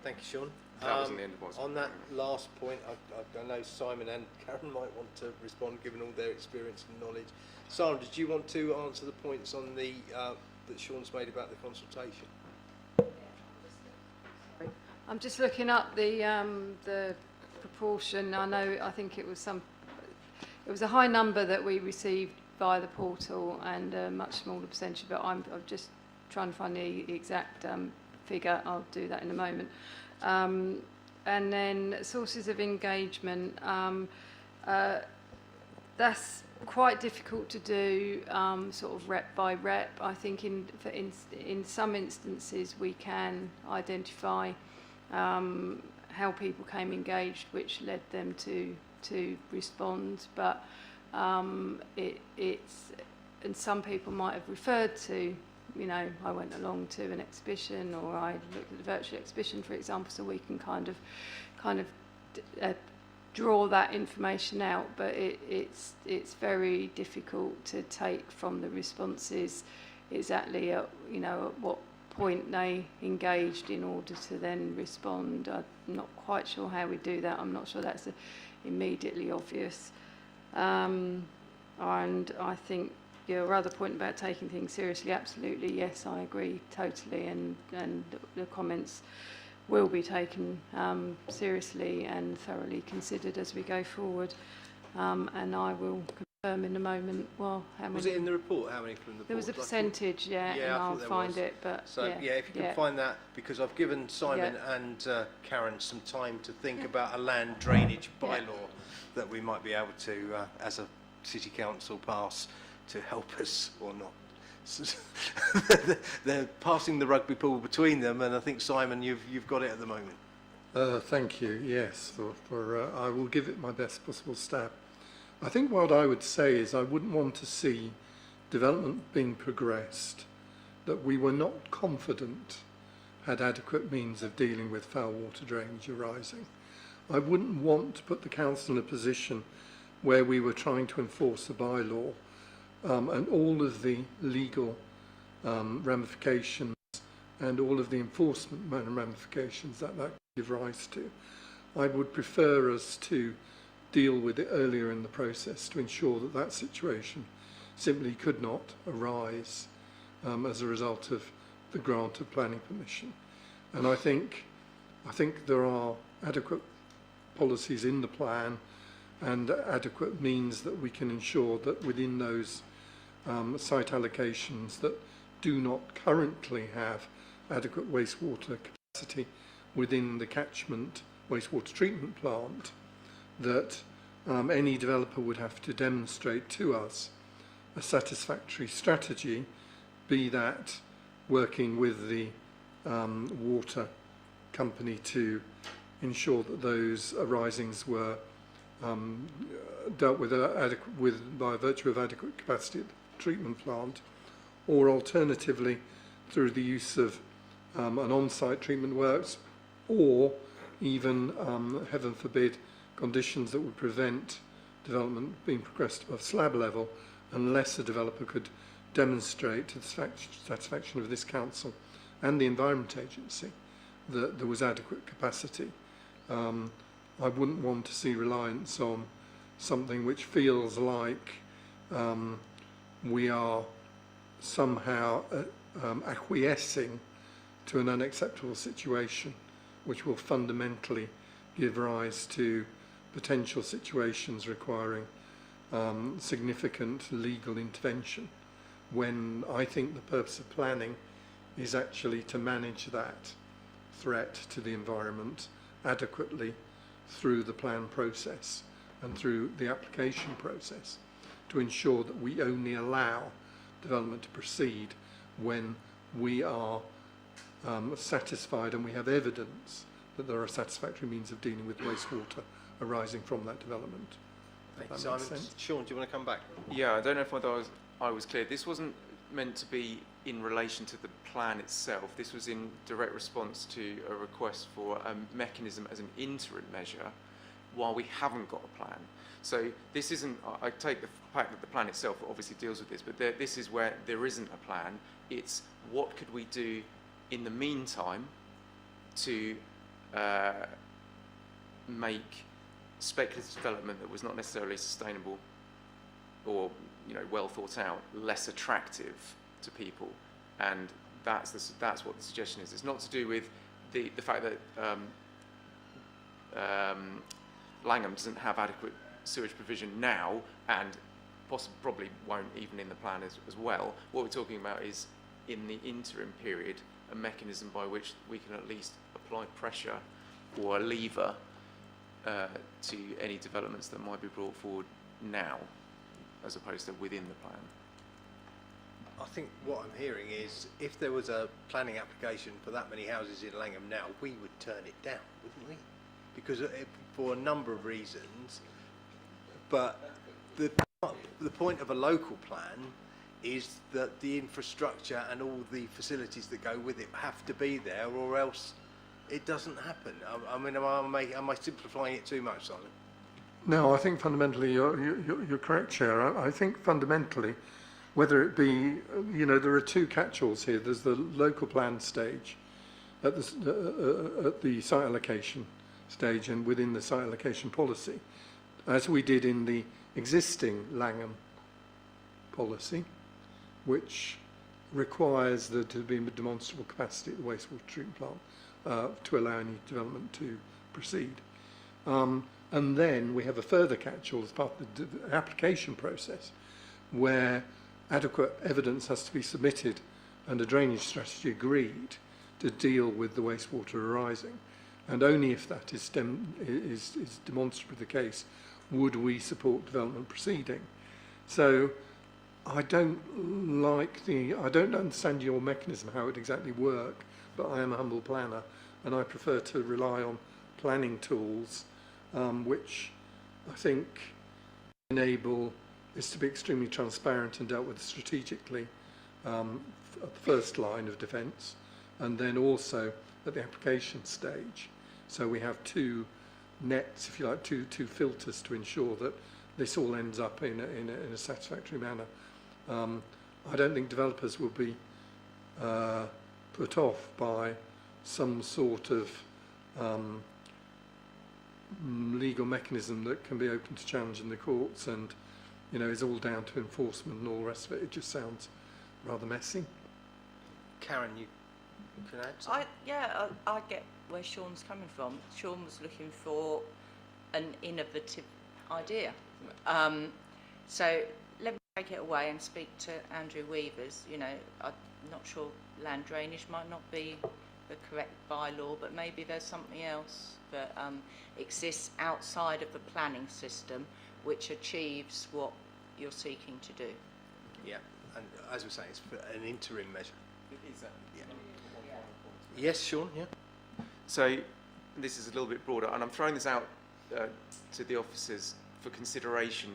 Thank you, Sean. That wasn't the end of what I was On that last point, I know Simon and Karen might want to respond, given all their experience and knowledge. Simon, did you want to answer the points on the that Sean's made about the consultation? I'm just looking up the proportion. I think it was a high number that we received via the portal and a much smaller percentage, but I'm just trying to find the exact figure. I'll do that in a moment. And then sources of engagement. That's quite difficult to do, sort of rep by rep. I think in some instances we can identify how people came engaged, which led them to respond. But it's and some people might have referred to, you know, I went along to an exhibition, or I looked at the virtual exhibition, for example, so we can kind of draw that information out. But it's very difficult to take from the responses exactly at, you know, at what point they engaged in order to then respond. I'm not quite sure how we do that. I'm not sure that's immediately obvious. And I think your other point about taking things seriously, absolutely, yes, I agree totally, and the comments will be taken seriously and thoroughly considered as we go forward. And I will confirm in a moment, well, how many... Was it in the report, how many from the There was a percentage, yeah, and I'll find it, but so, yeah, if you can find that, because I've given Simon and Karen some time to think about a land drainage bylaw that we might be able to, as a city council, pass to help us, or not. They're passing the rugby ball between them, and I think, Simon, you've got it at the moment. Thank you. Yes, I will give it my best possible stab. I think what I would say is I wouldn't want to see development being progressed that we were not confident had adequate means of dealing with foul water drainage arising. I wouldn't want to put the council in a position where we were trying to enforce a bylaw and all of the legal ramifications and all of the enforcement ramifications that could give rise to. I would prefer us to deal with it earlier in the process to ensure that that situation simply could not arise as a result of the grant of planning permission. And I think there are adequate policies in the plan and adequate means that we can ensure that within those site allocations that do not currently have adequate wastewater capacity within the catchment wastewater treatment plant, that any developer would have to demonstrate to us a satisfactory strategy, be that working with the water company to ensure that those arisings were dealt with by virtue of adequate capacity at the treatment plant, or alternatively through the use of an on-site treatment works, or even, heaven forbid, conditions that would prevent development being progressed above slab level unless a developer could demonstrate to the satisfaction of this council and the Environment Agency that there was adequate capacity. I wouldn't want to see reliance on something which feels like we are somehow acquiescing to an unacceptable situation, which will fundamentally give rise to potential situations requiring significant legal intervention, when I think the purpose of planning is actually to manage that threat to the environment adequately through the plan process and through the application process, to ensure that we only allow development to proceed when we are satisfied and we have evidence that there are satisfactory means of dealing with wastewater arising from that development. Thanks, Simon. Sean, do you want to come back? Yeah, I don't know if I was clear. This wasn't meant to be in relation to the plan itself. This was in direct response to a request for a mechanism as an interim measure while we haven't got a plan. So this isn't, I take the fact that the plan itself obviously deals with this, but this is where there isn't a plan. It's what could we do in the meantime to make speculative development that was not necessarily sustainable or well thought out less attractive to people, and that's what the suggestion is. It's not to do with the fact that Langham doesn't have adequate sewage provision now, and probably won't even in the plan as well. What we're talking about is, in the interim period, a mechanism by which we can at least apply pressure or a lever to any developments that might be brought forward now, as opposed to within the plan. I think what I'm hearing is, if there was a planning application for that many houses in Langham now, we would turn it down, wouldn't we? Because for a number of reasons. But the point of a local plan is that the infrastructure and all the facilities that go with it have to be there, or else it doesn't happen. I mean, am I simplifying it too much, Simon? No, I think fundamentally you're correct, Chair. I think fundamentally, whether it be, there are two catch-alls here. There's the local plan stage at the site allocation stage and within the site allocation policy, as we did in the existing Langham policy, which requires there to be a demonstrable capacity at the wastewater treatment plant to allow any development to proceed. And then we have a further catch-all as part of the application process, where adequate evidence has to be submitted and a drainage strategy agreed to deal with the wastewater arising. And only if that is demonstrably the case would we support development proceeding. So I don't understand your mechanism, how it would exactly work, but I am a humble planner and I prefer to rely on planning tools which I think enable this to be extremely transparent and dealt with strategically at the first line of defence, and then also at the application stage. So we have two nets, if you like, two filters to ensure that this all ends up in a satisfactory manner. I don't think developers will be put off by some sort of legal mechanism that can be open to challenge in the courts and is all down to enforcement and all the rest of it. It just sounds rather messy. Karen, you can add something? I get where Sean's coming from. Sean was looking for an innovative idea. So let me take it away and speak to Andrew Weavers. I'm not sure land drainage might not be the correct bylaw, but maybe there's something else that exists outside of the planning system which achieves what you're seeking to do. Yeah, and as we're saying, it's an interim measure. Exactly. Yeah. Yes, Sean, yeah. So this is a little bit broader, and I'm throwing this out to the officers for consideration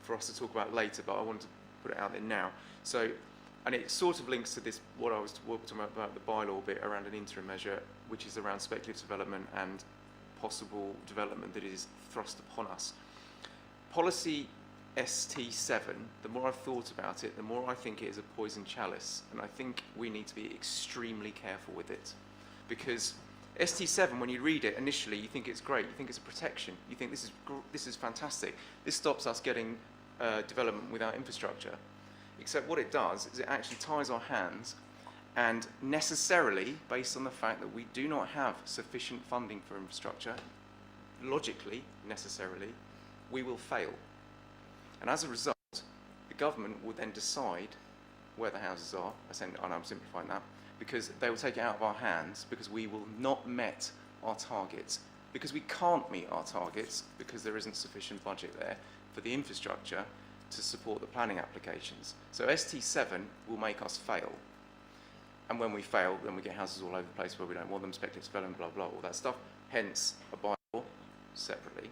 for us to talk about later, but I wanted to put it out there now. So, and it sort of links to this, what I was talking about the bylaw bit around an interim measure, which is around speculative development and possible development that is thrust upon us. Policy ST7, the more I've thought about it, the more I think it is a poison chalice, and I think we need to be extremely careful with it. Because ST7, when you read it initially, you think it's great, you think it's a protection, you think this is fantastic. This stops us getting development without infrastructure. Except what it does is it actually ties our hands, and necessarily, based on the fact that we do not have sufficient funding for infrastructure, logically, necessarily, we will fail. And as a result, the government will then decide where the houses are, and I'm simplifying that, because they will take it out of our hands because we will not met our targets, because we can't meet our targets because there isn't sufficient budget there for the infrastructure to support the planning applications. So ST7 will make us fail. And when we fail, then we get houses all over the place where we don't want them, speculative development, blah, blah, all that stuff. Hence, a bylaw separately.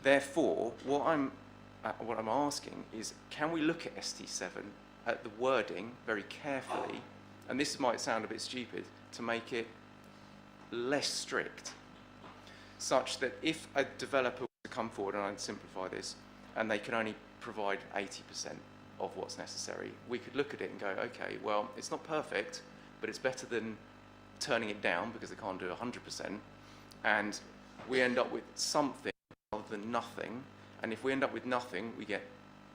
Therefore, what I'm asking is, can we look at ST7 at the wording very carefully, and this might sound a bit stupid, to make it less strict, such that if a developer were to come forward, and I'd simplify this, and they can only provide 80% of what's necessary, we could look at it and go, okay, well, it's not perfect, but it's better than turning it down because they can't do 100%, and we end up with something rather than nothing. And if we end up with nothing, we get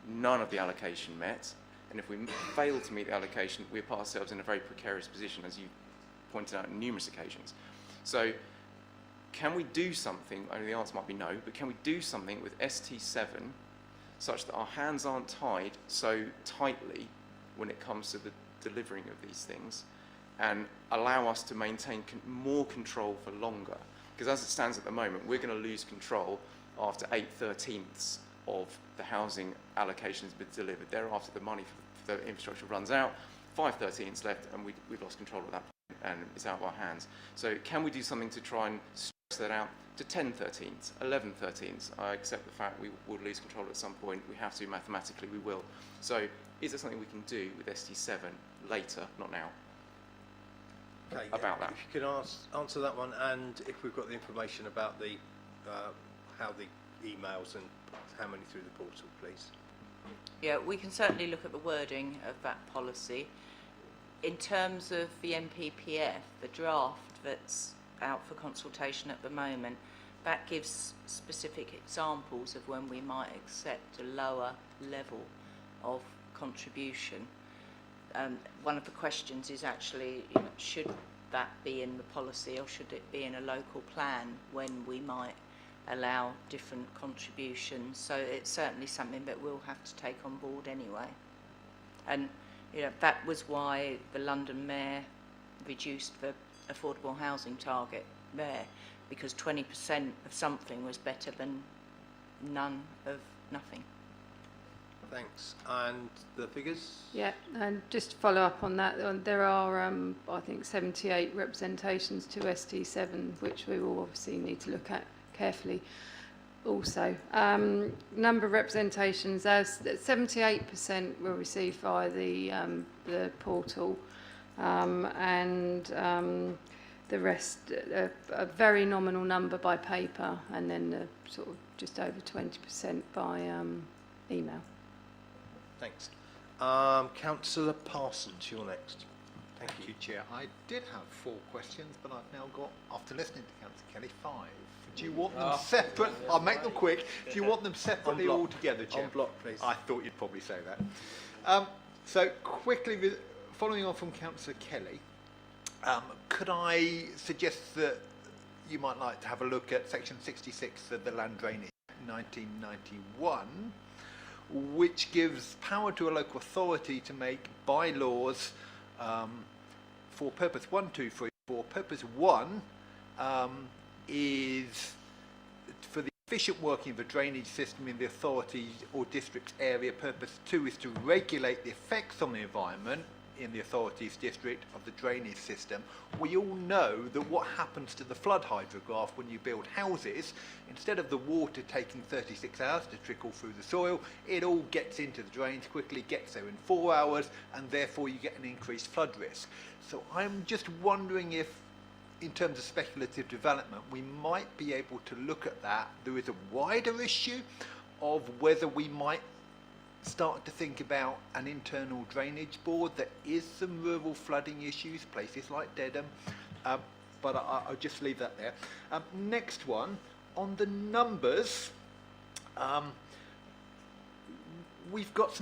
none of the allocation met. And if we fail to meet the allocation, we put ourselves in a very precarious position, as you pointed out on numerous occasions. So can we do something? I mean, the answer might be no, but can we do something with ST7 such that our hands aren't tied so tightly when it comes to the delivering of these things, and allow us to maintain more control for longer? Because as it stands at the moment, we're going to lose control after 8/13 of the housing allocation has been delivered. Thereafter, the money for the infrastructure runs out, 5/13 left, and we've lost control at that point, and it's out of our hands. So can we do something to try and stretch that out to 10/13, 11/13? I accept the fact we will lose control at some point. We have to, mathematically, we will. So is there something we can do with ST7 later, not now, about that? If you can answer that one, and if we've got the information about the how the emails and how many through the portal, please. Yeah, we can certainly look at the wording of that policy. In terms of the MPPF, the draft that's out for consultation at the moment, that gives specific examples of when we might accept a lower level of contribution. One of the questions is actually, should that be in the policy or should it be in a local plan when we might allow different contributions? So it's certainly something that we'll have to take on board anyway. And that was why the London Mayor reduced the affordable housing target there, because 20% of something was better than none of nothing. Thanks. And the figures? Yeah, and just to follow up on that, there are, I think, 78 representations to ST7, which we will obviously need to look at carefully. Also, number of representations, as 78% were received via the portal, and the rest, a very nominal number by paper, and then sort of just over 20% by email. Thanks. Councillor Parsons, you're next. Thank you, Chair. I did have 4 questions, but I've now got, after listening to Councillor Kelly, 5. Do you want them separate? I'll make them quick. Do you want them separately or together, Chair? On block, please. I thought you'd probably say that. So quickly, following on from Councillor Kelly, could I suggest that you might like to have a look at Section 66 of the Land Drainage 1991, which gives power to a local authority to make bylaws for purpose 1, 2, 3, 4. Purpose 1 is for the efficient working of a drainage system in the authority or district's area. Purpose 2 is to regulate the effects on the environment in the authority's district of the drainage system. We all know that what happens to the flood hydrograph when you build houses, instead of the water taking 36 hours to trickle through the soil, it all gets into the drains quickly, gets there in 4 hours, and therefore you get an increased flood risk. So I'm just wondering if, in terms of speculative development, we might be able to look at that. There is a wider issue of whether we might start to think about an internal drainage board. There is some rural flooding issues, places like Dedham, but I'll just leave that there. Next one, on the numbers, we've got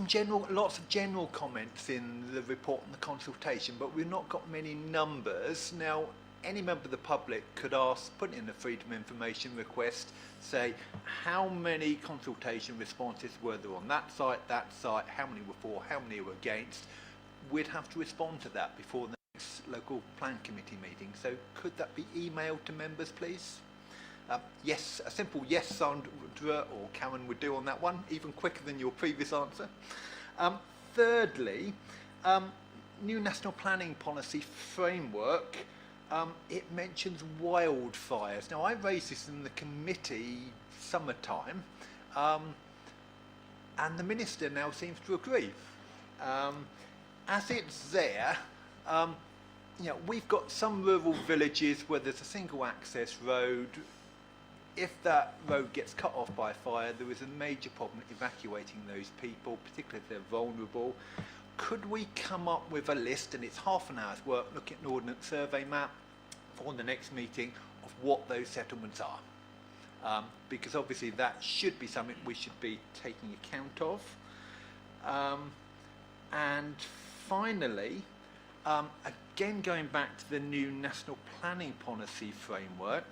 lots of general comments in the report and the consultation, but we've not got many numbers. Now, any member of the public could ask, put in a Freedom of Information request, say how many consultation responses were there on that site, how many were for, how many were against. We'd have to respond to that before the next local plan committee meeting. So could that be emailed to members, please? Yes, a simple yes, Sandra or Karen would do on that one, even quicker than your previous answer. Thirdly, new national planning policy framework. It mentions wildfires. Now, I raised this in the committee summertime, and the Minister now seems to agree. As it's there, we've got some rural villages where there's a single access road. If that road gets cut off by a fire, there is a major problem evacuating those people, particularly if they're vulnerable. Could we come up with a list, and it's half an hour's work, looking at an ordnance survey map, for the next meeting of what those settlements are. Because obviously that should be something we should be taking account of. And finally, again going back to the new National Planning Policy Framework,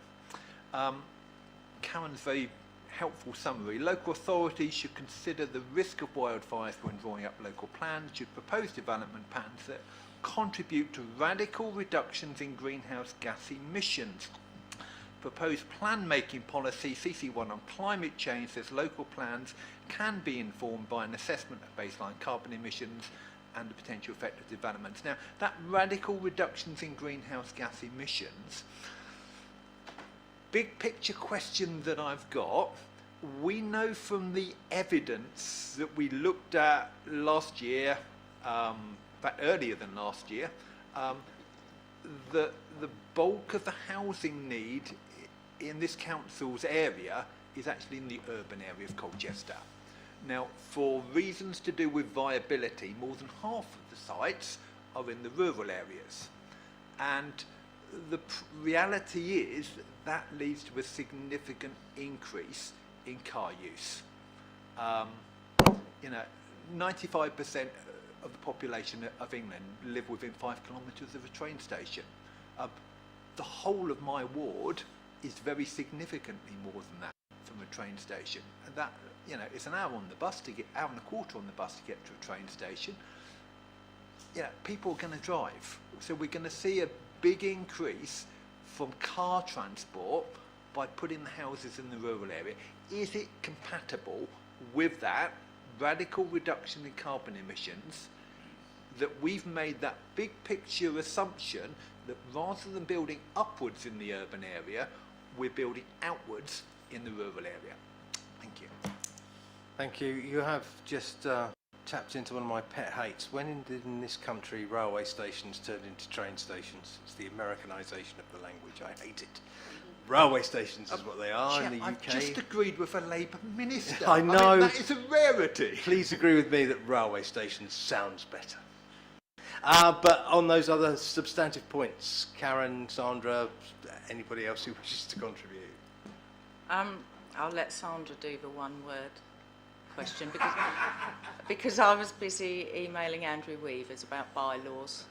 Karen's very helpful summary. Local authorities should consider the risk of wildfires when drawing up local plans, should propose development patterns that contribute to radical reductions in greenhouse gas emissions. Proposed plan-making policy, CC1 on climate change, says local plans can be informed by an assessment of baseline carbon emissions and the potential effect of developments. Now, that radical reductions in greenhouse gas emissions, big picture question that I've got, we know from the evidence that we looked at last year, but earlier than last year, that the bulk of the housing need in this council's area is actually in the urban area of Colchester. Now, for reasons to do with viability, more than half of the sites are in the rural areas. And the reality is that leads to a significant increase in car use. 95% of the population of England live within 5 kilometres of a train station. The whole of my ward is very significantly more than that from a train station. And that, it's an hour on the bus to get, hour and a quarter on the bus to get to a train station. People are going to drive. So we're going to see a big increase from car transport by putting the houses in the rural area. Is it compatible with that radical reduction in carbon emissions, that we've made that big picture assumption that rather than building upwards in the urban area, we're building outwards in the rural area? Thank you. Thank you. You have just tapped into one of my pet hates. When did in this country railway stations turn into train stations? It's the Americanisation of the language. I hate it. Railway stations is what they are in the UK. I've just agreed with a Labour minister. I know. mean, that is a rarity. Please agree with me that railway stations sounds better. But on those other substantive points, Karen, Sandra, anybody else who wishes to contribute? I'll let Sandra do the one-word question because I was busy emailing Andrew Weavers about bylaws.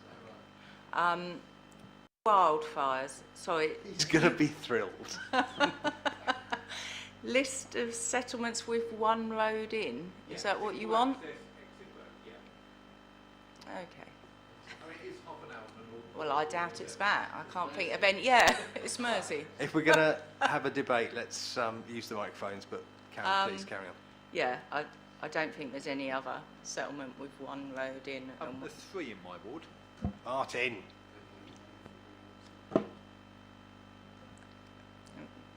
Wildfires, sorry. He's going to be thrilled. List of settlements with one road in, is that what you want? Okay. Well, I doubt it's that. I can't think of any. Yeah, it's Mersey. If we're going to have a debate, let's use the microphones, but Karen, please carry on. Yeah, I don't think there's any other settlement with one road in. There's 3 in my ward. Martin.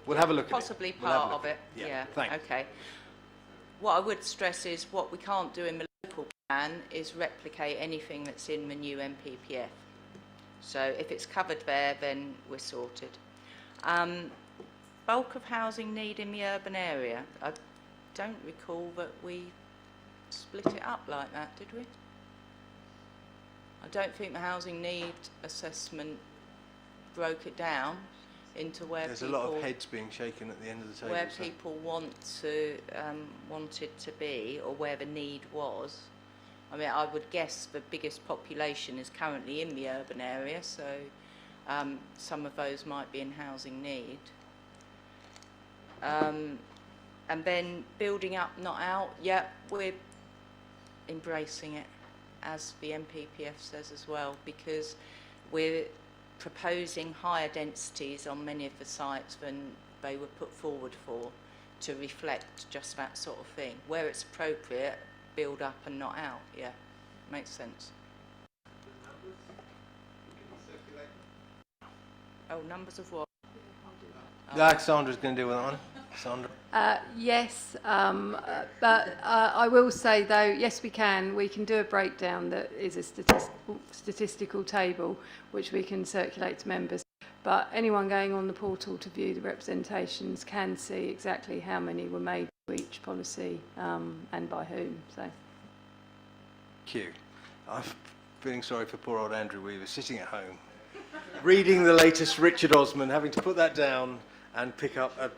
We'll have a look at it. Possibly part of it. Yeah. Thanks. Okay. What I would stress is what we can't do in the local plan is replicate anything that's in the new MPPF. So if it's covered there, then we're sorted. Bulk of housing need in the urban area. I don't recall that we split it up like that, did we? I don't think the housing need assessment broke it down into where there's people, a lot of heads being shaken at the end of the table. where people wanted to be, or where the need was. I mean, I would guess the biggest population is currently in the urban area, so some of those might be in housing need. And then building up, not out. Yeah, we're embracing it, as the MPPF says as well, because we're proposing higher densities on many of the sites than they were put forward for, to reflect just that sort of thing. Where it's appropriate, build up and not out. Yeah, makes sense. Oh, numbers of what? Sandra's going to deal with that one. Sandra? Yes, but I will say though, yes we can do a breakdown that is a statistical table which we can circulate to members, but anyone going on the portal to view the representations can see exactly how many were made for each policy and by whom. So. Thank you. I'm feeling sorry for poor old Andrew Weaver sitting at home reading the latest Richard Osman, having to put that down and pick up a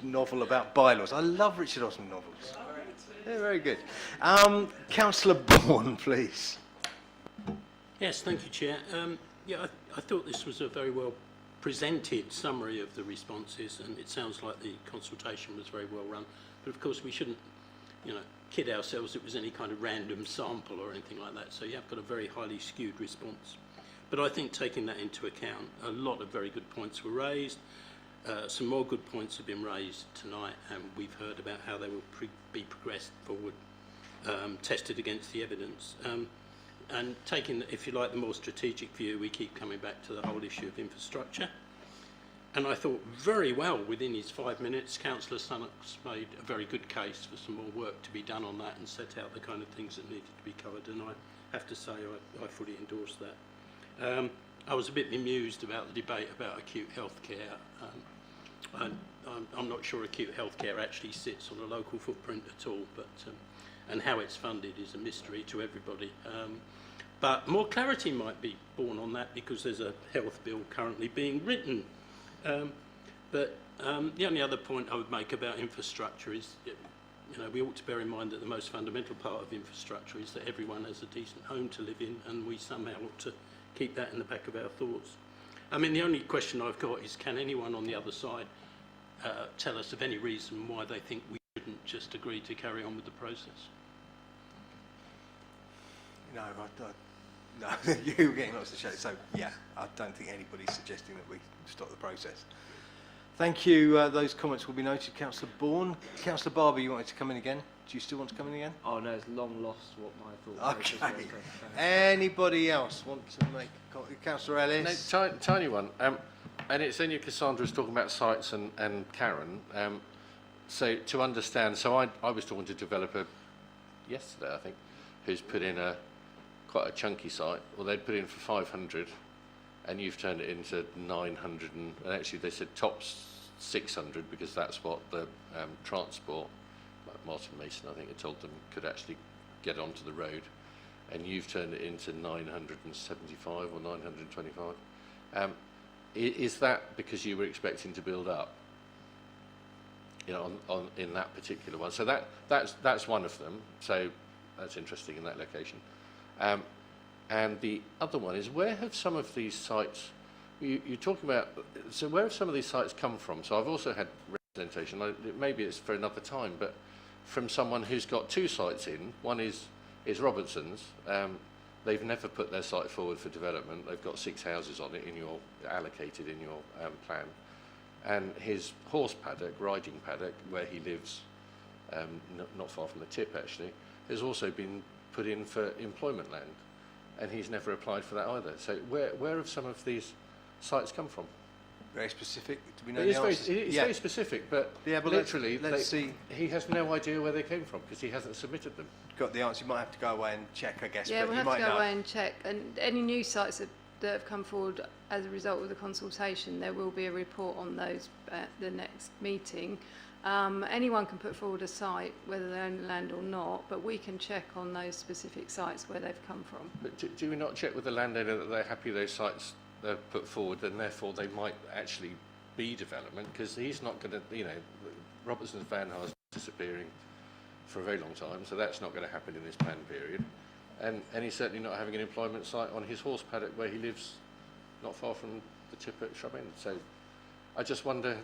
novel about bylaws. I love Richard Osman novels. They're very good. Councillor Bourne, please. Yes, thank you, Chair. I thought this was a very well presented summary of the responses, and it sounds like the consultation was very well run. But of course, we shouldn't, kid ourselves it was any kind of random sample or anything like that. So you have got a very highly skewed response. But I think taking that into account, a lot of very good points were raised. Some more good points have been raised tonight, and we've heard about how they will be progressed forward, tested against the evidence. And taking, if you like, the more strategic view, we keep coming back to the whole issue of infrastructure. And I thought very well within his 5 minutes, Councillor Sunnock's made a very good case for some more work to be done on that and set out the kind of things that needed to be covered. And I have to say I fully endorse that. I was a bit bemused about the debate about acute health care. I'm not sure acute health care actually sits on a local footprint at all, but and how it's funded is a mystery to everybody. But more clarity might be born on that because there's a health bill currently being written. The only other point I would make about infrastructure is, we ought to bear in mind that the most fundamental part of infrastructure is that everyone has a decent home to live in, and we somehow ought to keep that in the back of our thoughts. I mean, the only question I've got is, can anyone on the other side tell us of any reason why they think we shouldn't just agree to carry on with the process? No, no, you're getting lots of shows. So, yeah, I don't think anybody's suggesting that we stop the process. Thank you. Those comments will be noted. Councillor Bourne. Councillor Barber, you wanted to come in again? Do you still want to come in again? Oh, no, it's long lost what my thought was. Okay. Anybody else want to make a comment? Councillor Ellis? No, tiny one. And it's only Cassandra's talking about sites and Karen. So to understand, so I was talking to a developer yesterday, I think, who's put in quite a chunky site. Well, they'd put in for 500, and you've turned it into 900, and actually they said tops 600 because that's what the transport, like Martin Mason, I think, had told them could actually get onto the road, and you've turned it into 975 or 925. Is that because you were expecting to build up? In that particular one. So that's one of them. So that's interesting in that location. And the other one is, where have some of these sites, you talk about, so where have some of these sites come from? So I've also had representation, maybe it's for another time, but from someone who's got two sites in. One is Robertson's. They've never put their site forward for development. They've got 6 houses on it allocated in your plan. And his horse paddock, riding paddock, where he lives, not far from the tip actually, has also been put in for employment land, and he's never applied for that either. So where have some of these sites come from? Very specific. Do we know It's the answers? very specific, but, yeah, but literally, let's see. He has no idea where they came from because he hasn't submitted them. Got the answer. You might have to go away and check, I guess. Yeah, but we'll you have to might go know. away and check. And any new sites that have come forward as a result of the consultation, there will be a report on those at the next meeting. Anyone can put forward a site, whether they own the land or not, but we can check on those specific sites where they've come from. But do we not check with the landowner that they're happy those sites they're put forward, and therefore they might actually be development? Because he's not going to, Robertson's Van Haar's disappearing for a very long time, so that's not going to happen in this plan period. And he's certainly not having an employment site on his horse paddock where he lives, not far from the tip at Shrub End. So I just wonder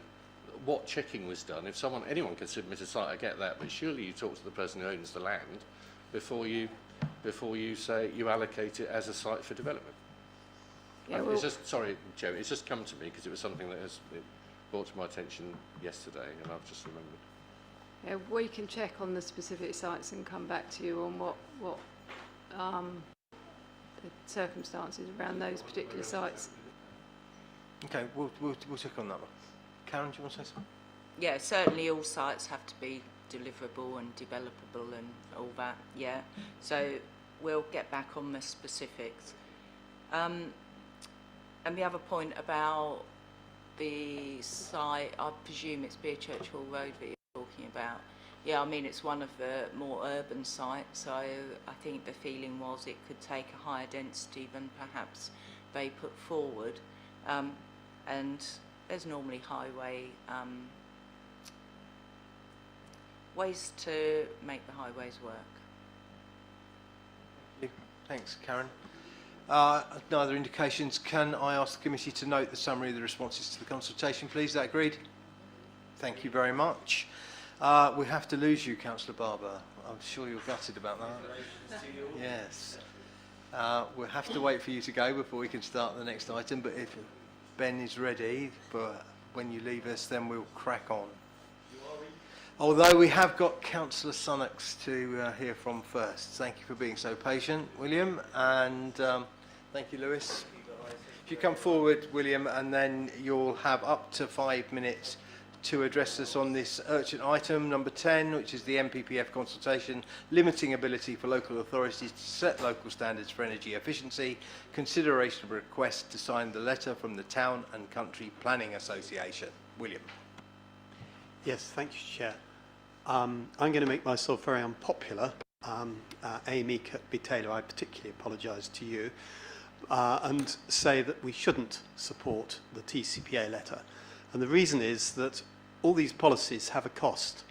what checking was done. If anyone can submit a site, I get that, but surely you talk to the person who owns the land before you say you allocate it as a site for development. Yeah, It's just, sorry, Joe, it's just come to me because it was something that was brought to my attention yesterday, and I've just remembered. Yeah, we can check on the specific sites and come back to you on what the circumstances around those particular sites. Okay, we'll check on that one. Karen, do you want to say something? Yeah, certainly all sites have to be deliverable and developable and all that, yeah. So we'll get back on the specifics. And the other point about the site, I presume it's Beerchurch Hall Road that you're talking about. Yeah, I mean, it's one of the more urban sites, so I think the feeling was it could take a higher density than perhaps they put forward, and there's normally highway ways to make the highways work. Thanks, Karen. No other indications. Can I ask the committee to note the summary of the responses to the consultation, please? Is that agreed? Thank you very much. We have to lose you, Councillor Barber. I'm sure you're gutted about that. Yes. We'll have to wait for you to go before we can start the next item, but if Ben is ready, but when you leave us, then we'll crack on. Although we have got Councillor Sunnox to hear from first. Thank you for being so patient, William, and thank you, Lewis. If you come forward, William, and then you'll have up to 5 minutes to address us on this urgent item, number 10, which is the MPPF consultation, limiting ability for local authorities to set local standards for energy efficiency, consideration of a request to sign the letter from the Town and Country Planning Association. William. Yes, thank you, Chair. I'm going to make myself very unpopular. Amy Kirkby-Taylor, I particularly apologise to you, and say that we shouldn't support the TCPA letter. And the reason is that all these policies have a cost,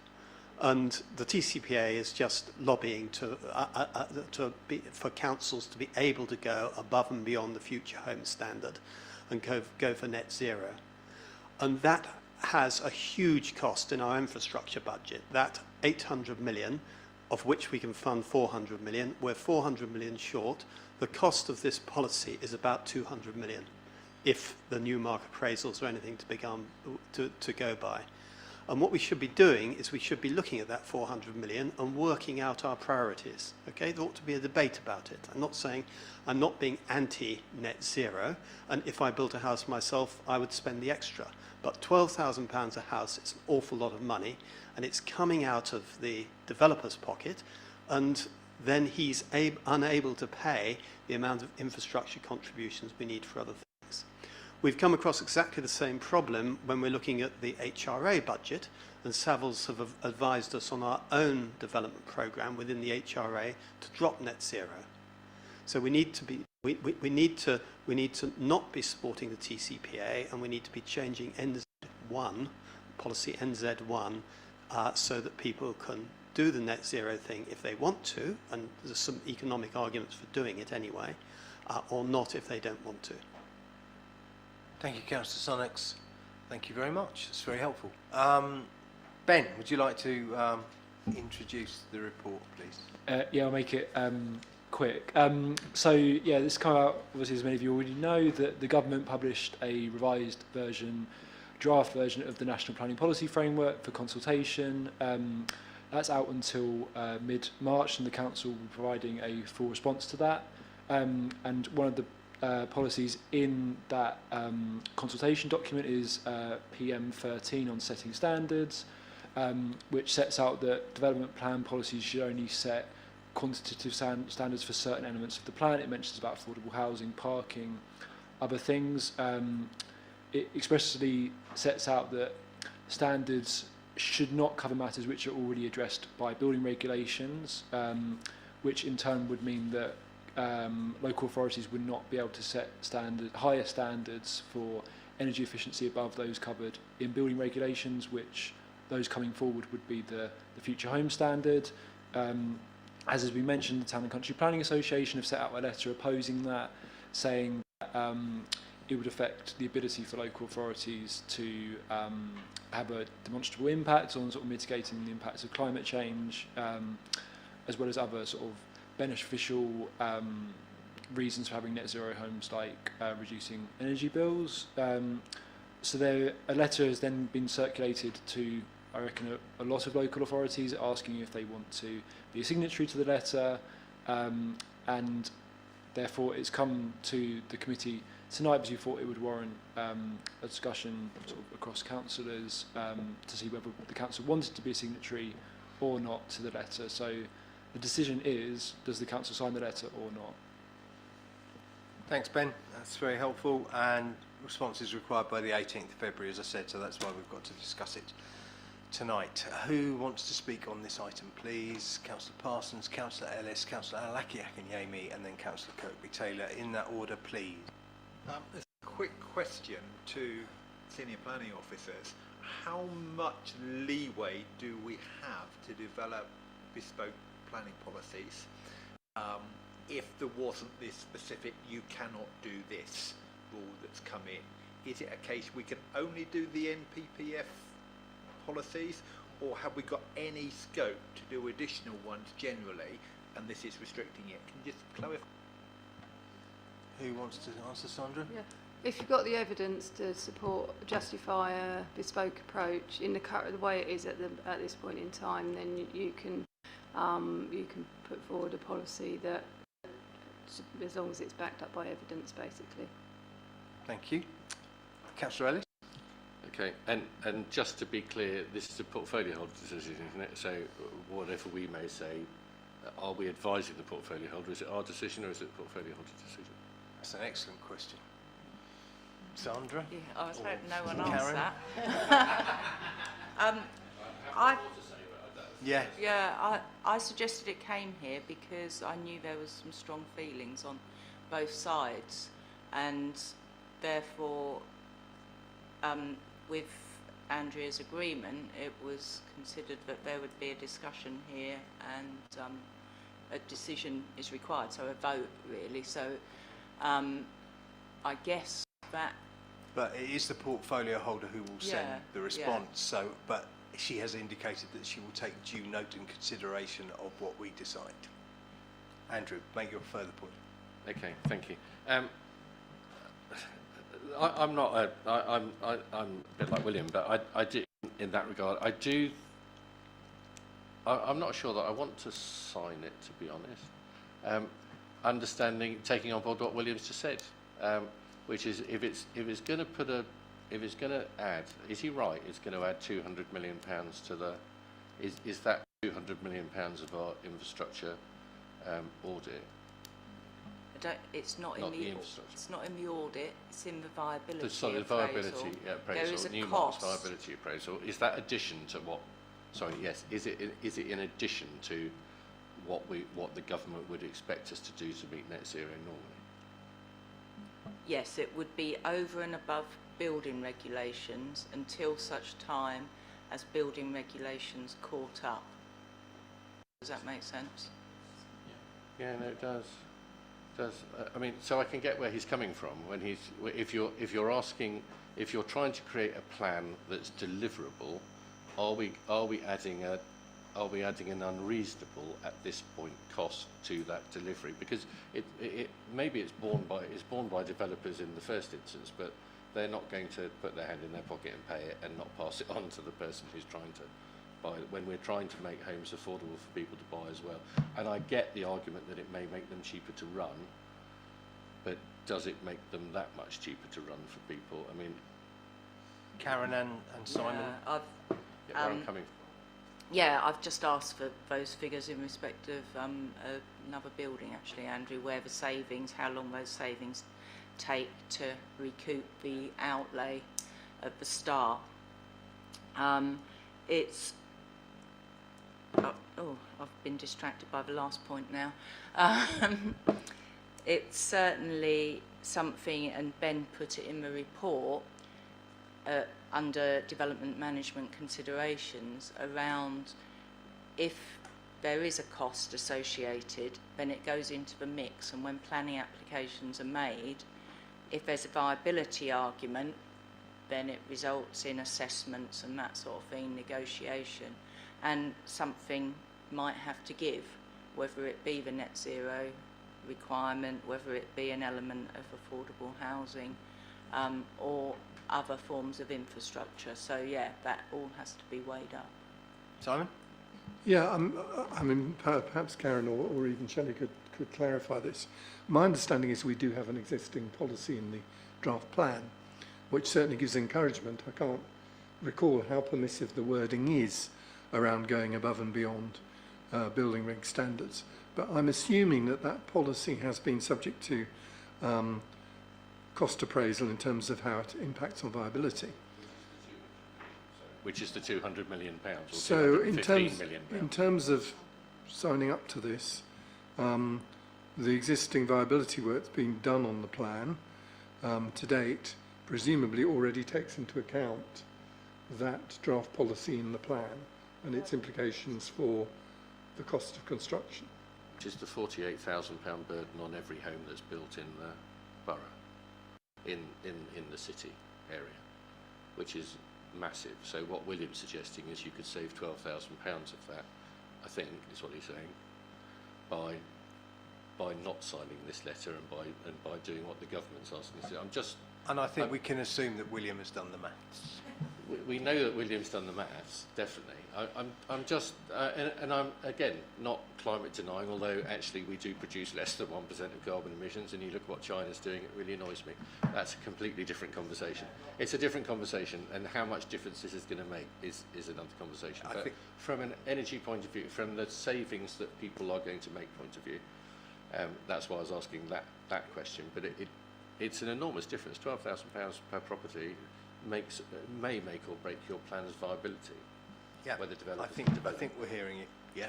and the TCPA is just lobbying for councils to be able to go above and beyond the future home standard and go for net zero. And that has a huge cost in our infrastructure budget. That 800 million, of which we can fund 400 million, we're 400 million short. The cost of this policy is about 200 million, if the new market appraisals are anything to go by. And what we should be doing is we should be looking at that 400 million and working out our priorities. Okay, there ought to be a debate about it. I'm not saying I'm not being anti-net zero, and if I built a house myself, I would spend the extra. But £12,000 a house is an awful lot of money, and it's coming out of the developer's pocket, and then he's unable to pay the amount of infrastructure contributions we need for other things. We've come across exactly the same problem when we're looking at the HRA budget, and Savills have advised us on our own development programme within the HRA to drop net zero. So we need to be we need to not be supporting the TCPA, and we need to be changing NZ1, policy NZ1, so that people can do the net zero thing if they want to, and there's some economic arguments for doing it anyway, or not if they don't want to. Thank you, Councillor Sunnox. Thank you very much. That's very helpful. Ben, would you like to introduce the report, please? Yeah, I'll make it quick. So, yeah, this came out, obviously, as many of you already know, that the government published a revised version, draft version of the National Planning Policy Framework for consultation. That's out until mid-March, and the Council will be providing a full response to that. And one of the policies in that consultation document is PM13 on setting standards, which sets out that development plan policies should only set quantitative standards for certain elements of the plan. It mentions about affordable housing, parking, other things. It expressly sets out that standards should not cover matters which are already addressed by building regulations, which in turn would mean that local authorities would not be able to set higher standards for energy efficiency above those covered in building regulations, which those coming forward would be the future home standard. As has been mentioned, the Town and Country Planning Association have set out a letter opposing that, saying that it would affect the ability for local authorities to have a demonstrable impact on sort of mitigating the impacts of climate change, as well as other sort of beneficial reasons for having net zero homes, like reducing energy bills. So a letter has then been circulated to, I reckon, a lot of local authorities, asking if they want to be a signatory to the letter, and therefore it's come to the committee tonight because we thought it would warrant a discussion sort of across councillors to see whether the council wanted to be a signatory or not to the letter. So the decision is, does the council sign the letter or not? Thanks, Ben. That's very helpful, and response is required by the 18th of February, as I said, so that's why we've got to discuss it tonight. Who wants to speak on this item, please? Councillor Parsons, Councillor Ellis, Councillor Alakiak-Nyemi, and then Councillor Kirkby-Taylor. In that order, please. There's a quick question to senior planning officers. How much leeway do we have to develop bespoke planning policies if there wasn't this specific "you cannot do this" rule that's come in? Is it a case we can only do the NPPF policies, or have we got any scope to do additional ones generally, and this is restricting it? Can you just clarify? Who wants to answer, Sandra? Yeah. If you've got the evidence to justify a bespoke approach in the way it is at this point in time, then you can put forward a policy that, as long as it's backed up by evidence, basically. Thank you. Councillor Ellis? Okay, and just to be clear, this is a portfolio holder decision, isn't it? So whatever we may say, are we advising the portfolio holder? Is it our decision or is it the portfolio holder's decision? That's an excellent question. Sandra? Yeah, I was hoping no one Karen? asked that. I suggested it came here because I knew there was some strong feelings on both sides, and therefore, with Andrea's agreement, it was considered that there would be a discussion here and a decision is required, so a vote really. So I guess that. But it is the portfolio holder who will send the response. So, but she has indicated that she will take due note and consideration of what we decide. Andrew, make your further point. Okay, thank you. I'm a bit like William, but I do, in that regard, I'm not sure that I want to sign it, to be honest. Taking on board what William's just said, which is if it's going to add, is he right? It's going to add £200 million to the. Is that £200 million of our infrastructure audit? It's not in the infrastructure. It's not in the audit. It's in the viability. Sorry, the viability appraisal. There is a Newmark's cost. viability appraisal. Is that addition to what? Sorry, yes. Is it in addition to what the government would expect us to do to meet net zero normally? Yes, it would be over and above building regulations until such time as building regulations caught up. Does that make sense? Yeah, no, it does. I mean, so I can get where he's coming from when if you're trying to create a plan that's deliverable, are we adding an unreasonable at this point cost to that delivery? Because maybe it's borne by developers in the first instance, but they're not going to put their hand in their pocket and pay it and not pass it on to the person who's trying to buy it, when we're trying to make homes affordable for people to buy as well. And I get the argument that it may make them cheaper to run, but does it make them that much cheaper to run for people? I mean, Karen and Simon. Where I'm coming from. Yeah, I've just asked for those figures in respect of another building, actually, Andrew, where the savings, how long those savings take to recoup the outlay at the start. I've been distracted by the last point now. It's certainly something, and Ben put it in the report, under development management considerations around if there is a cost associated, then it goes into the mix, and when planning applications are made, if there's a viability argument, then it results in assessments and that sort of thing, negotiation, and something might have to give, whether it be the net zero requirement, whether it be an element of affordable housing, or other forms of infrastructure. So yeah, that all has to be weighed up. Simon? Yeah, I mean, perhaps Karen or even Shelley could clarify this. My understanding is we do have an existing policy in the draft plan, which certainly gives encouragement. I can't recall how permissive the wording is around going above and beyond building reg standards. But I'm assuming that policy has been subject to cost appraisal in terms of how it impacts on viability. Which is the £200 million or so £215 million. In terms of signing up to this, the existing viability work's being done on the plan. to date presumably already takes into account that draft policy in the plan and its implications for the cost of construction. Which is the £48,000 burden on every home that's built in the borough, in the city area, which is massive. So what William's suggesting is you could save £12,000 of that, I think, is what he's saying, by not signing this letter and by doing what the government's asking us to do. And I think we can assume that William has done the maths. We know that William's done the maths, definitely. I'm just, and I'm, again, not climate denying, although actually we do produce less than 1% of carbon emissions, and you look at what China's doing, it really annoys me. That's a completely different conversation. It's a different conversation, and how much difference this is going to make is another conversation. But from an energy point of view, from the savings that people are going to make point of view, that's why I was asking that question. But it's an enormous difference. £12,000 per property may make or break your plan's viability. Yeah, whether I think we're hearing it. Yeah.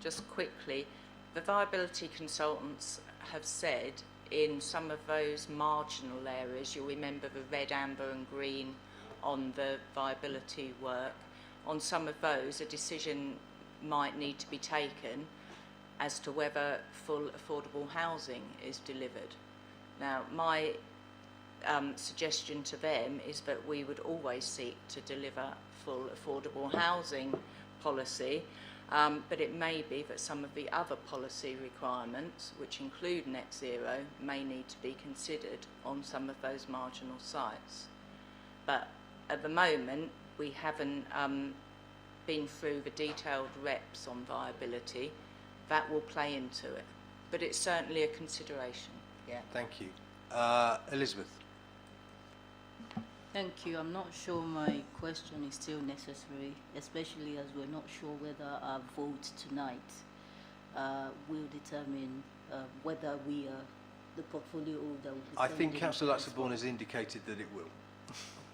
Just quickly, the viability consultants have said in some of those marginal areas, you'll remember the red, amber and green on the viability work, on some of those a decision might need to be taken as to whether full affordable housing is delivered. Now, my suggestion to them is that we would always seek to deliver full affordable housing policy, but it may be that some of the other policy requirements, which include net zero, may need to be considered on some of those marginal sites. But at the moment, we haven't been through the detailed reps on viability. That will play into it, but it's certainly a consideration. Yeah. Thank you. Elizabeth. Thank you. I'm not sure my question is still necessary, especially as we're not sure whether our vote tonight will determine whether we are the portfolio holder. I think Councillor Luxembourne has indicated that it will.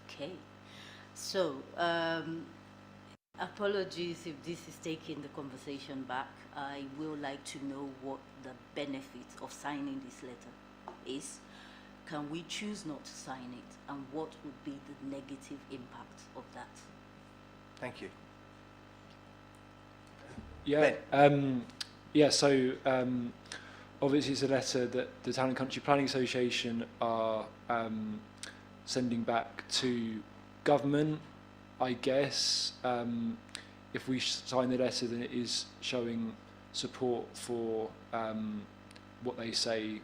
Okay. So, apologies if this is taking the conversation back. I will like to know what the benefit of signing this letter is. Can we choose not to sign it, and what would be the negative impact of that? Thank you. Yeah, so obviously it's a letter that the Town and Country Planning Association are sending back to government. I guess if we sign the letter, then it is showing support for what they say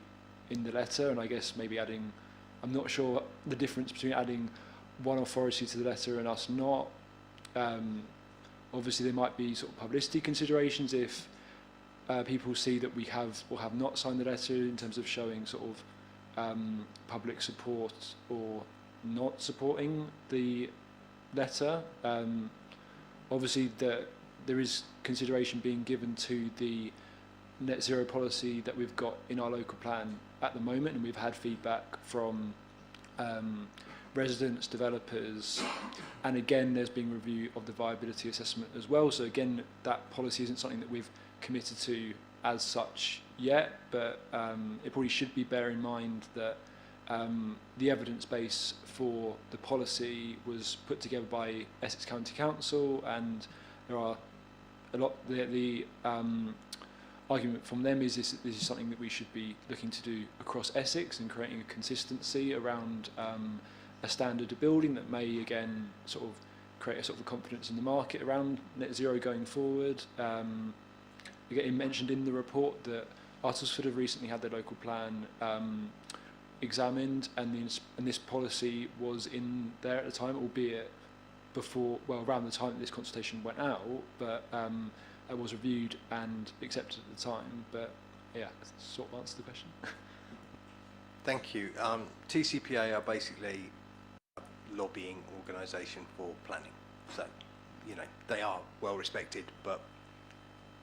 in the letter, and I guess maybe adding, I'm not sure the difference between adding one authority to the letter and us not. Obviously there might be sort of publicity considerations if people see that we have or have not signed the letter in terms of showing sort of public support or not supporting the letter. Obviously there is consideration being given to the net zero policy that we've got in our local plan at the moment, and we've had feedback from residents, developers, and again there's been review of the viability assessment as well. So again, that policy isn't something that we've committed to as such yet, but it probably should be bear in mind that the evidence base for the policy was put together by Essex County Council, and there are a lot, the argument from them is this is something that we should be looking to do across Essex and creating a consistency around a standard of building that may again sort of create a sort of confidence in the market around net zero going forward. Again, mentioned in the report that Artlesford have recently had their local plan examined, and this policy was in there at the time, albeit before, well, around the time that this consultation went out, but it was reviewed and accepted at the time. But yeah, sort of answer the question. Thank you. TCPA are basically a lobbying organisation for planning, so you know they are well respected, but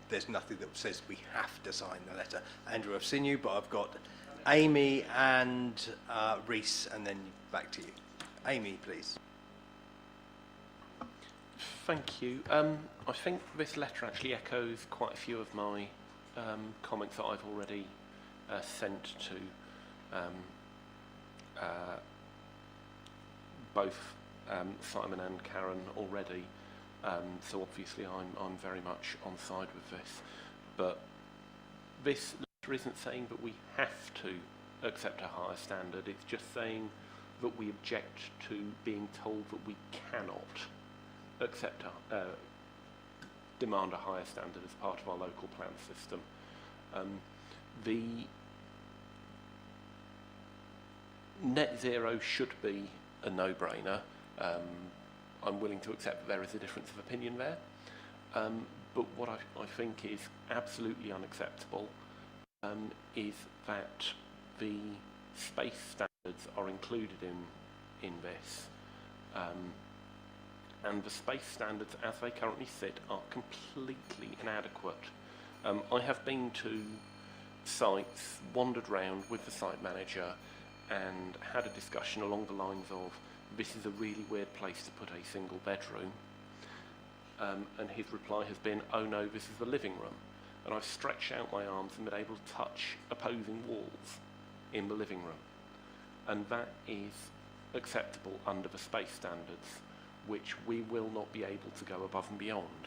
there's nothing that says we have to sign the letter. Andrew, I've seen you, but I've got Amy and Reese, and then back to you. Amy, please. Thank you. I think this letter actually echoes quite a few of my comments that I've already sent to both Simon and Karen already, so obviously I'm very much on side with this. But this letter isn't saying that we have to accept a higher standard, it's just saying that we object to being told that we cannot accept demand a higher standard as part of our local plan system. The net zero should be a no-brainer. I'm willing to accept that there is a difference of opinion there, but what I think is absolutely unacceptable is that the space standards are included in this, and the space standards as they currently sit are completely inadequate. I have been to sites, wandered round with the site manager and had a discussion along the lines of, this is a really weird place to put a single bedroom, and his reply has been, oh no, this is the living room. And I've stretched out my arms and been able to touch opposing walls in the living room, and that is acceptable under the space standards, which we will not be able to go above and beyond.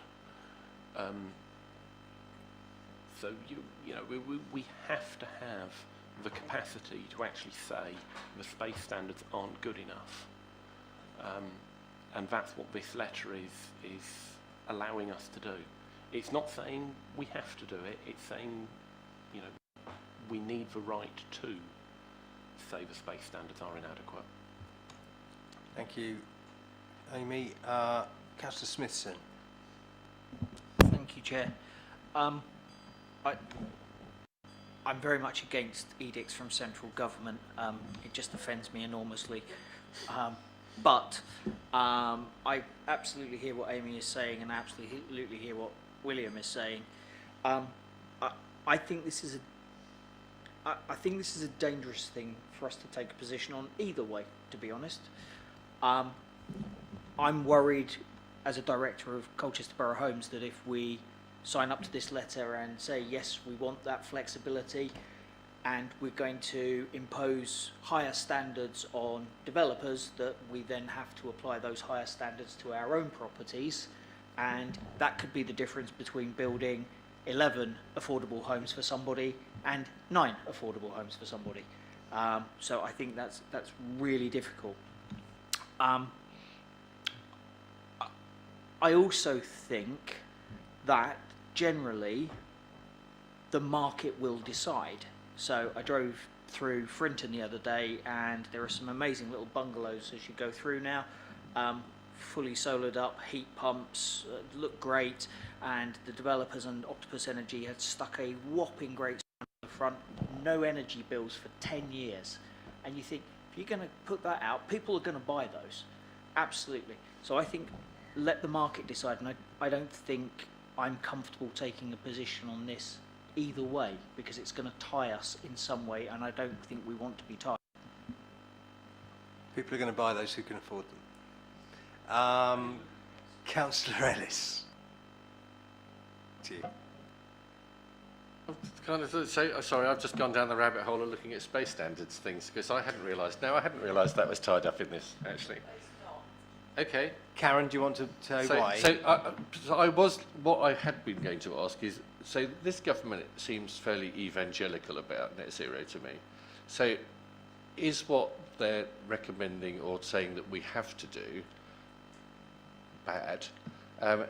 So you know we have to have the capacity to actually say the space standards aren't good enough, and that's what this letter is allowing us to do. It's not saying we have to do it, it's saying, you know, we need the right to say the space standards are inadequate. Thank you, Amy. Councillor Smithson. Thank you, Chair. I'm very much against edicts from central government. It just offends me enormously. But I absolutely hear what Amy is saying, and I absolutely hear what William is saying. I think this is a dangerous thing for us to take a position on either way, to be honest. I'm worried as a director of Colchester Borough Homes that if we sign up to this letter and say yes, we want that flexibility, and we're going to impose higher standards on developers, that we then have to apply those higher standards to our own properties, and that could be the difference between building 11 affordable homes for somebody and 9 affordable homes for somebody. So I think that's really difficult. I also think that generally the market will decide. So I drove through Frinton the other day, and there are some amazing little bungalows as you go through now, fully solared up, heat pumps, look great, and the developers and Octopus Energy had stuck a whopping great sign on the front, no energy bills for 10 years. And you think, if you're going to put that out, people are going to buy those. Absolutely. So I think let the market decide, and I don't think I'm comfortable taking a position on this either way, because it's going to tie us in some way, and I don't think we want to be tied. People are going to buy those who can afford them. Councillor Ellis. To you. Sorry, I've just gone down the rabbit hole of looking at space standards things, because I hadn't realised that was tied up in this, actually. Okay. Karen, do you want to say why? What I had been going to ask is, so this government seems fairly evangelical about net zero to me. So is what they're recommending or saying that we have to do bad?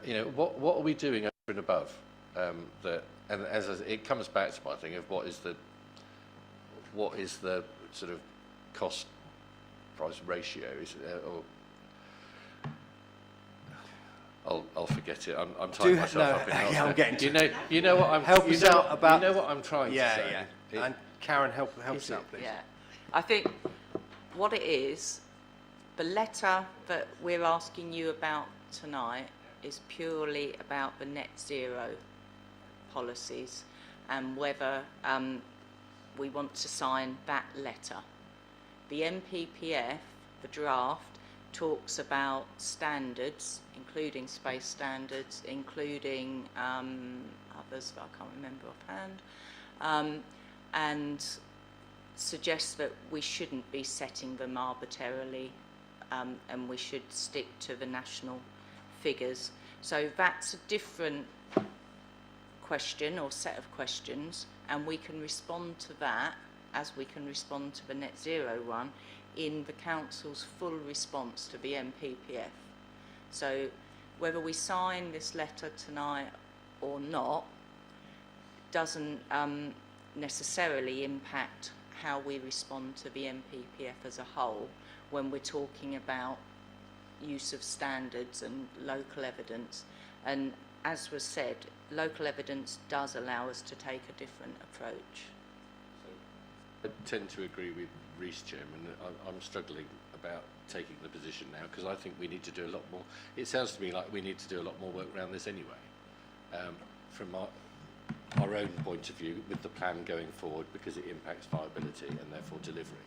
You know, what are we doing over and above that? And as it comes back to my thing of what is the sort of cost price ratio? Or I'll forget it. I'm tying myself up in knots. I'm getting to you know what I'm help us out about. You know what I'm trying to say. Yeah. And Karen, help us out, please. Yeah, I think what it is, the letter that we're asking you about tonight is purely about the net zero policies and whether we want to sign that letter. The MPPF, the draft, talks about standards, including space standards, including others that I can't remember offhand, and suggests that we shouldn't be setting them arbitrarily, and we should stick to the national figures. So that's a different question or set of questions, and we can respond to that as we can respond to the net zero one in the council's full response to the MPPF. So whether we sign this letter tonight or not doesn't necessarily impact how we respond to the MPPF as a whole when we're talking about use of standards and local evidence. And as was said, local evidence does allow us to take a different approach. I tend to agree with Reece, Chairman. I'm struggling about taking the position now because I think we need to do a lot more. It sounds to me like we need to do a lot more work around this anyway, from our own point of view with the plan going forward, because it impacts viability and therefore delivery.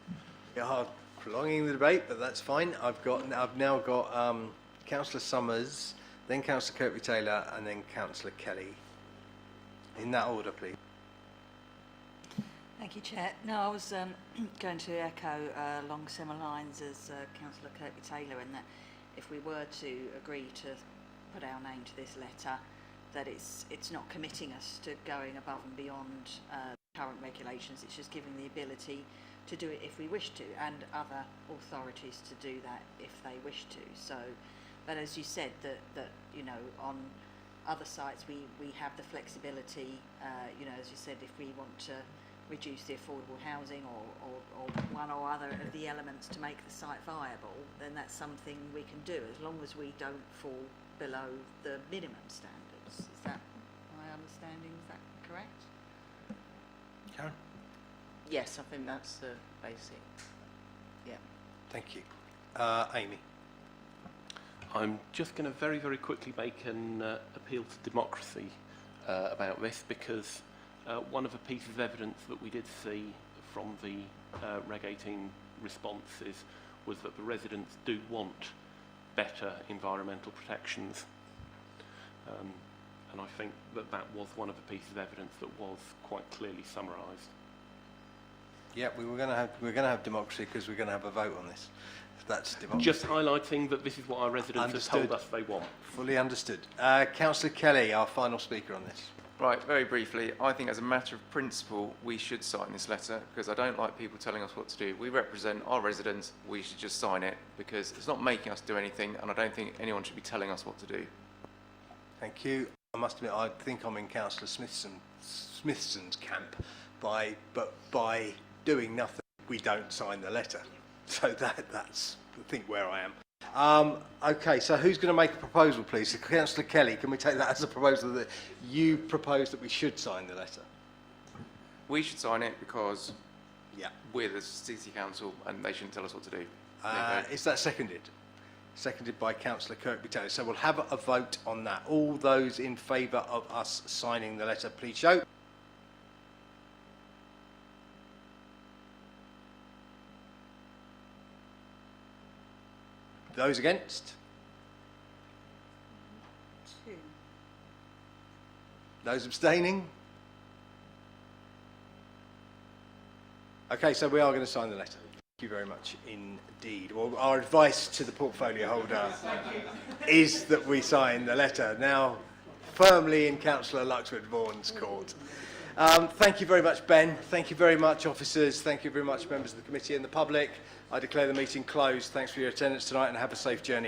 Yeah, prolonging the debate, but that's fine. I've now got Councillor Summers, then Councillor Kirkby-Taylor, and then Councillor Kelly. In that order, please. Thank you, Chair. No, I was going to echo along similar lines as Councillor Kirkby-Taylor, in that if we were to agree to put our name to this letter, that it's not committing us to going above and beyond current regulations. It's just giving the ability to do it if we wish to, and other authorities to do that if they wish to. So, but as you said, that you know, on other sites we have the flexibility. You know, as you said, if we want to reduce the affordable housing or one or other of the elements to make the site viable, then that's something we can do as long as we don't fall below the minimum standards. Is that my understanding? Is that correct? Karen? Yes, I think that's the basic. Yeah. Thank you. Amy? I'm just going to very, very quickly make an appeal to democracy about this, because one of the pieces of evidence that we did see from the Reg 18 responses was that the residents do want better environmental protections. And I think that that was one of the pieces of evidence that was quite clearly summarised. Yeah, we're going to have democracy because we're going to have a vote on this. That's democracy. Just highlighting that this is what our residents have told us they want. Fully understood. Councillor Kelly, our final speaker on this. Right, very briefly, I think as a matter of principle, we should sign this letter, because I don't like people telling us what to do. We represent our residents, we should just sign it, because it's not making us do anything, and I don't think anyone should be telling us what to do. Thank you. I must admit, I think I'm in Councillor Smithson's camp. By doing nothing, we don't sign the letter. So that's, I think, where I am. Okay, so who's going to make a proposal, please? So, Councillor Kelly, can we take that as a proposal that you propose that we should sign the letter? We should sign it because we're the city council and they shouldn't tell us what to do. Is that seconded? Seconded by Councillor Kirkby-Taylor. So we'll have a vote on that. All those in favour of us signing the letter, please show. Those against? 2. Those abstaining? Okay, so we are going to sign the letter. Thank you very much indeed. Well, our advice to the portfolio holder is that we sign the letter, now firmly in Councillor Luxford Vaughan's court. Thank you very much, Ben. Thank you very much, officers. Thank you very much, members of the committee and the public. I declare the meeting closed. Thanks for your attendance tonight and have a safe journey.